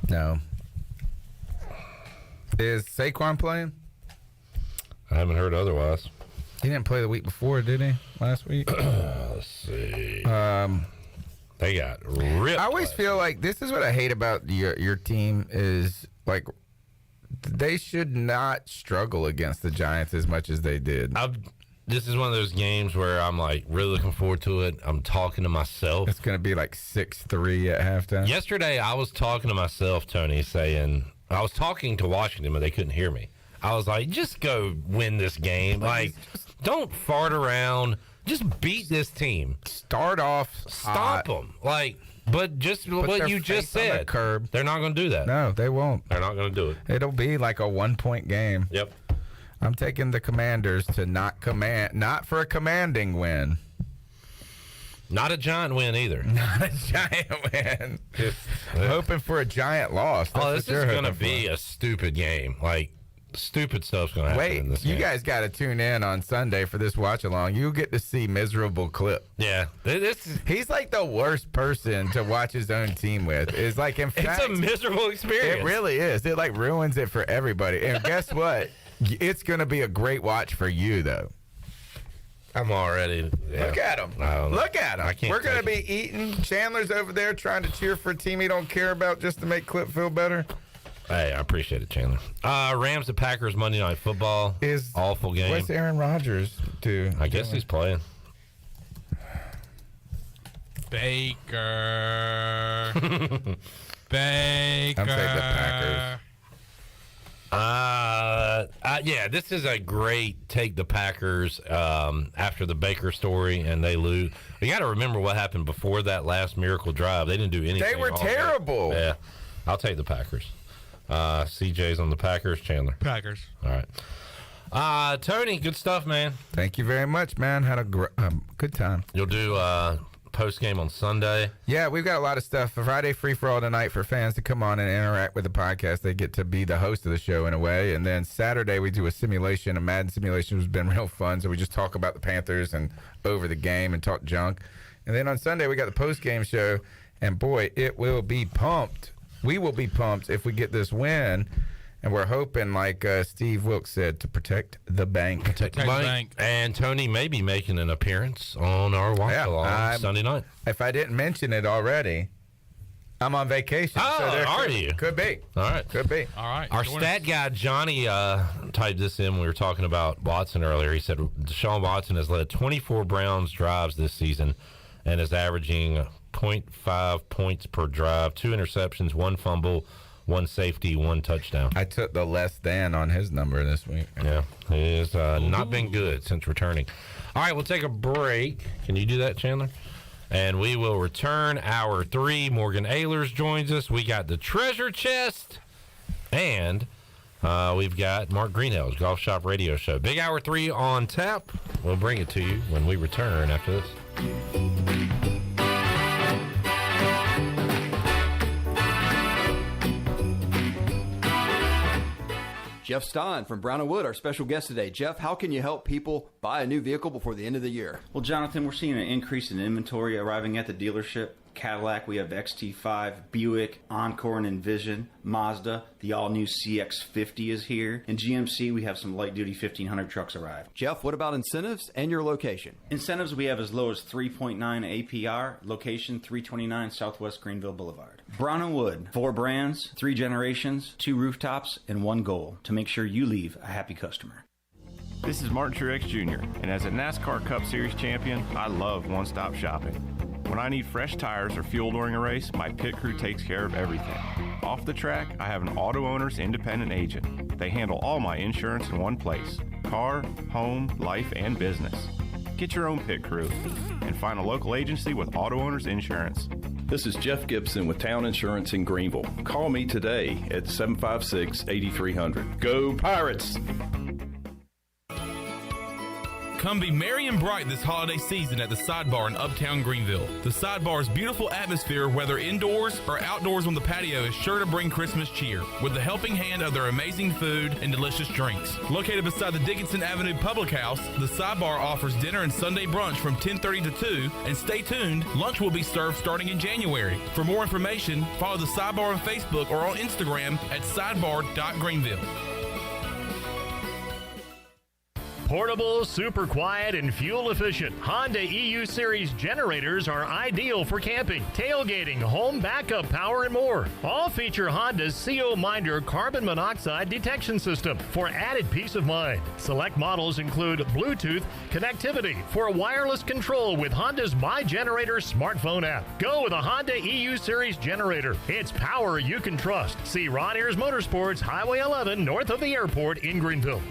No. Is Saquon playing? I haven't heard otherwise. He didn't play the week before, did he? Last week? Let's see. They got ripped. I always feel like this is what I hate about your team is like they should not struggle against the Giants as much as they did. This is one of those games where I'm like really looking forward to it. I'm talking to myself. It's going to be like 6-3 at halftime. Yesterday, I was talking to myself, Tony, saying I was talking to Washington, but they couldn't hear me. I was like, just go win this game. Like, don't fart around. just beat this team. Start off Stop them. But just what you just said. They're not going to do that. No, they won't. They're not going to do it. It'll be like a 1-point game. Yep. I'm taking the Commanders to not for a commanding win. Not a giant win either. Not a giant win. I'm hoping for a giant loss. This is going to be a stupid game. Stupid stuff's going to happen in this game. You guys got to tune in on Sunday for this watch along. You'll get to see miserable clip. Yeah. He's like the worst person to watch his own team with. In fact, it's a miserable experience. It really is. It ruins it for everybody. And guess what? It's going to be a great watch for you, though. I'm already. Yeah. Look at him. Look at him. We're going to be eating. Chandler's over there trying to cheer for a team he don't care about just to make Clip feel better. Hey, I appreciate it, Chandler. Rams at Packers Monday Night Football. Awful game. What's Aaron Rodgers do? I guess he's playing. Baker. I'm saying the Packers. Yeah, this is a great take the Packers after the Baker story, and they lose. You got to remember what happened before that last miracle drive. They didn't do anything. They were terrible. Yeah, I'll take the Packers. CJ's on the Packers. Chandler. Packers. All right. Tony, good stuff, man. Thank you very much, man. Had a good time. You'll do post game on Sunday. Yeah, we've got a lot of stuff. Friday free for all tonight for fans to come on and interact with the podcast. They get to be the host of the show in a way. And then Saturday we do a simulation, a Madden simulation, which has been real fun. So we just talk about the Panthers and over the game and talk junk. And then on Sunday we got the post game show, and boy, it will be pumped. We will be pumped if we get this win. And we're hoping, like Steve Wilkes said, to protect the bank. Protect the bank. And Tony may be making an appearance on our watch-along Sunday night. If I didn't mention it already, I'm on vacation. Are you? Could be. All right. Could be. All right. Our stat guy, Johnny, typed this in when we were talking about Watson earlier. He said Deshaun Watson has led 24 Browns drives this season and is averaging 0.5 points per drive, 2 interceptions, 1 fumble, 1 safety, 1 touchdown. I took the less than on his number this week. Yeah, he has not been good since returning. All right, we'll take a break. Can you do that, Chandler? And we will return hour 3. Morgan Ahlers joins us. We got the treasure chest, and we've got Mark Greenhalgh's Golf Shop Radio Show. Big hour 3 on tap. We'll bring it to you when we return after this. Jeff Stein from Brown & Wood, our special guest today. Jeff, how can you help people buy a new vehicle before the end of the year? Well, Jonathan, we're seeing an increase in inventory arriving at the dealership. Cadillac, we have XT5, Buick, Encore and Envision, Mazda, the all-new CX-50 is here, and GMC, we have some light-duty 1500 trucks arrive. Jeff, what about incentives and your location? Incentives we have as low as 3.9 APR, location 329 Southwest Greenville Boulevard. Brown & Wood, 4 brands, 3 generations, 2 rooftops, and 1 goal, to make sure you leave a happy customer. This is Martin Truex Jr., and as a NASCAR Cup Series champion, I love one-stop shopping. When I need fresh tires or fuel during a race, my pit crew takes care of everything. Off the track, I have an auto owner's independent agent. They handle all my insurance in one place: car, home, life, and business. Get your own pit crew and find a local agency with auto owner's insurance. This is Jeff Gibson with Town Insurance in Greenville. Call me today at 756-8300. Go Pirates! Come be merry and bright this holiday season at the Sidebar in Uptown Greenville. The Sidebar's beautiful atmosphere, whether indoors or outdoors on the patio, is sure to bring Christmas cheer with the helping hand of their amazing food and delicious drinks. Located beside the Dickinson Avenue Public House, the Sidebar offers dinner and Sunday brunch from 10:30 to 2, and stay tuned, lunch will be served starting in January. For more information, follow the Sidebar on Facebook or on Instagram at sidebar.greenville. Portable, super quiet, and fuel efficient. Honda EU Series generators are ideal for camping, tailgating, home backup power, and more. All feature Honda's CO Minder carbon monoxide detection system for added peace of mind. Select models include Bluetooth connectivity for wireless control with Honda's My Generator smartphone app. Go with a Honda EU Series generator. It's power you can trust. See Ron Ayers Motorsports, Highway 11, north of the airport in Greenville.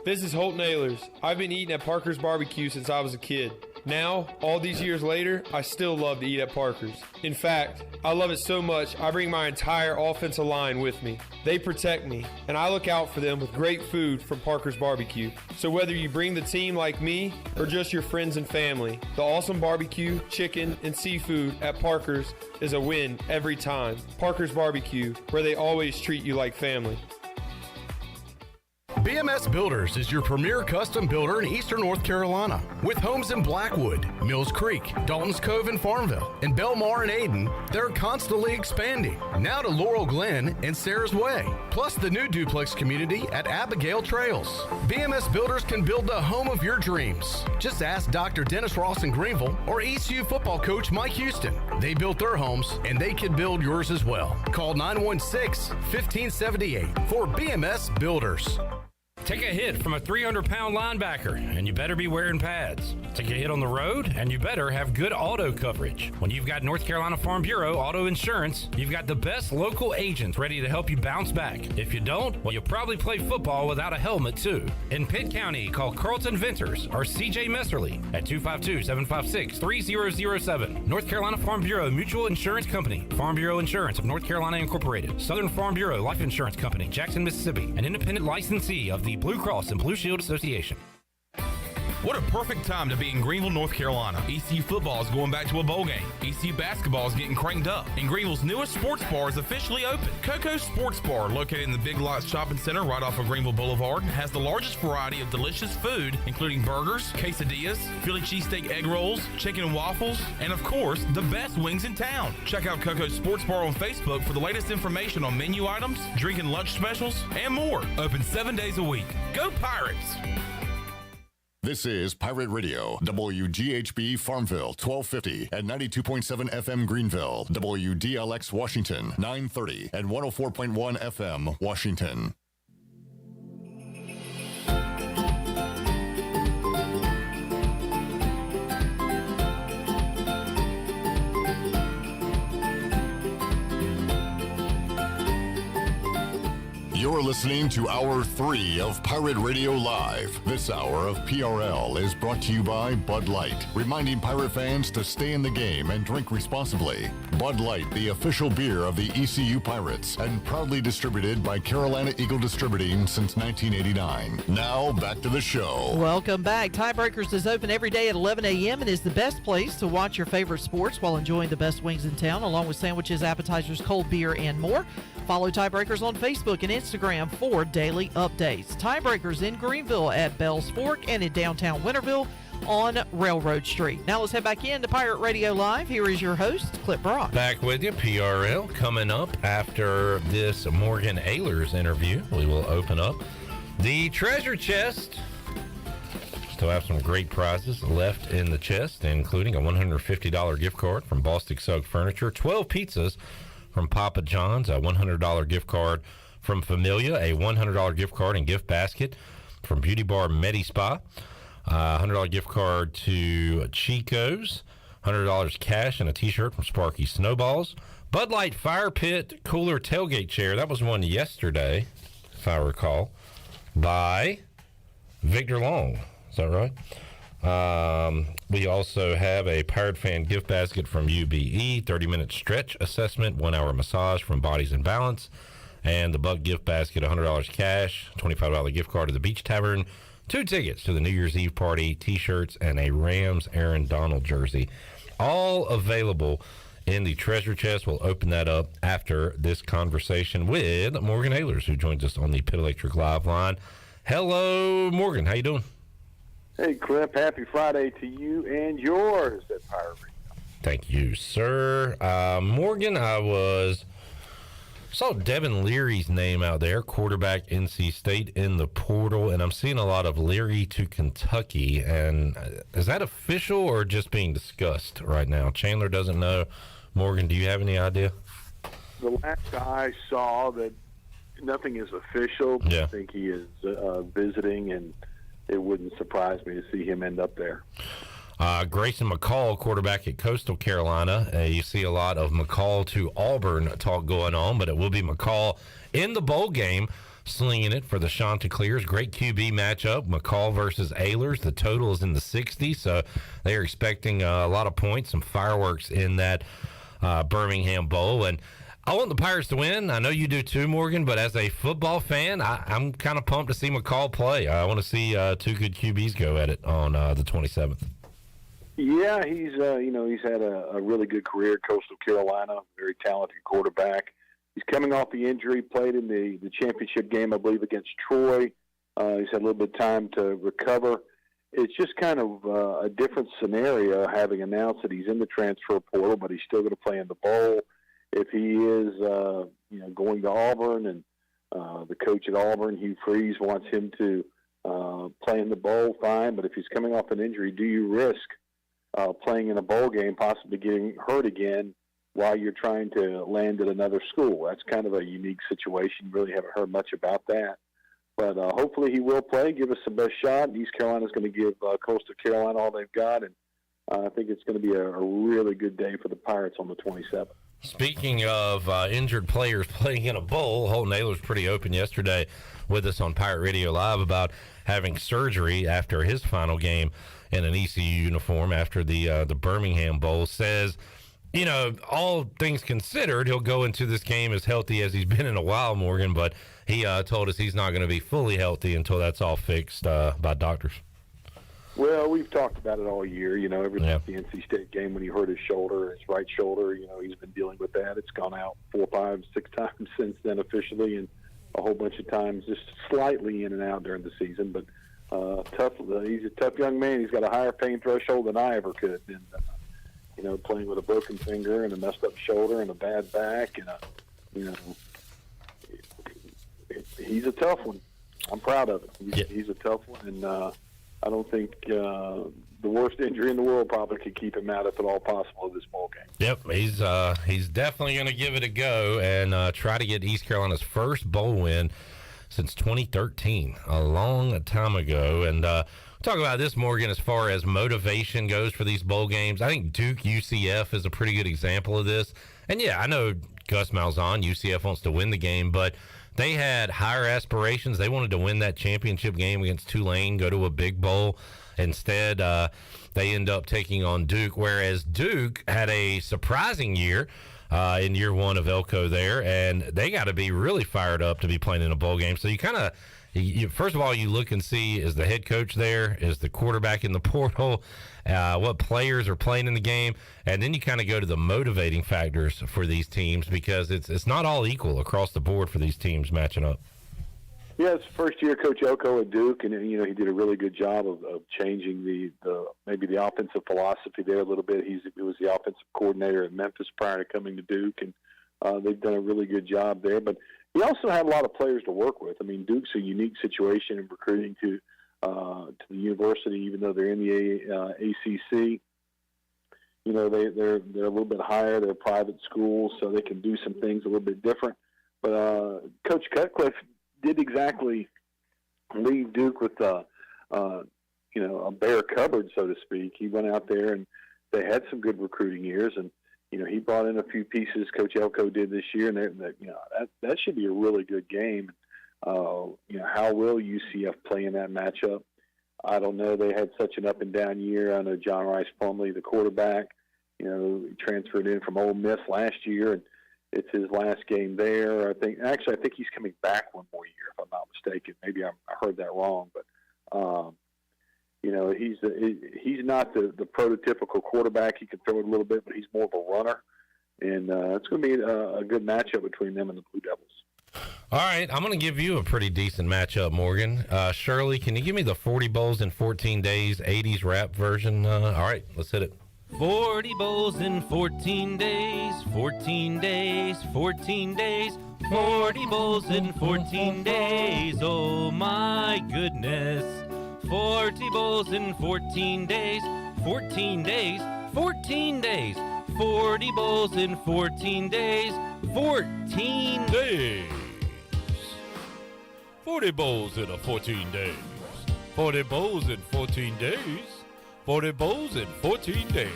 This is Holt Ahlers. I've been eating at Parker's Barbecue since I was a kid. Now, all these years later, I still love to eat at Parker's. In fact, I love it so much, I bring my entire offensive line with me. They protect me, and I look out for them with great food from Parker's Barbecue. So whether you bring the team like me or just your friends and family, the awesome barbecue, chicken, and seafood at Parker's is a win every time. Parker's Barbecue, where they always treat you like family. BMS Builders is your premier custom builder in eastern North Carolina. With homes in Blackwood, Mills Creek, Dalton's Cove and Farmville, and Belmar and Ayden, they're constantly expanding. Now to Laurel Glen and Sarah's Way, plus the new duplex community at Abigail Trails. BMS Builders can build the home of your dreams. Just ask Dr. Dennis Ross in Greenville or ECU football coach Mike Houston. They built their homes, and they can build yours as well. Call 916-1578 for BMS Builders. Take a hit from a 300-pound linebacker, and you better be wearing pads. Take a hit on the road, and you better have good auto coverage. When you've got North Carolina Farm Bureau Auto Insurance, you've got the best local agents ready to help you bounce back. If you don't, well, you'll probably play football without a helmet, too. In Pitt County, call Carlton Venters or C.J. Messerly at 252-756-3007. North Carolina Farm Bureau Mutual Insurance Company. Farm Bureau Insurance of North Carolina Incorporated. Southern Farm Bureau Life Insurance Company, Jackson, Mississippi. An independent licensee of the Blue Cross and Blue Shield Association. What a perfect time to be in Greenville, North Carolina. ECU football is going back to a bowl game. ECU basketball is getting cranked up. And Greenville's newest sports bar is officially open. Coco's Sports Bar, located in the Big Lots Shopping Center right off of Greenville Boulevard, has the largest variety of delicious food, including burgers, quesadillas, Philly cheesesteak egg rolls, chicken and waffles, and of course, the best wings in town. Check out Coco's Sports Bar on Facebook for the latest information on menu items, drink and lunch specials, and more. Open 7 days a week. Go Pirates! This is Pirate Radio, WGHB Farmville, 1250 and 92.7 FM Greenville, WDLX Washington, 930 and 104.1 FM Washington. You're listening to Hour 3 of Pirate Radio Live. This hour of PRL is brought to you by Bud Light, reminding Pirate fans to stay in the game and drink responsibly. Bud Light, the official beer of the ECU Pirates, and proudly distributed by Carolina Eagle Distributing since 1989. Now, back to the show. Welcome back. Tiebreakers is open every day at 11 a.m. and is the best place to watch your favorite sports while enjoying the best wings in town, along with sandwiches, appetizers, cold beer, and more. Follow Tiebreakers on Facebook and Instagram for daily updates. Tiebreakers in Greenville at Bells Fork and in downtown Winterville on Railroad Street. Now let's head back into Pirate Radio Live. Here is your host, Clip Brock. Back with you, PRL. Coming up after this Morgan Ahlers interview, we will open up the treasure chest. Still have some great prizes left in the chest, including a $150 gift card from Bostic Sugg Furniture, 12 pizzas from Papa John's, a $100 gift card from Familia, a $100 gift card and gift basket from Beauty Bar Medi Spa, $100 gift card to Chico's, $100 cash and a t-shirt from Sparky Snowballs, Bud Light Fire Pit Cooler Tailgate Chair, that was one yesterday, if I recall, by Victor Long. Is that right? We also have a Pirate Fan gift basket from UBE, 30-minute stretch assessment, 1-hour massage from Bodies in Balance, and the Buck gift basket, $100 cash, $25 gift card to the Beach Tavern, 2 tickets to the New Year's Eve party, T-shirts, and a Rams Aaron Donald jersey. All available in the treasure chest. We'll open that up after this conversation with Morgan Ahlers, who joins us on the Pitt Electric Live line. Hello, Morgan. How you doing? Hey, Cliff, happy Friday to you and yours at Pirate Radio. Thank you, sir. Morgan, I saw Devin Leary's name out there, quarterback, NC State, in the portal, and I'm seeing a lot of Leary to Kentucky. And is that official or just being discussed right now? Chandler doesn't know. Morgan, do you have any idea? The last I saw that nothing is official, but I think he is visiting, and it wouldn't surprise me to see him end up there. Grayson McCall, quarterback at Coastal Carolina. You see a lot of McCall to Auburn talk going on, but it will be McCall in the bowl game. slinging it for the Chanticleers. Great QB matchup. McCall versus Ahlers. The total is in the 60s, so they are expecting a lot of points, some fireworks in that Birmingham Bowl. And I want the Pirates to win. I know you do too, Morgan, but as a football fan, I'm kind of pumped to see McCall play. I want to see two good QBs go at it on the 27th. Yeah, he's had a really good career at Coastal Carolina, very talented quarterback. He's coming off the injury, played in the championship game, I believe, against Troy. He's had a little bit of time to recover. It's just kind of a different scenario having announced that he's in the transfer portal, but he's still going to play in the bowl. If he is, going to Auburn, and the coach at Auburn, Hugh Freeze, wants him to play in the bowl, fine. But if he's coming off an injury, do you risk playing in a bowl game, possibly getting hurt again while you're trying to land at another school? That's kind of a unique situation. Really haven't heard much about that. But hopefully he will play, give us the best shot. East Carolina's going to give Coastal Carolina all they've got, and I think it's going to be a really good day for the Pirates on the 27th. Speaking of injured players playing in a bowl, Holton Ahlers pretty open yesterday with us on Pirate Radio Live about having surgery after his final game in an ECU uniform after the Birmingham Bowl. Says, all things considered, he'll go into this game as healthy as he's been in a while, Morgan, but he told us he's not going to be fully healthy until that's all fixed by doctors. Well, we've talked about it all year. Ever since the NC State game when he hurt his shoulder, his right shoulder, he's been dealing with that. It's gone out 4, 5, 6 times since then officially, and a whole bunch of times just slightly in and out during the season. But tough. He's a tough young man. He's got a higher pain threshold than I ever could. And, playing with a broken finger and a messed up shoulder and a bad back, and he's a tough one. I'm proud of it. He's a tough one, and I don't think the worst injury in the world probably could keep him out, if at all possible, of this bowl game. Yep, he's definitely going to give it a go and try to get East Carolina's first bowl win since 2013, a long time ago. And talk about this, Morgan, as far as motivation goes for these bowl games. I think Duke UCF is a pretty good example of this. And yeah, I know Gus Malzahn, UCF wants to win the game, but they had higher aspirations. They wanted to win that championship game against Tulane, go to a big bowl. Instead, they end up taking on Duke, whereas Duke had a surprising year in year one of Elko there, and they got to be really fired up to be playing in a bowl game. So you kind of, first of all, you look and see, is the head coach there? Is the quarterback in the portal? What players are playing in the game? And then you kind of go to the motivating factors for these teams, because it's not all equal across the board for these teams matching up. Yeah, it's first year Coach Elko at Duke, and he did a really good job of changing the maybe the offensive philosophy there a little bit. He was the offensive coordinator at Memphis prior to coming to Duke, and they've done a really good job there. But he also had a lot of players to work with. I mean, Duke's a unique situation in recruiting to the university, even though they're in the ACC. They're a little bit higher. They're a private school, so they can do some things a little bit different. But Coach Cutcliffe did exactly leave Duke with a bare cupboard, so to speak. He went out there, and they had some good recruiting years, and he brought in a few pieces. Coach Elko did this year, and that should be a really good game. How will UCF play in that matchup? I don't know. They had such an up and down year. I know John Rice Plumlee, the quarterback, transferred in from Ole Miss last year, and it's his last game there. I think he's coming back one more year, if I'm not mistaken. Maybe I heard that wrong, but he's not the prototypical quarterback. He can throw it a little bit, but he's more of a runner, and it's going to be a good matchup between them and the Blue Devils. All right, I'm going to give you a pretty decent matchup, Morgan. Shirley, can you give me the 40 bowls in 14 days, 80s rap version? All right, let's hit it. 40 bowls in 14 days, 14 days, 14 days, 40 bowls in 14 days, oh my goodness. 40 bowls in 14 days, 14 days, 14 days, 40 bowls in 14 days, 14 days. 40 bowls in 14 days, 40 bowls in 14 days. 40 bowls in 14 days.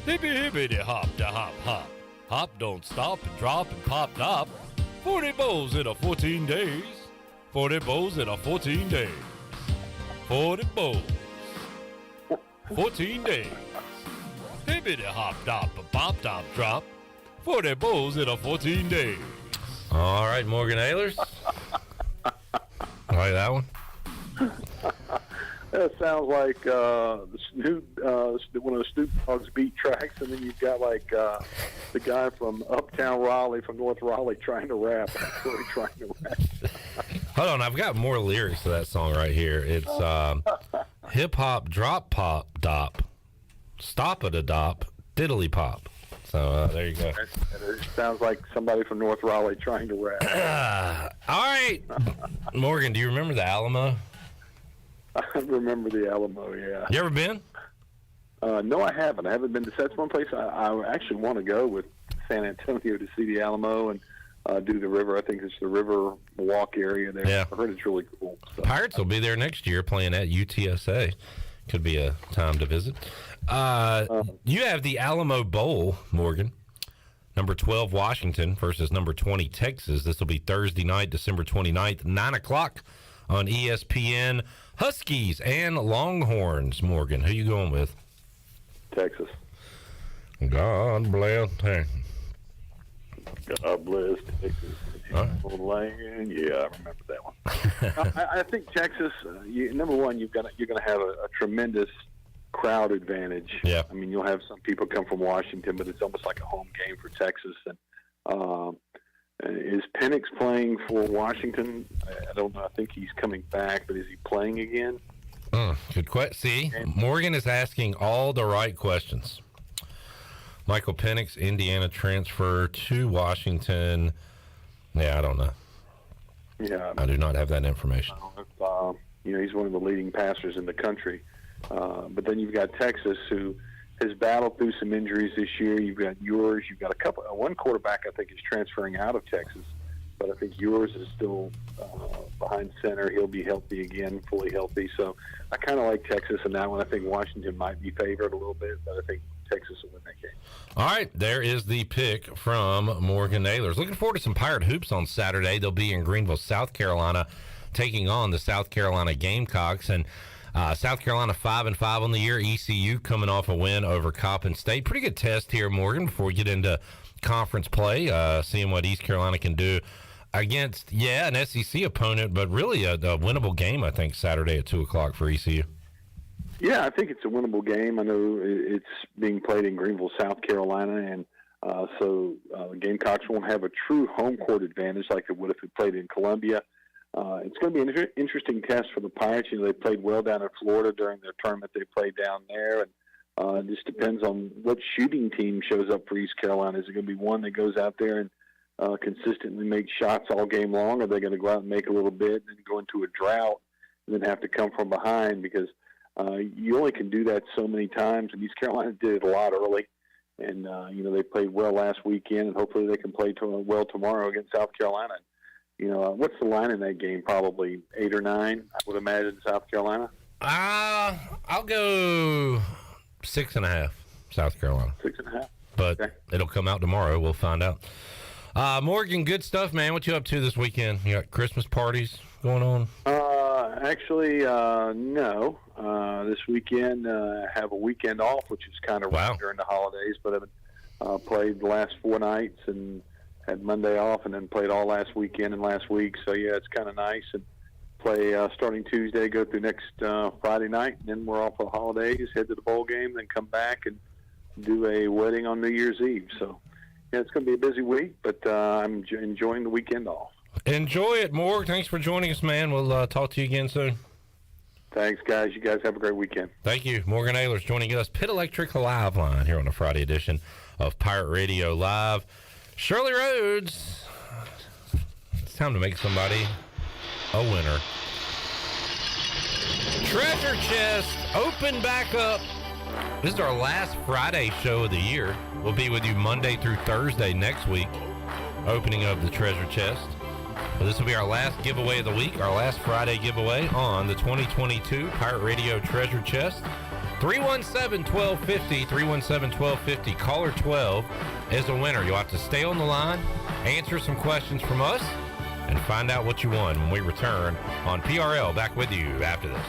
Hippy hippity hop da hop hop. Hop don't stop and drop and pop top. 40 bowls in 14 days. 40 bowls in a 14 days. 40 bowls. 14 days. Hibbity hop dop a pop top drop. 40 bowls in a 14 days. All right, Morgan Ahlers. Like that one? That sounds like one of the Snoop Dogg's beat tracks, and then you've got like the guy from Uptown Raleigh, from North Raleigh, trying to rap. Actually trying to rap. Hold on, I've got more lyrics to that song right here. It's hip hop, drop pop, dop, stop it a dop, diddly pop. So there you go. It sounds like somebody from North Raleigh trying to rap. All right, Morgan, do you remember the Alamo? I remember the Alamo, yeah. You ever been? No, I haven't. I haven't been to. That's one place I actually want to go with San Antonio to see the Alamo and do the river. I think it's the River Walk area there. Yeah. I heard it's really cool. So. Pirates will be there next year playing at UTSA. Could be a time to visit. You have the Alamo Bowl, Morgan. Number 12, Washington versus number 20, Texas. This will be Thursday night, December 29th, 9 o'clock on ESPN. Huskies and Longhorns, Morgan. Who you going with? Texas. God bless Texas. God bless Texas. Land. Yeah, I remember that one. I think Texas. Number one, you're going to have a tremendous crowd advantage. Yeah. I mean, you'll have some people come from Washington, but it's almost like a home game for Texas. And is Penix playing for Washington? I don't know. I think he's coming back, but is he playing again? Good question. See, Morgan is asking all the right questions. Michael Penix, Indiana transfer to Washington. Yeah, I don't know. Yeah, I do not have that information. He's one of the leading passers in the country. But then you've got Texas, who has battled through some injuries this year. You've got yours. You've got one quarterback I think is transferring out of Texas, but I think yours is still behind center. He'll be healthy again, fully healthy. So I kind of like Texas in that one. I think Washington might be favored a little bit, but I think Texas will win that game. All right, there is the pick from Morgan Ahlers. Looking forward to some Pirate Hoops on Saturday. They'll be in Greenville, South Carolina, taking on the South Carolina Gamecocks. And South Carolina 5-5 on the year. ECU coming off a win over Coppin State. Pretty good test here, Morgan, before we get into conference play, seeing what East Carolina can do against, an SEC opponent, but really a winnable game, I think, Saturday at 2 o'clock for ECU. Yeah, I think it's a winnable game. I know it's being played in Greenville, South Carolina, and so the Gamecocks won't have a true home court advantage like they would if it played in Columbia. It's going to be an interesting test for the Pirates. They played well down in Florida during their tournament. They played down there, and it just depends on what shooting team shows up for East Carolina. Is it going to be one that goes out there and consistently makes shots all game long, or are they going to go out and make a little bit and then go into a drought and then have to come from behind? Because you only can do that so many times, and East Carolina did it a lot early. And, they played well last weekend, and hopefully they can play well tomorrow against South Carolina. What's the line in that game? Probably 8 or 9, I would imagine, South Carolina. I'll go 6.5, South Carolina. 6.5. But okay. It'll come out tomorrow. We'll find out. Morgan, good stuff, man. What you up to this weekend? You got Christmas parties going on? Actually, no. This weekend, I have a weekend off, which is kind of rare during the holidays, but I've played the last 4 nights and had Monday off, and then played all last weekend and last week. So, yeah, it's kind of nice. And play starting Tuesday, go through next Friday night, and then we're off for the holidays, head to the bowl game, then come back and do a wedding on New Year's Eve. So, yeah, it's going to be a busy week, but I'm enjoying the weekend off. Enjoy it, Morg. Thanks for joining us, man. We'll talk to you again soon. Thanks, guys. You guys have a great weekend. Thank you. Morgan Ahlers joining us, Pit Electric Live Line, here on a Friday edition of Pirate Radio Live. Shirley Rhodes, it's time to make somebody a winner. Treasure Chest, open back up. This is our last Friday show of the year. We'll be with you Monday through Thursday next week, opening up the Treasure Chest. But this will be our last giveaway of the week, our last Friday giveaway on the 2022 Pirate Radio Treasure Chest. 317-1250, 317-1250, caller 12 is a winner. You'll have to stay on the line, answer some questions from us, and find out what you won when we return on PRL. Back with you after this.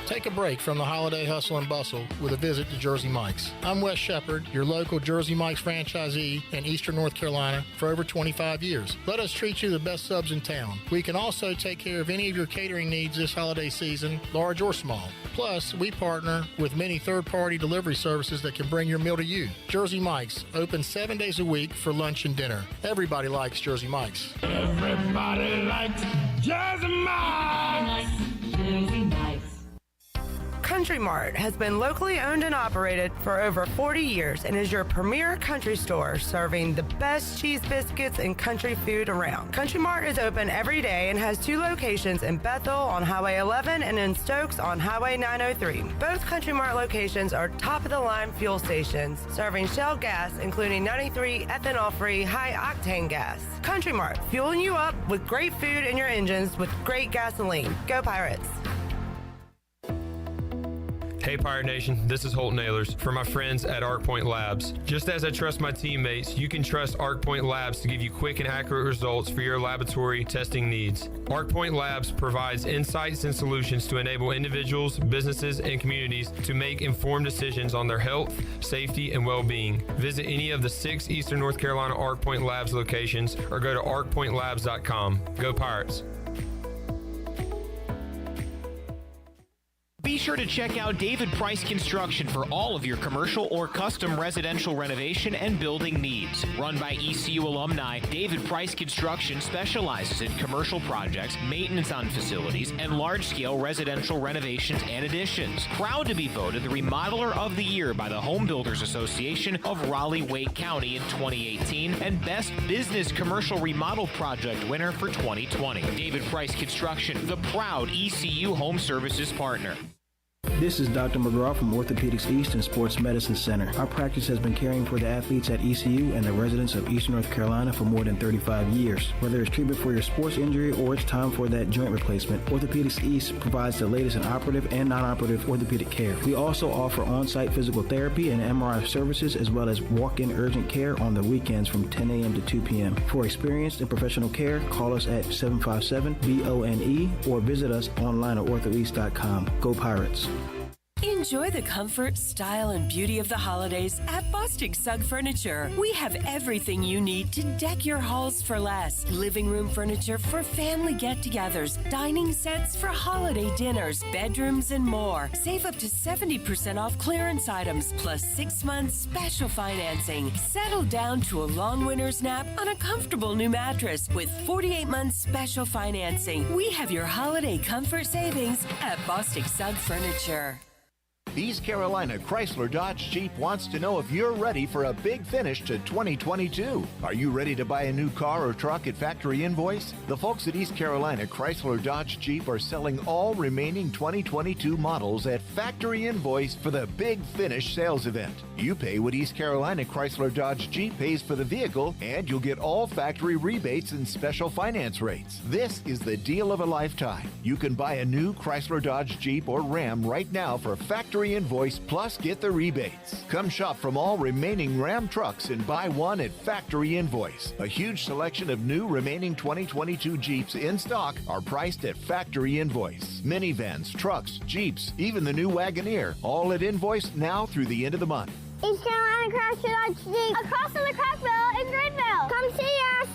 Take a break from the holiday hustle and bustle with a visit to Jersey Mike's. I'm Wes Shepard, your local Jersey Mike's franchisee in Eastern North Carolina for over 25 years. Let us treat you the best subs in town. We can also take care of any of your catering needs this holiday season, large or small. Plus, we partner with many third-party delivery services that can bring your meal to you. Jersey Mike's, open 7 days a week for lunch and dinner. Everybody likes Jersey Mike's. Everybody likes Jersey Mike's. Jersey Mike's. Country Mart has been locally owned and operated for over 40 years and is your premier country store serving the best cheese biscuits and country food around. Country Mart is open every day and has 2 locations in Bethel on Highway 11 and in Stokes on Highway 903. Both Country Mart locations are top-of-the-line fuel stations serving Shell gas, including 93 ethanol-free high-octane gas. Country Mart, fueling you up with great food in your engines with great gasoline. Go Pirates! Hey Pirate Nation, this is Holton Ahlers for my friends at ArcPoint Labs. Just as I trust my teammates, you can trust ArcPoint Labs to give you quick and accurate results for your laboratory testing needs. ArcPoint Labs provides insights and solutions to enable individuals, businesses, and communities to make informed decisions on their health, safety, and well-being. Visit any of the 6 Eastern North Carolina ArcPoint Labs locations or go to arcpointlabs.com. Go Pirates! Be sure to check out David Price Construction for all of your commercial or custom residential renovation and building needs. Run by ECU alumni, David Price Construction specializes in commercial projects, maintenance on facilities, and large-scale residential renovations and additions. Proud to be voted the Remodeler of the Year by the Home Builders Association of Raleigh-Wake County in 2018 and Best Business Commercial Remodel Project winner for 2020. David Price Construction, the proud ECU Home Services partner. This is Dr. McGraw from Orthopedics East and Sports Medicine Center. Our practice has been caring for the athletes at ECU and the residents of Eastern North Carolina for more than 35 years. Whether it's treatment for your sports injury or it's time for that joint replacement, Orthopedics East provides the latest in operative and non-operative orthopedic care. We also offer on-site physical therapy and MRI services as well as walk-in urgent care on the weekends from 10 a.m. to 2 p.m. For experienced and professional care, call us at 757-BONE or visit us online at orthoeast.com. Go Pirates! Enjoy the comfort, style, and beauty of the holidays at Bostic Sugg Furniture. We have everything you need to deck your halls for less. Living room furniture for family get-togethers, dining sets for holiday dinners, bedrooms, and more. Save up to 70% off clearance items, plus 6 months special financing. Settle down to a long winter's nap on a comfortable new mattress with 48 months special financing. We have your holiday comfort savings at Bostic Sugg Furniture. East Carolina Chrysler Dodge Jeep wants to know if you're ready for a big finish to 2022. Are you ready to buy a new car or truck at factory invoice? The folks at East Carolina Chrysler Dodge Jeep are selling all remaining 2022 models at factory invoice for the big finish sales event. You pay what East Carolina Chrysler Dodge Jeep pays for the vehicle, and you'll get all factory rebates and special finance rates. This is the deal of a lifetime. You can buy a new Chrysler Dodge Jeep or Ram right now for factory invoice, plus get the rebates. Come shop from all remaining Ram trucks and buy one at factory invoice. A huge selection of new remaining 2022 Jeeps in stock are priced at factory invoice. Minivans, trucks, Jeeps, even the new Wagoneer, all at invoice now through the end of the month. East Carolina Chrysler Dodge Jeep, across from the Crackville in Greenville. Come see us.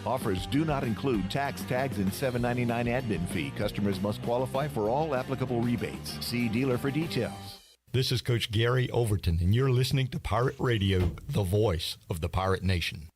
Offers do not include tax, tags, and $7.99 admin fee. Customers must qualify for all applicable rebates. See dealer for details. This is Coach Gary Overton, and you're listening to Pirate Radio, the voice of the Pirate Nation.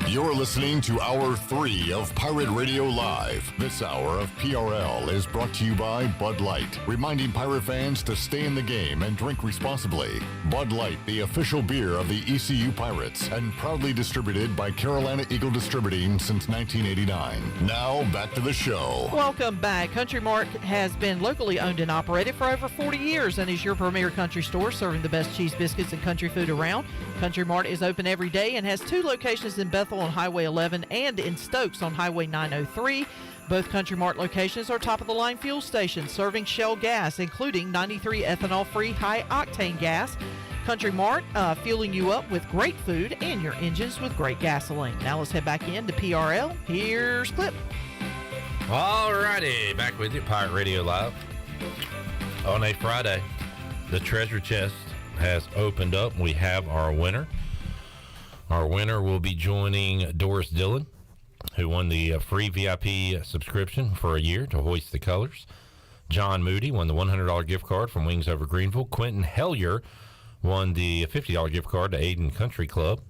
You're listening to Hour 3 of Pirate Radio Live. This hour of PRL is brought to you by Bud Light, reminding Pirate fans to stay in the game and drink responsibly. Bud Light, the official beer of the ECU Pirates, and proudly distributed by Carolina Eagle Distributing since 1989. Now, back to the show. Welcome back. Country Mart has been locally owned and operated for over 40 years and is your premier country store serving the best cheese biscuits and country food around. Country Mart is open every day and has 2 locations in Bethel on Highway 11 and in Stokes on Highway 903. Both Country Mart locations are top-of-the-line fuel stations serving Shell gas, including 93 ethanol-free high-octane gas. Country Mart, fueling you up with great food and your engines with great gasoline. Now let's head back into PRL. Here's Clip. All righty, back with you, Pirate Radio Live. On a Friday, the treasure chest has opened up. We have our winner. Our winner will be joining Doris Dillon, who won the free VIP subscription for a year to hoist the colors. John Moody won the $100 gift card from Wings Over Greenville. Quentin Hellier won the $50 gift card to Aiden Country Club.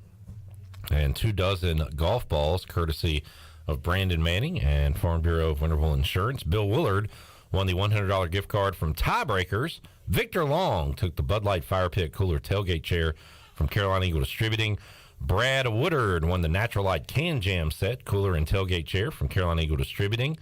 And 24 golf balls, courtesy of Brandon Manning and Farm Bureau of Winterville Insurance. Bill Willard won the $100 gift card from Tiebreakers. Victor Long took the Bud Light Fire Pit Cooler tailgate chair from Carolina Eagle Distributing. Brad Woodard won the Natural Light Can Jam set, cooler and tailgate chair from Carolina Eagle Distributing.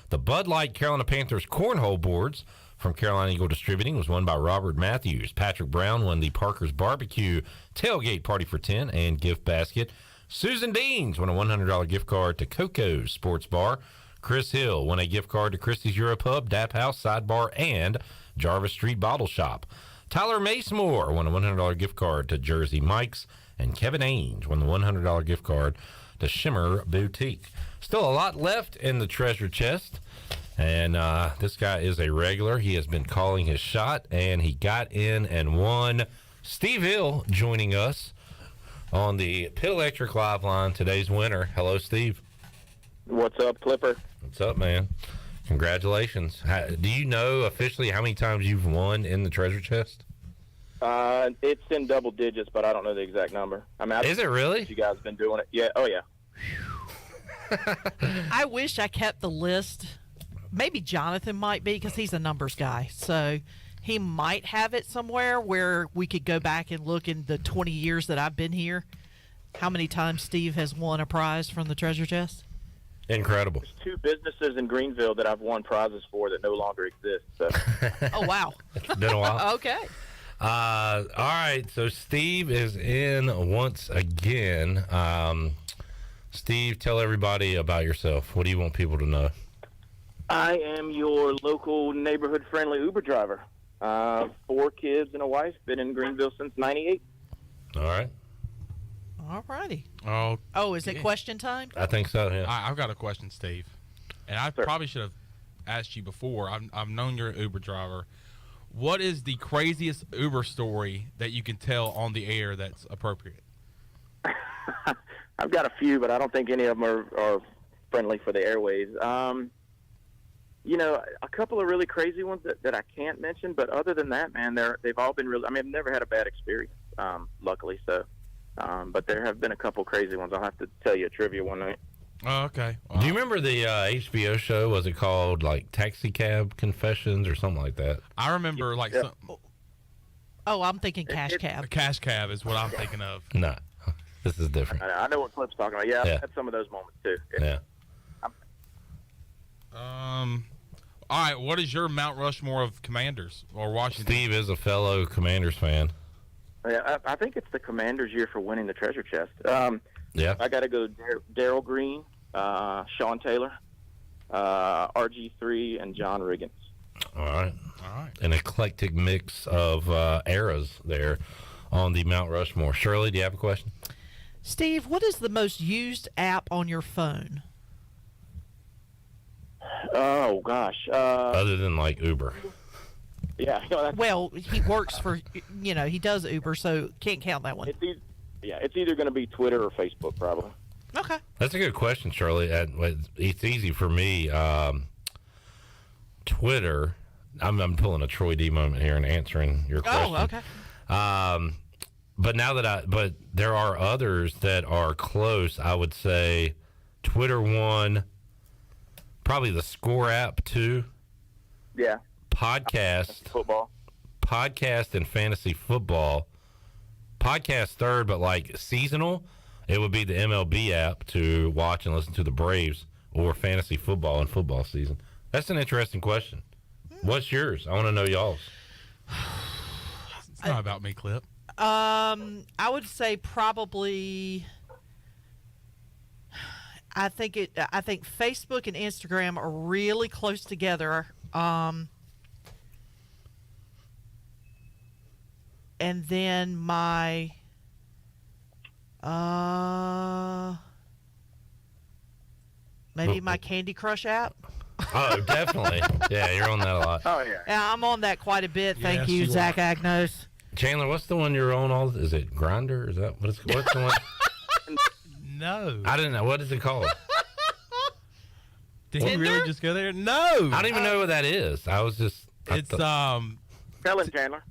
The Bud Light Carolina Panthers cornhole boards from Carolina Eagle Distributing was won by Robert Matthews. Patrick Brown won the Parker's Barbecue tailgate party for 10 and gift basket. Susan Deans won a $100 gift card to Coco's Sports Bar. Chris Hill won a gift card to Christie's Europub, Dap House, Sidebar, and Jarvis Street Bottle Shop. Tyler Macemore won a $100 gift card to Jersey Mike's. And Kevin Ainge won the $100 gift card to Shimmer Boutique. Still a lot left in the treasure chest. And this guy is a regular. He has been calling his shot, and he got in and won. Steve Hill joining us on the Pit Electric Live line, today's winner. Hello, Steve. What's up, Clipper? What's up, man? Congratulations. Do you know officially how many times you've won in the treasure chest? It's in double digits, but I don't know the exact number. I mean, is it really? You guys been doing it? Yeah. Oh, yeah. I wish I kept the list. Maybe Jonathan might be, because he's a numbers guy. So he might have it somewhere where we could go back and look in the 20 years that I've been here, how many times Steve has won a prize from the treasure chest. Incredible. There's 2 businesses in Greenville that I've won prizes for that no longer exist. So. Oh, wow. It's been a while. Okay. All right, so Steve is in once again. Steve, tell everybody about yourself. What do you want people to know? I am your local neighborhood-friendly Uber driver. 4 kids and a wife. Been in Greenville since '98. All right. All righty. Oh, is it question time? I think so, yeah. I've got a question, Steve. And I probably should have asked you before. I've known you're an Uber driver. What is the craziest Uber story that you can tell on the air that's appropriate? I've got a few, but I don't think any of them are friendly for the airways. You know, a couple of really crazy ones that I can't mention, but other than that, man, they've all been really. I mean, I've never had a bad experience, luckily. So, but there have been a couple crazy ones. I'll have to tell you a trivia one night. Oh, okay. Wow. Do you remember the HBO show? Was it called like Taxi Cab Confessions or something like that? I remember like some. Oh, I'm thinking Cash Cab. Cash Cab is what I'm thinking of. No, this is different. I know what Clip's talking about. Yeah, I've had some of those moments too. Yeah. All right, what is your Mount Rushmore of Commanders or Washington? Steve is a fellow Commanders fan. Yeah, I think it's the Commanders' year for winning the treasure chest. Yeah. I got to go Daryl Green, Sean Taylor, RG3, and John Riggins. All right. An eclectic mix of eras there on the Mount Rushmore. Shirley, do you have a question? Steve, what is the most used app on your phone? Oh, gosh. Other than like Uber. Yeah. Well, he works for, he does Uber, so can't count that one. It's either going to be Twitter or Facebook, probably. Okay. That's a good question, Shirley. It's easy for me. Twitter. I'm pulling a Troy D moment here and answering your question. Oh, okay. But there are others that are close. I would say Twitter 1, probably the Score app 2. Yeah. Podcast. Football. Podcast and fantasy football. Podcast third, but like seasonal, it would be the MLB app to watch and listen to the Braves, or fantasy football and football season. That's an interesting question. What's yours? I want to know y'all's. It's not about me, Clip. I would say probably I think Facebook and Instagram are really close together. And then my maybe my Candy Crush app. Oh, definitely. Yeah, you're on that a lot. Oh yeah. Yeah, I'm on that quite a bit. Thank you, Zach Agnos. Chandler, what's the one you're on? Is it Grindr? Is that what's the one? No. I didn't know. What is it called? Did he really just go there? No. I don't even know what that is. It's Tell him, Chandler.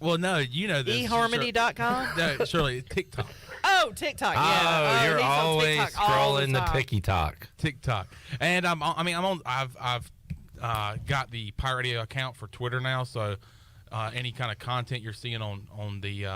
Well, no, you know this. eHarmony.com? No, Shirley, TikTok. Oh, TikTok. Yeah. Oh, you're he's on always TikTok all scrolling the time. TikTok. TikTok. And I'm on. I've got the Pirate Radio account for Twitter now, so any kind of content you're seeing on the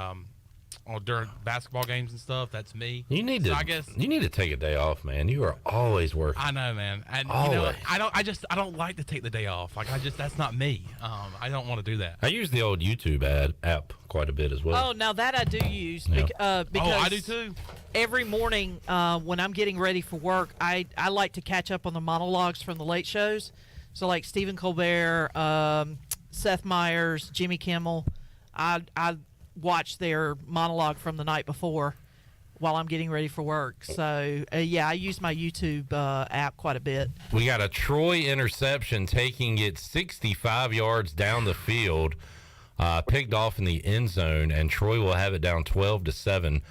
during basketball games and stuff, that's me. You need I guess you need to take a day off, man. You are always working. I know, man. And always. you know, I don't like to take the day off. Like that's not me. I don't want to do that. I use the old YouTube app quite a bit as well. Oh, now that I do use because I do too. Every morning when I'm getting ready for work, I like to catch up on the monologues from the late shows. So like Stephen Colbert, Seth Meyers, Jimmy Kimmel. I watch their monologue from the night before while I'm getting ready for work. So yeah, I use my YouTube app quite a bit. We got a Troy interception taking it 65 yards down the field, picked off in the end zone, and Troy will have it down 12-7.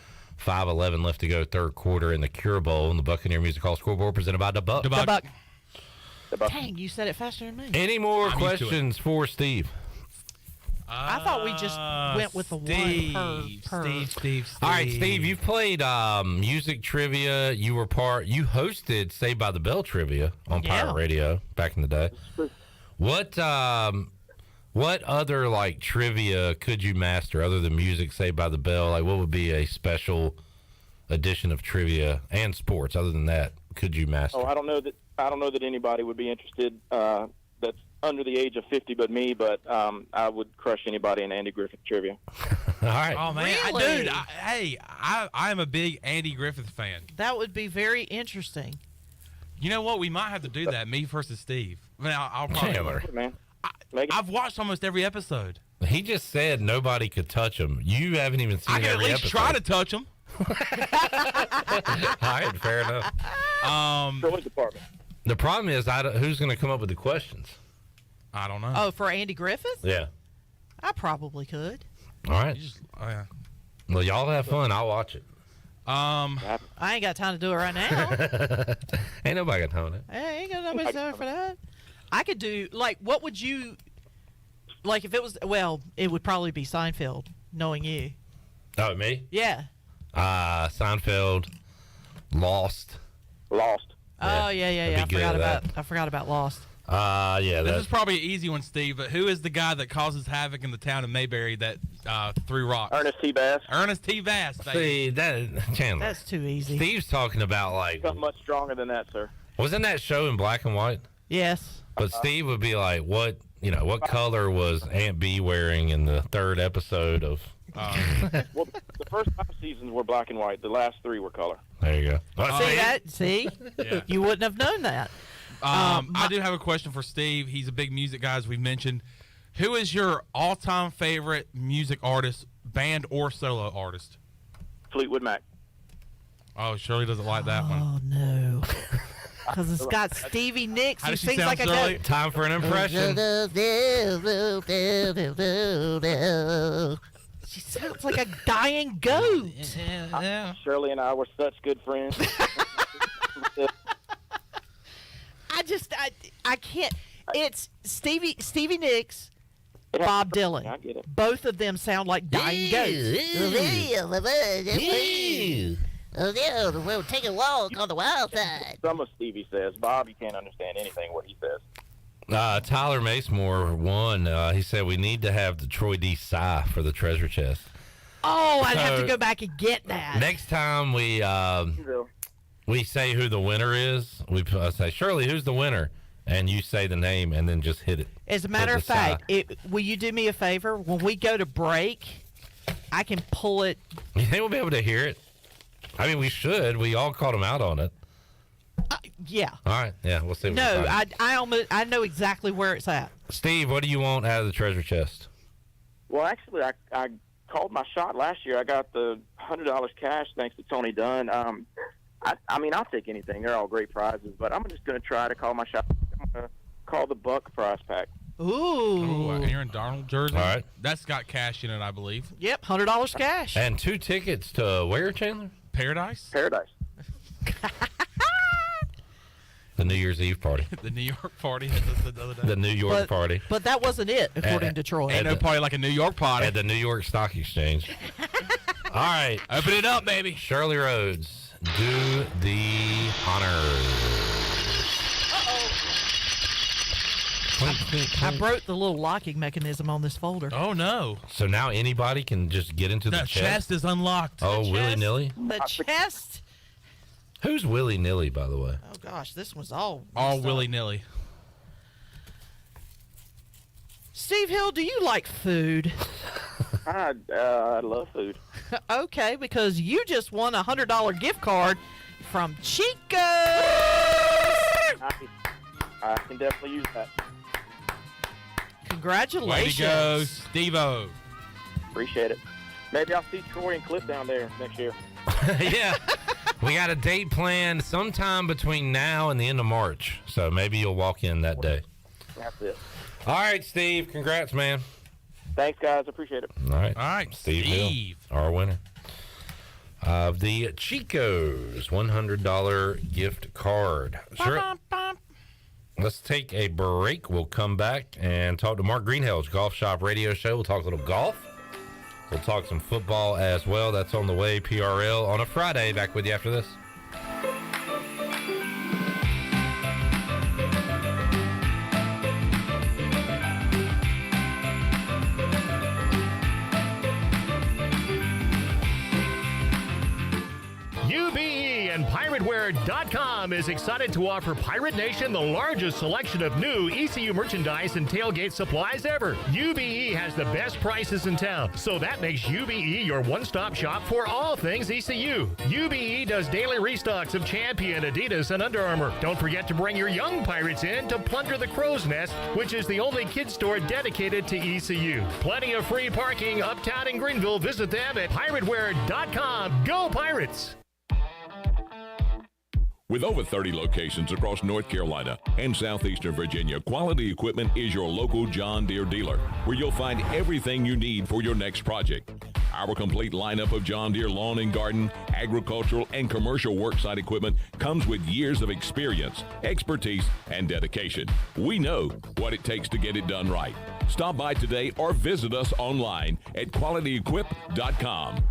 5:11 left to go, third quarter in the Cure Bowl. And the Buccaneer Music Hall scoreboard presented by the Buck. The Buck. Dang, you said it faster than me. Any more questions for Steve? I thought we just went with the Steve, one per. Steve. All right, Steve, you've played music trivia. You hosted Saved by the Bell trivia on Pirate Radio back in the day. What other like trivia could you master other than music, Saved by the Bell? Like, what would be a special edition of trivia and sports? Other than that, could you master? Oh, I don't know that anybody would be interested that's under the age of 50 but me, but I would crush anybody in Andy Griffith trivia. All right. Oh man, Really? I am a big Andy Griffith fan. That would be very interesting. You know what? We might have to do that. Me versus Steve. I mean, I'll probably. Chandler. Man. I've watched almost every episode. He just said nobody could touch him. You haven't even seen I can at every least episode. try to touch him. All right, fair enough. Troy's department. The problem is, who's going to come up with the questions? I don't know. Oh, for Andy Griffith? Yeah. I probably could. All right. Yeah. Well, y'all have fun. I'll watch it. I ain't got time to do it right now. Ain't nobody got time for that. Hey, ain't got nobody time for that. I could do, like, what would you, like, if it was, well, it would probably be Seinfeld, knowing you. Oh, me? Yeah. Seinfeld, Lost. Oh, yeah. Be good at I forgot about Lost. Yeah. This is probably an easy one, Steve, but who is the guy that causes havoc in the town of Mayberry that threw rocks? Ernest T. Bass. Ernest T. Bass, baby. See, that, Chandler. That's too easy. Steve's talking about, like, Something much stronger than that, sir. wasn't that show in black and white? Yes. But Steve would be like, what color was Aunt Bee wearing in the third episode of... Well, the first 5 seasons were black and white. The last 3 were color. There you go. See? You wouldn't have known that. I do have a question for Steve. He's a big music guy, as we've mentioned. Who is your all-time favorite music artist, band or solo artist? Fleetwood Mac. Oh, Shirley doesn't like that one. Oh, no. Because it's got Stevie Nicks How who does she sings sound, like a Shirley? goat. Time for an impression. She sounds like a dying goat. Shirley and I were such good friends. I can't. It's Stevie Nicks, Bob Dylan. I get it. Both of them sound like dying goats. We'll take a walk on the wild side. Some of Stevie says. Bob, you can't understand anything what he says. Tyler Macemore won. He said we need to have the Troy D. Psy for the treasure chest. Oh, I'd have to go back and get that. Next time we say who the winner is, we say, Shirley, who's the winner? And you say the name and then just hit it. As a matter of fact, will you do me a favor? When we go to break, I can pull it. You think we'll be able to hear it? I mean, we should. We all called him out on it. Yeah. All right. Yeah, we'll see. What No, we find. I know exactly where it's at. Steve, what do you want out of the treasure chest? Well, actually, I called my shot last year. I got the $100 cash thanks to Tony Dunn. I mean, I'll take anything. They're all great prizes, but I'm just going to try to call my shot. I'm going to call the Buck prize pack. Ooh. Aaron Donald jersey. All right. That's got cash in it, I believe. Yep, $100 cash. And 2 tickets to where, Chandler? Paradise? Paradise. The New Year's Eve party. The New York party the other day. The New York party. But that wasn't it, according to Troy. Ain't no party like a New York party. At the New York Stock Exchange. All right. Open it up, baby. Shirley Rhodes, do the honors. I broke the little locking mechanism on this folder. Oh, no. So now anybody can just get into the That chest? chest is unlocked. Oh, willy-nilly? The chest. Who's willy-nilly, by the way? Oh, gosh, this one's all willy-nilly. Steve Hill, do you like food? I love food. Okay, because you just won a $100 gift card from Chico's. I can definitely use that. Congratulations. Way to go, Steve-O. Appreciate it. Maybe I'll see Troy and Cliff down there next year. Yeah. We got a date planned sometime between now and the end of March. So maybe you'll walk in that day. That's it. All right, Steve. Congrats, man. Thanks, guys. Appreciate it. All right. All right, Steve Hill, our winner of the Chico's $100 gift card. Sure. Let's take a break. We'll come back and talk to Mark Greenhalgh's Golf Shop Radio Show. We'll talk a little golf. We'll talk some football as well. That's on the way. PRL on a Friday. Back with you after this. UBE and PirateWear.com is excited to offer Pirate Nation the largest selection of new ECU merchandise and tailgate supplies ever. UBE has the best prices in town, so that makes UBE your one-stop shop for all things ECU. UBE does daily restocks of Champion, Adidas, and Under Armour. Don't forget to bring your young Pirates in to plunder the Crow's Nest, which is the only kids store dedicated to ECU. Plenty of free parking uptown in Greenville. Visit them at PirateWear.com. Go Pirates! With over 30 locations across North Carolina and southeastern Virginia, Quality Equipment is your local John Deere dealer, where you'll find everything you need for your next project. Our complete lineup of John Deere lawn and garden, agricultural, and commercial worksite equipment comes with years of experience, expertise, and dedication. We know what it takes to get it done right. Stop by today or visit us online at QualityEquip.com.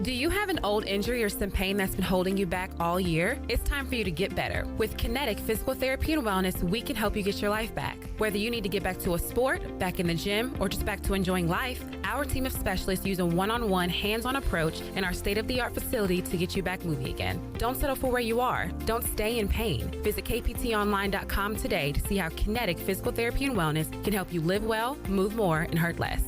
Do you have an old injury or some pain that's been holding you back all year? It's time for you to get better. With Kinetic Physical Therapy and Wellness, we can help you get your life back. Whether you need to get back to a sport, back in the gym, or just back to enjoying life, our team of specialists use a one-on-one, hands-on approach in our state-of-the-art facility to get you back moving again. Don't settle for where you are. Don't stay in pain. Visit kptonline.com today to see how Kinetic Physical Therapy and Wellness can help you live well, move more, and hurt less.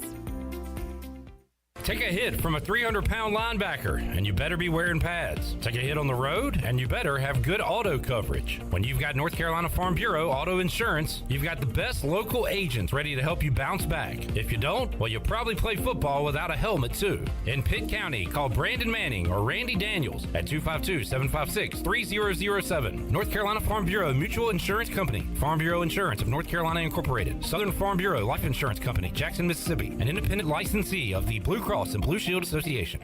Take a hit from a 300-pound linebacker, and you better be wearing pads. Take a hit on the road, and you better have good auto coverage. When you've got North Carolina Farm Bureau Auto Insurance, you've got the best local agents ready to help you bounce back. If you don't, well, you'll probably play football without a helmet, too. In Pitt County, call Brandon Manning or Randy Daniels at 252-756-3007. North Carolina Farm Bureau Mutual Insurance Company. Farm Bureau Insurance of North Carolina Incorporated. Southern Farm Bureau Life Insurance Company, Jackson, Mississippi. An independent licensee of the Blue Cross and Blue Shield Association.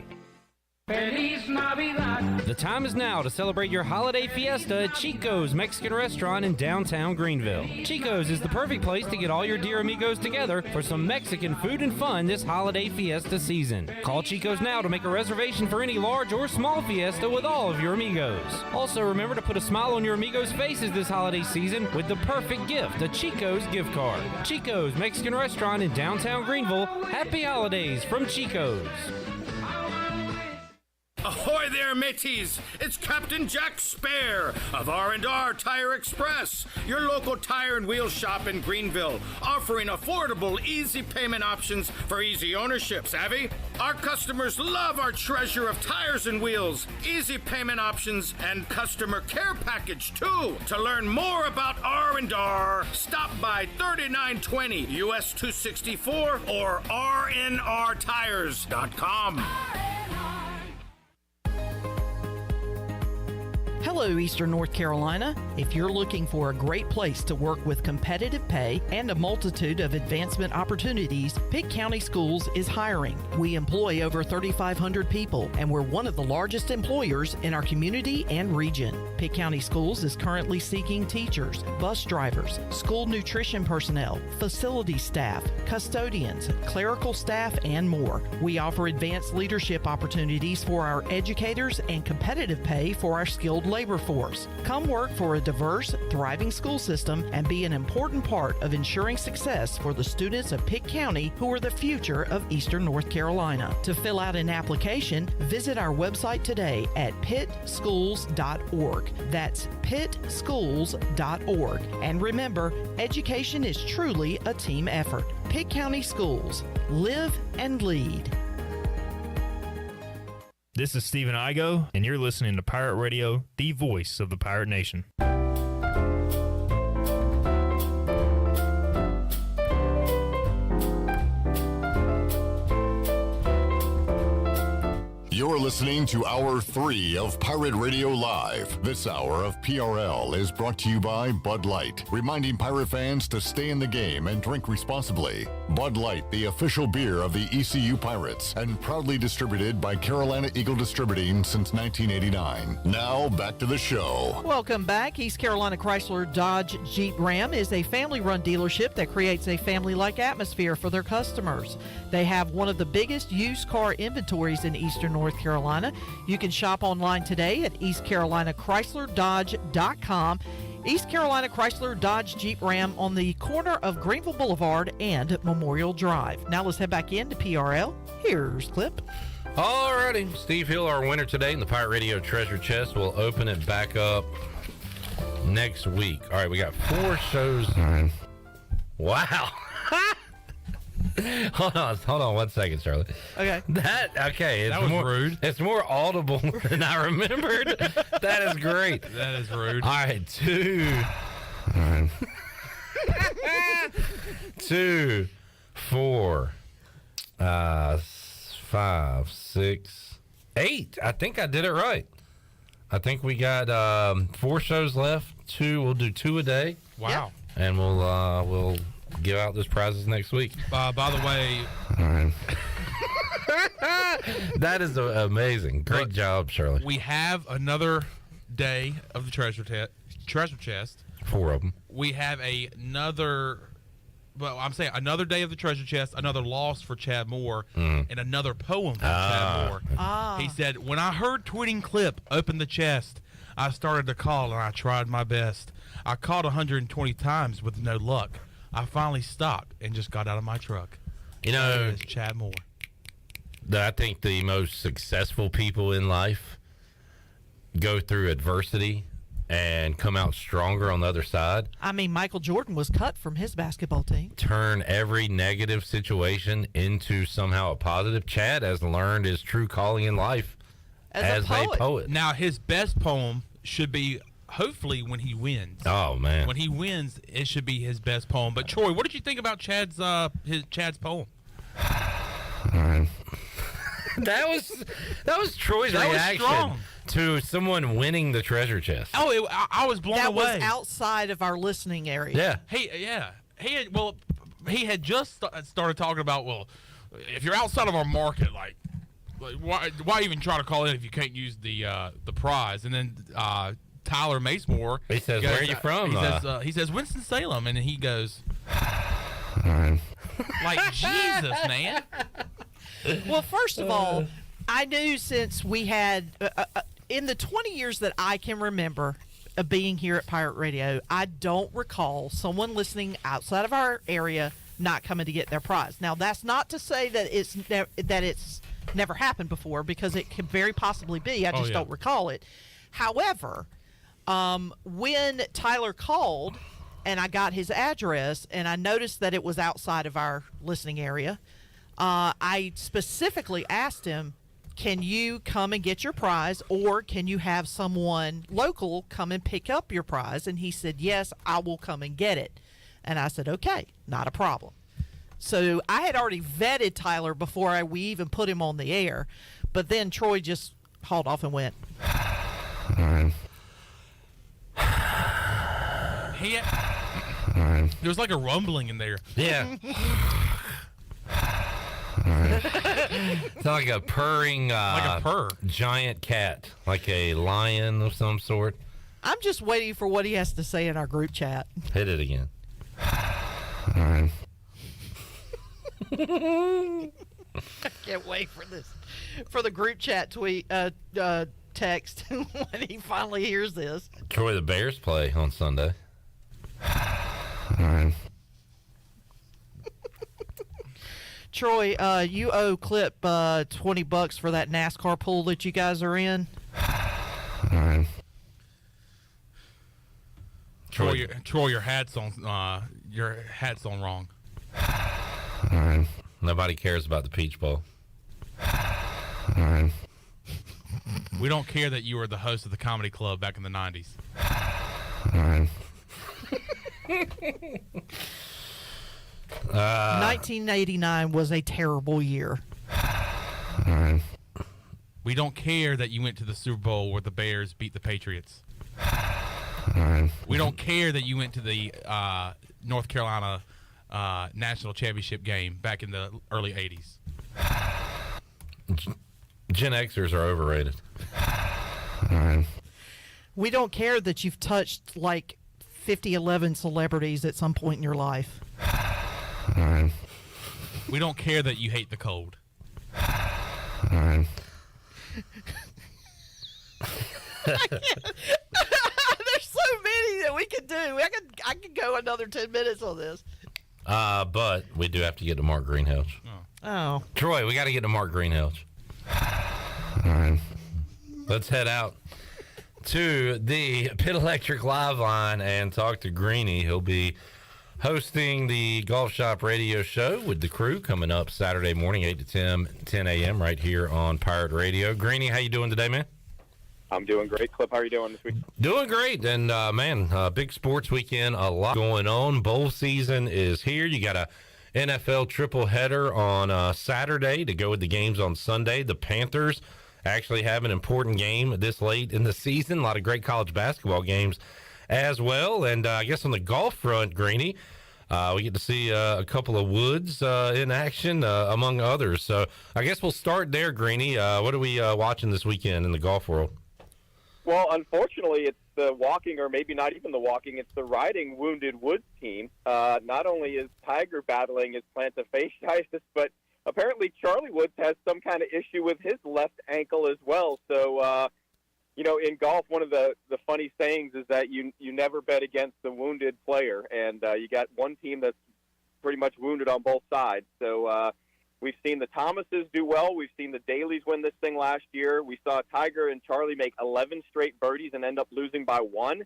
The time is now to celebrate your holiday fiesta at Chico's Mexican Restaurant in downtown Greenville. Chico's is the perfect place to get all your dear amigos together for some Mexican food and fun this holiday fiesta season. Call Chico's now to make a reservation for any large or small fiesta with all of your amigos. Also, remember to put a smile on your amigos' faces this holiday season with the perfect gift, a Chico's gift card. Chico's Mexican Restaurant in downtown Greenville. Happy holidays from Chico's. Ahoy there, mateys! It's Captain Jack Spare of R&R Tire Express, your local tire and wheel shop in Greenville, offering affordable, easy payment options for easy ownership, savvy? Our customers love our treasure of tires and wheels, easy payment options, and customer care package, too. To learn more about R&R, stop by 3920 US 264 or rnrtires.com. Hello, Eastern North Carolina. If you're looking for a great place to work with competitive pay and a multitude of advancement opportunities, Pitt County Schools is hiring. We employ over 3,500 people, and we're one of the largest employers in our community and region. Pitt County Schools is currently seeking teachers, bus drivers, school nutrition personnel, facility staff, custodians, clerical staff, and more. We offer advanced leadership opportunities for our educators and competitive pay for our skilled labor force. Come work for a diverse, thriving school system and be an important part of ensuring success for the students of Pitt County who are the future of Eastern North Carolina. To fill out an application, visit our website today at pittschools.org. That's pittschools.org. And remember, education is truly a team effort. Pitt County Schools. Live and lead. This is Stephen Igo, and you're listening to Pirate Radio, the voice of the Pirate Nation. You're listening to Hour 3 of Pirate Radio Live. This hour of PRL is brought to you by Bud Light, reminding pirate fans to stay in the game and drink responsibly. Bud Light, the official beer of the ECU Pirates, and proudly distributed by Carolina Eagle Distributing since 1989. Now, back to the show. Welcome back. East Carolina Chrysler Dodge Jeep Ram is a family-run dealership that creates a family-like atmosphere for their customers. They have one of the biggest used car inventories in Eastern North Carolina. You can shop online today at eastcarolinachrysler.dodge.com. East Carolina Chrysler Dodge Jeep Ram on the corner of Greenville Boulevard and Memorial Drive. Now let's head back into PRL. Here's Clip. Alrighty, Steve Hill, our winner today in the Pirate Radio Treasure Chest. We'll open it back up next week. All right, we got 4 shows. Wow. Hold on 1 second, Charlie. Okay. That was more rude. It's more audible than I remembered. That is great. That is rude. All right, 2. All right. 2, 4, 5, 6, 8. I think I did it right. I think we got 4 shows left. 2. We'll do 2 a day. Wow. And we'll give out those prizes next week. By the way, all right. That is amazing. Great job, Shirley. We have another day of the treasure chest. 4 of them. We have another day of the treasure chest, another loss for Chad Moore, and another poem from Chad Moore. He said, "When I heard Tweeting Clip open the chest, I started to call and I tried my best. I called 120 times with no luck. I finally stopped and just got out of my truck." You know, it's Chad Moore. I think the most successful people in life go through adversity and come out stronger on the other side. I mean, Michael Jordan was cut from his basketball team. Turn every negative situation into somehow a positive. Chad has learned his true calling in life as a poet. Now, his best poem should be hopefully when he wins. Oh, man. When he wins, it should be his best poem. But Troy, what did you think about Chad's poem? All right. That was Troy's reaction to someone winning the treasure chest. Oh, I was blown away. That was outside of our listening area. Yeah. He had just started talking about, well, if you're outside of our market, like why even try to call in if you can't use the prize? And then Tyler Macemore, he says, "Where are you from?" He says Winston-Salem, and then he goes, "All right." Like, Jesus, man. Well, first of all, I knew since we had in the 20 years that I can remember of being here at Pirate Radio, I don't recall someone listening outside of our area not coming to get their prize. Now, that's not to say that it's never happened before because it could very possibly be. I just don't recall it. However, when Tyler called and I got his address and I noticed that it was outside of our listening area, I specifically asked him, can you come and get your prize, or can you have someone local come and pick up your prize? And he said, yes, I will come and get it. And I said, okay, not a problem. So I had already vetted Tyler before we even put him on the air. But then Troy just hauled off and went. All right. There was like a rumbling in there. Yeah. All right. It's like a purring, like a purr, giant cat, like a lion of some sort. I'm just waiting for what he has to say in our group chat. Hit it again. All right. I can't wait for this, for the group chat text when he finally hears this. Troy, the Bears play on Sunday. All right. Troy, you owe Clip $20 for that NASCAR pool that you guys are in. All right. Troy, your hat's on wrong. All right. Nobody cares about the Peach Bowl. All right. We don't care that you were the host of the comedy club back in the 90s. All right. 1989 was a terrible year. All right. We don't care that you went to the Super Bowl where the Bears beat the Patriots. All right. We don't care that you went to the North Carolina national championship game back in the early 80s. Gen Xers are overrated. All right. We don't care that you've touched like 11 celebrities at some point in your life. All right. We don't care that you hate the cold. All right. There's so many that we could do. I could go another 10 minutes on this. But we do have to get to Mark Greenhalgh. Oh. Troy, we got to get to Mark Greenhalgh. All right. Let's head out to the Pit Electric Live line and talk to Greeny. He'll be hosting the Golf Shop Radio Show with the crew coming up Saturday morning, 8 to 10 a.m. right here on Pirate Radio. Greeny, how you doing today, man? I'm doing great. Clip, how are you doing this week? Doing great. And, big sports weekend, a lot going on. Bowl season is here. You got a NFL triple header on Saturday to go with the games on Sunday. The Panthers actually have an important game this late in the season. A lot of great college basketball games as well. And I guess on the golf front, Greeny, we get to see a couple of Woods in action, among others. So I guess we'll start there, Greeny. What are we watching this weekend in the golf world? Well, unfortunately, it's the walking, or maybe not even the walking, it's the riding Wounded Woods team. Not only is Tiger battling his plantar fasciitis, but apparently Charlie Woods has some kind of issue with his left ankle as well. So, in golf, one of the funny sayings is that you never bet against the wounded player. And you got one team that's pretty much wounded on both sides. So we've seen the Thomases do well. We've seen the Dailies win this thing last year. We saw Tiger and Charlie make 11 straight birdies and end up losing by one.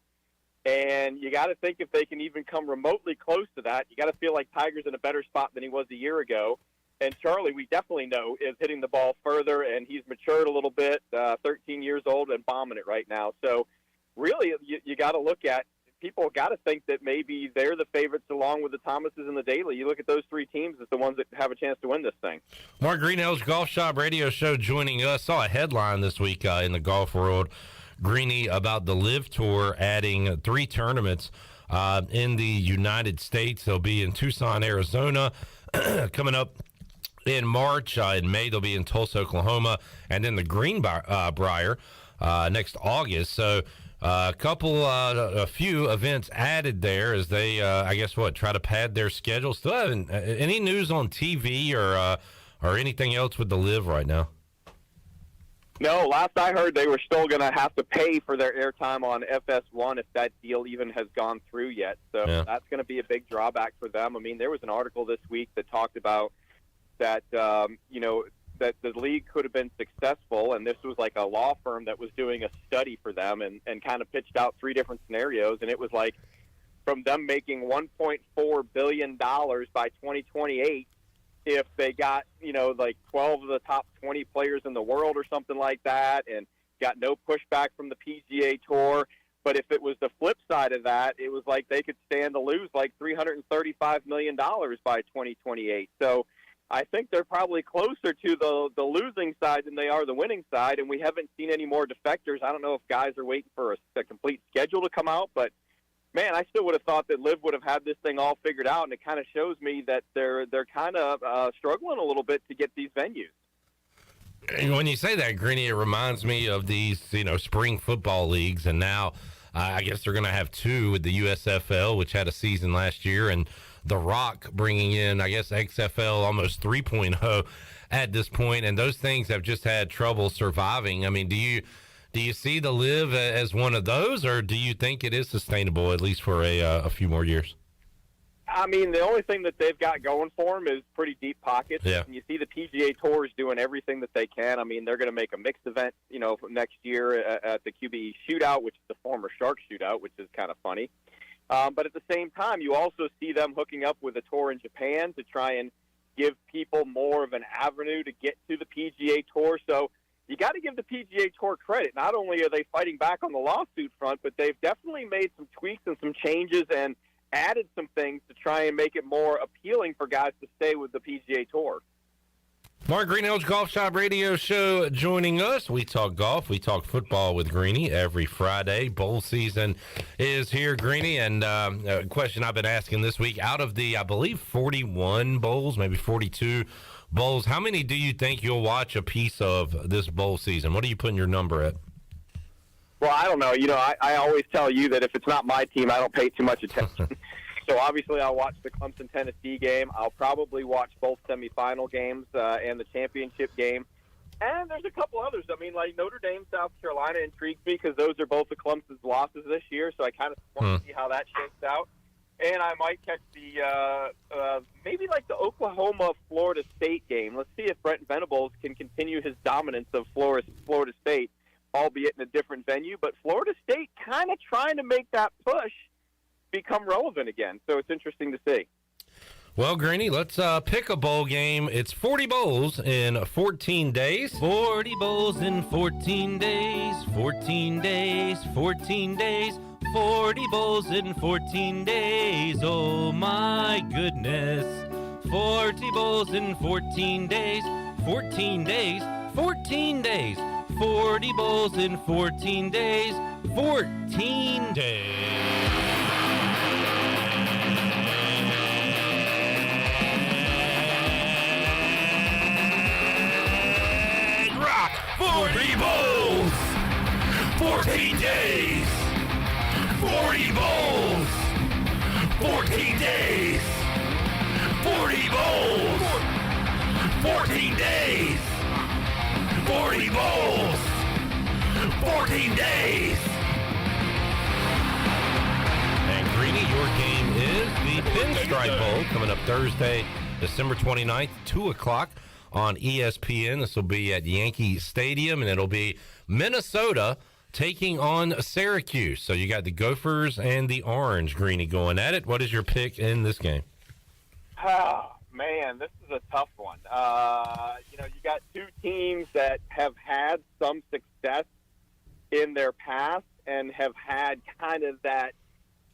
And you got to think if they can even come remotely close to that, you got to feel like Tiger's in a better spot than he was a year ago. And Charlie, we definitely know, is hitting the ball further, and he's matured a little bit, 13 years old and bombing it right now. So really, you got to look at, people got to think that maybe they're the favorites along with the Thomases and the Daly. You look at those three teams as the ones that have a chance to win this thing. Mark Greenhalgh's Golf Shop Radio Show joining us. Saw a headline this week in the golf world, Greeny, about the LIV Tour adding 3 tournaments in the United States. They'll be in Tucson, Arizona, coming up in March. In May, they'll be in Tulsa, Oklahoma, and then the Greenbrier next August. So a few events added there as they, try to pad their schedule. Still haven't any news on TV or anything else with the LIV right now? No, last I heard, they were still going to have to pay for their airtime on FS1 if that deal even has gone through yet. So that's going to be a big drawback for them. I mean, there was an article this week that talked about that, that the league could have been successful, and this was like a law firm that was doing a study for them and kind of pitched out 3 different scenarios, and it was like from them making $1.4 billion by 2028 if they got, like 12 of the top 20 players in the world or something like that, and got no pushback from the PGA Tour. But if it was the flip side of that, it was like they could stand to lose like $335 million by 2028. So I think they're probably closer to the losing side than they are the winning side, and we haven't seen any more defectors. I don't know if guys are waiting for a complete schedule to come out, but man, I still would have thought that Liv would have had this thing all figured out, and it kind of shows me that they're kind of struggling a little bit to get these venues. And when you say that, Greeny, it reminds me of these, spring football leagues, and now I guess they're going to have 2 with the USFL, which had a season last year, and The Rock bringing in, I guess, XFL almost 3.0 at this point, and those things have just had trouble surviving. I mean, do you see the Live as one of those, or do you think it is sustainable at least for a few more years? I mean, the only thing that they've got going for them is pretty deep pockets. Yeah. And you see the PGA Tours doing everything that they can. I mean, they're going to make a mixed event, next year at the QBE Shootout, which is the former Shark Shootout, which is kind of funny. But at the same time, you also see them hooking up with a tour in Japan to try and give people more of an avenue to get to the PGA Tour. So you got to give the PGA Tour credit. Not only are they fighting back on the lawsuit front, but they've definitely made some tweaks and some changes and added some things to try and make it more appealing for guys to stay with the PGA Tour. Mark Greenhalgh, Golf Shop Radio Show, joining us. We talk golf, we talk football with Greeny every Friday. Bowl season is here, Greeny, and a question I've been asking this week, out of the, I believe, 41 bowls, maybe 42 bowls, how many do you think you'll watch a piece of this bowl season? What are you putting your number at? Well, I don't know. I always tell you that if it's not my team, I don't pay too much attention. So obviously I'll watch the Clemson-Tennessee game. I'll probably watch both semifinal games and the championship game. And there's a couple others. I mean, like Notre Dame, South Carolina intrigues me because those are both of Clemson's losses this year, so I kind of want to see how that shakes out. And I might catch the maybe like the Oklahoma-Florida State game. Let's see if Brent Venables can continue his dominance of Florida State, albeit in a different venue. But Florida State kind of trying to make that push become relevant again. So it's interesting to see. Well, Greeny, let's pick a bowl game. It's 40 bowls in 14 days. 40 bowls in 14 days. 14 days, 14 days. 40 bowls in 14 days. Oh, my goodness. 40 bowls in 14 days. 14 days, 14 days. 40 bowls in 14 days. 14 days. Rock 40 bowls, 14 days, 40 bowls, 14 days, 40 bowls, 14 days, 40 bowls, 14 days. And Greeny, your game is the Pinstripe Bowl coming up Thursday, December 29th, 2 o'clock. On ESPN. This will be at Yankee Stadium, and it'll be Minnesota taking on Syracuse. So you got the Gophers and the Orange, Greeny, going at it. What is your pick in this game? Oh, man, this is a tough one. You got two teams that have had some success in their past and have had kind of that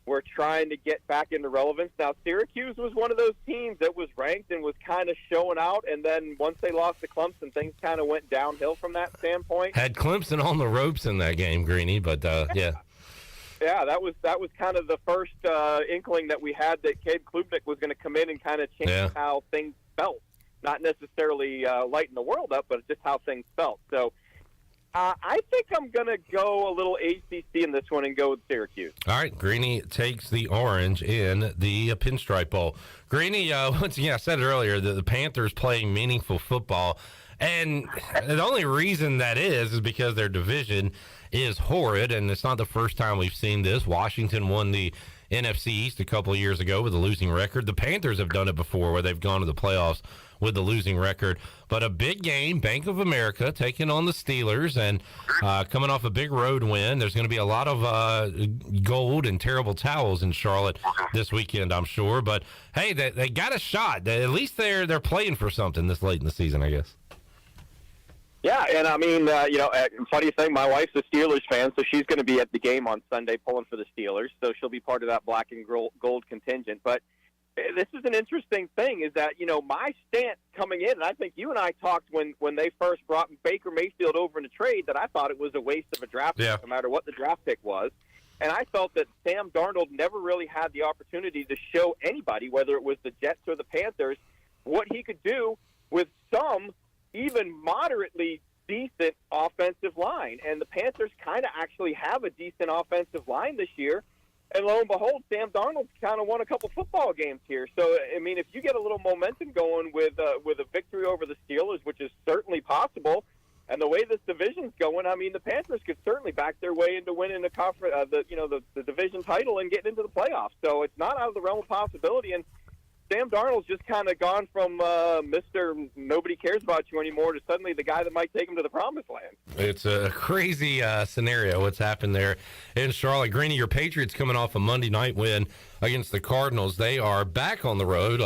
we're trying to get back into relevance. Now, Syracuse was one of those teams that was ranked and was kind of showing out, and then once they lost to Clemson, things kind of went downhill from that standpoint. Had Clemson on the ropes in that game, Greeny, but yeah. Yeah, that was kind of the first inkling that we had that Cade Klubnik was going to come in and kind of change how things felt. Not necessarily lighten the world up, but just how things felt. So I think I'm going to go a little ACC in this one and go with Syracuse. All right, Greeny takes the Orange in the Pinstripe Bowl. Greeny, once again, I said it earlier, the Panthers playing meaningful football, and the only reason that is because their division is horrid, and it's not the first time we've seen this. Washington won the NFC East a couple of years ago with a losing record. The Panthers have done it before where they've gone to the playoffs with the losing record. But a big game, Bank of America taking on the Steelers and coming off a big road win. There's going to be a lot of gold and terrible towels in Charlotte this weekend, I'm sure. But, hey, they got a shot. At least they're playing for something this late in the season, I guess. Yeah, and I mean, funny thing, my wife's a Steelers fan, so she's going to be at the game on Sunday pulling for the Steelers, so she'll be part of that black and gold contingent. But this is an interesting thing is that, my stance coming in, and I think you and I talked when they first brought Baker Mayfield over in a trade that I thought it was a waste of a draft pick, no matter what the draft pick was. And I felt that Sam Darnold never really had the opportunity to show anybody, whether it was the Jets or the Panthers, what he could do with some even moderately decent offensive line. And the Panthers kind of actually have a decent offensive line this year. And lo and behold, Sam Darnold's kind of won a couple football games here. So, I mean, if you get a little momentum going with a victory over the Steelers, which is certainly possible, and the way this division's going, I mean, the Panthers could certainly back their way into winning the division title and getting into the playoffs. So it's not out of the realm of possibility. And Sam Darnold's just kind of gone from Mr. Nobody cares about you anymore to suddenly the guy that might take him to the promised land. It's a crazy scenario what's happened there in Charlotte. Greeny, your Patriots coming off a Monday night win against the Cardinals. They are back on the road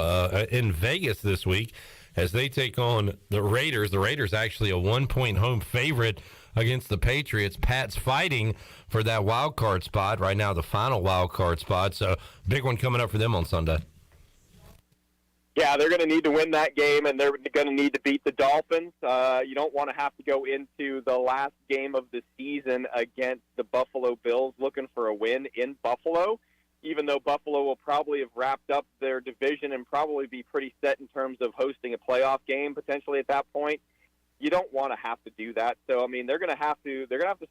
in Vegas this week as they take on the Raiders. The Raiders actually a 1-point home favorite against the Patriots. Pat's fighting for that wild card spot right now, the final wild card spot. So big one coming up for them on Sunday. Yeah, they're going to need to win that game, and they're going to need to beat the Dolphins. You don't want to have to go into the last game of the season against the Buffalo Bills looking for a win in Buffalo, even though Buffalo will probably have wrapped up their division and probably be pretty set in terms of hosting a playoff game potentially at that point. You don't want to have to do that. So, I mean, they're going to have to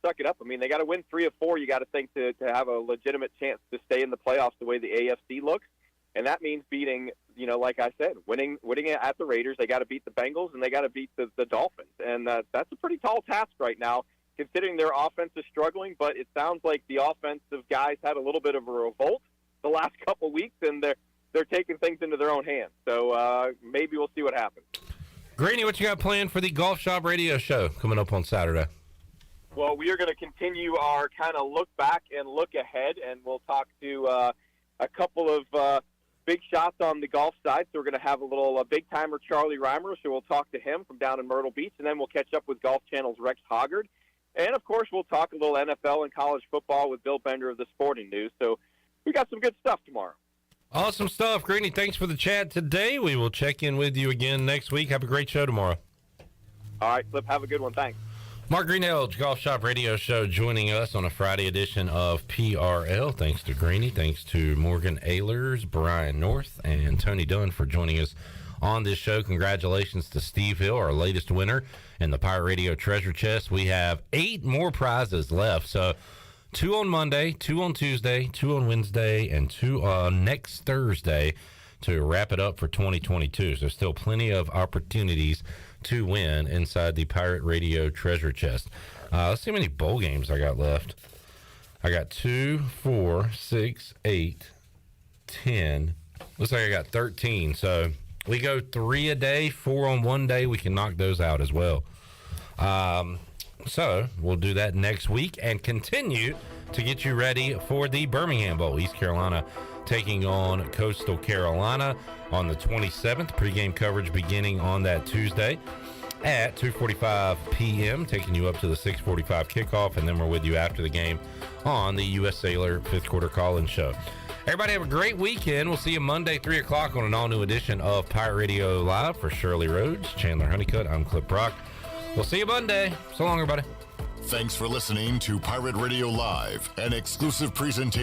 suck it up. I mean, they got to win 3 of 4. You got to think to have a legitimate chance to stay in the playoffs the way the AFC looks. And that means beating, like I said, winning it at the Raiders. They got to beat the Bengals, and they got to beat the Dolphins. And that's a pretty tall task right now, considering their offense is struggling. But it sounds like the offensive guys had a little bit of a revolt the last couple weeks, and they're taking things into their own hands. So maybe we'll see what happens. Greeny, what you got planned for the Golf Shop Radio Show coming up on Saturday? Well, we are going to continue our kind of look back and look ahead, and we'll talk to a couple of big shots on the golf side. So we're going to have a little big-timer Charlie Reimer, so we'll talk to him from down in Myrtle Beach, and then we'll catch up with Golf Channel's Rex Hoggard. And, of course, we'll talk a little NFL and college football with Bill Bender of the Sporting News. So we got some good stuff tomorrow. Awesome stuff. Greeny, thanks for the chat today. We will check in with you again next week. Have a great show tomorrow. All right, Flip, have a good one. Thanks. Mark Greenhalgh, Golf Shop Radio Show, joining us on a Friday edition of PRL. Thanks to Greeny, thanks to Morgan Ahlers, Brian North, and Tony Dunn for joining us on this show. Congratulations to Steve Hill, our latest winner in the Pirate Radio Treasure Chest. We have 8 more prizes left, so 2 on Monday, 2 on Tuesday, 2 on Wednesday, and 2 on next Thursday to wrap it up for 2022. So still plenty of opportunities to win inside the Pirate Radio Treasure Chest. Let's see how many bowl games I got left. I got 2, 4, 6, 8, 10. Looks like I got 13. So we go 3 a day, 4 on one day. We can knock those out as well. So we'll do that next week and continue to get you ready for the Birmingham Bowl. East Carolina taking on Coastal Carolina on the 27th. Pre-game coverage beginning on that Tuesday at 2:45 p.m., taking you up to the 6:45 kickoff, and then we're with you after the game on the U.S. Sailor 5th Quarter Call-In Show. Everybody have a great weekend. We'll see you Monday, 3 o'clock on an all-new edition of Pirate Radio Live. For Shirley Rhodes, Chandler Honeycutt, I'm Clip Brock. We'll see you Monday. So long, everybody. Thanks for listening to Pirate Radio Live, an exclusive presentation.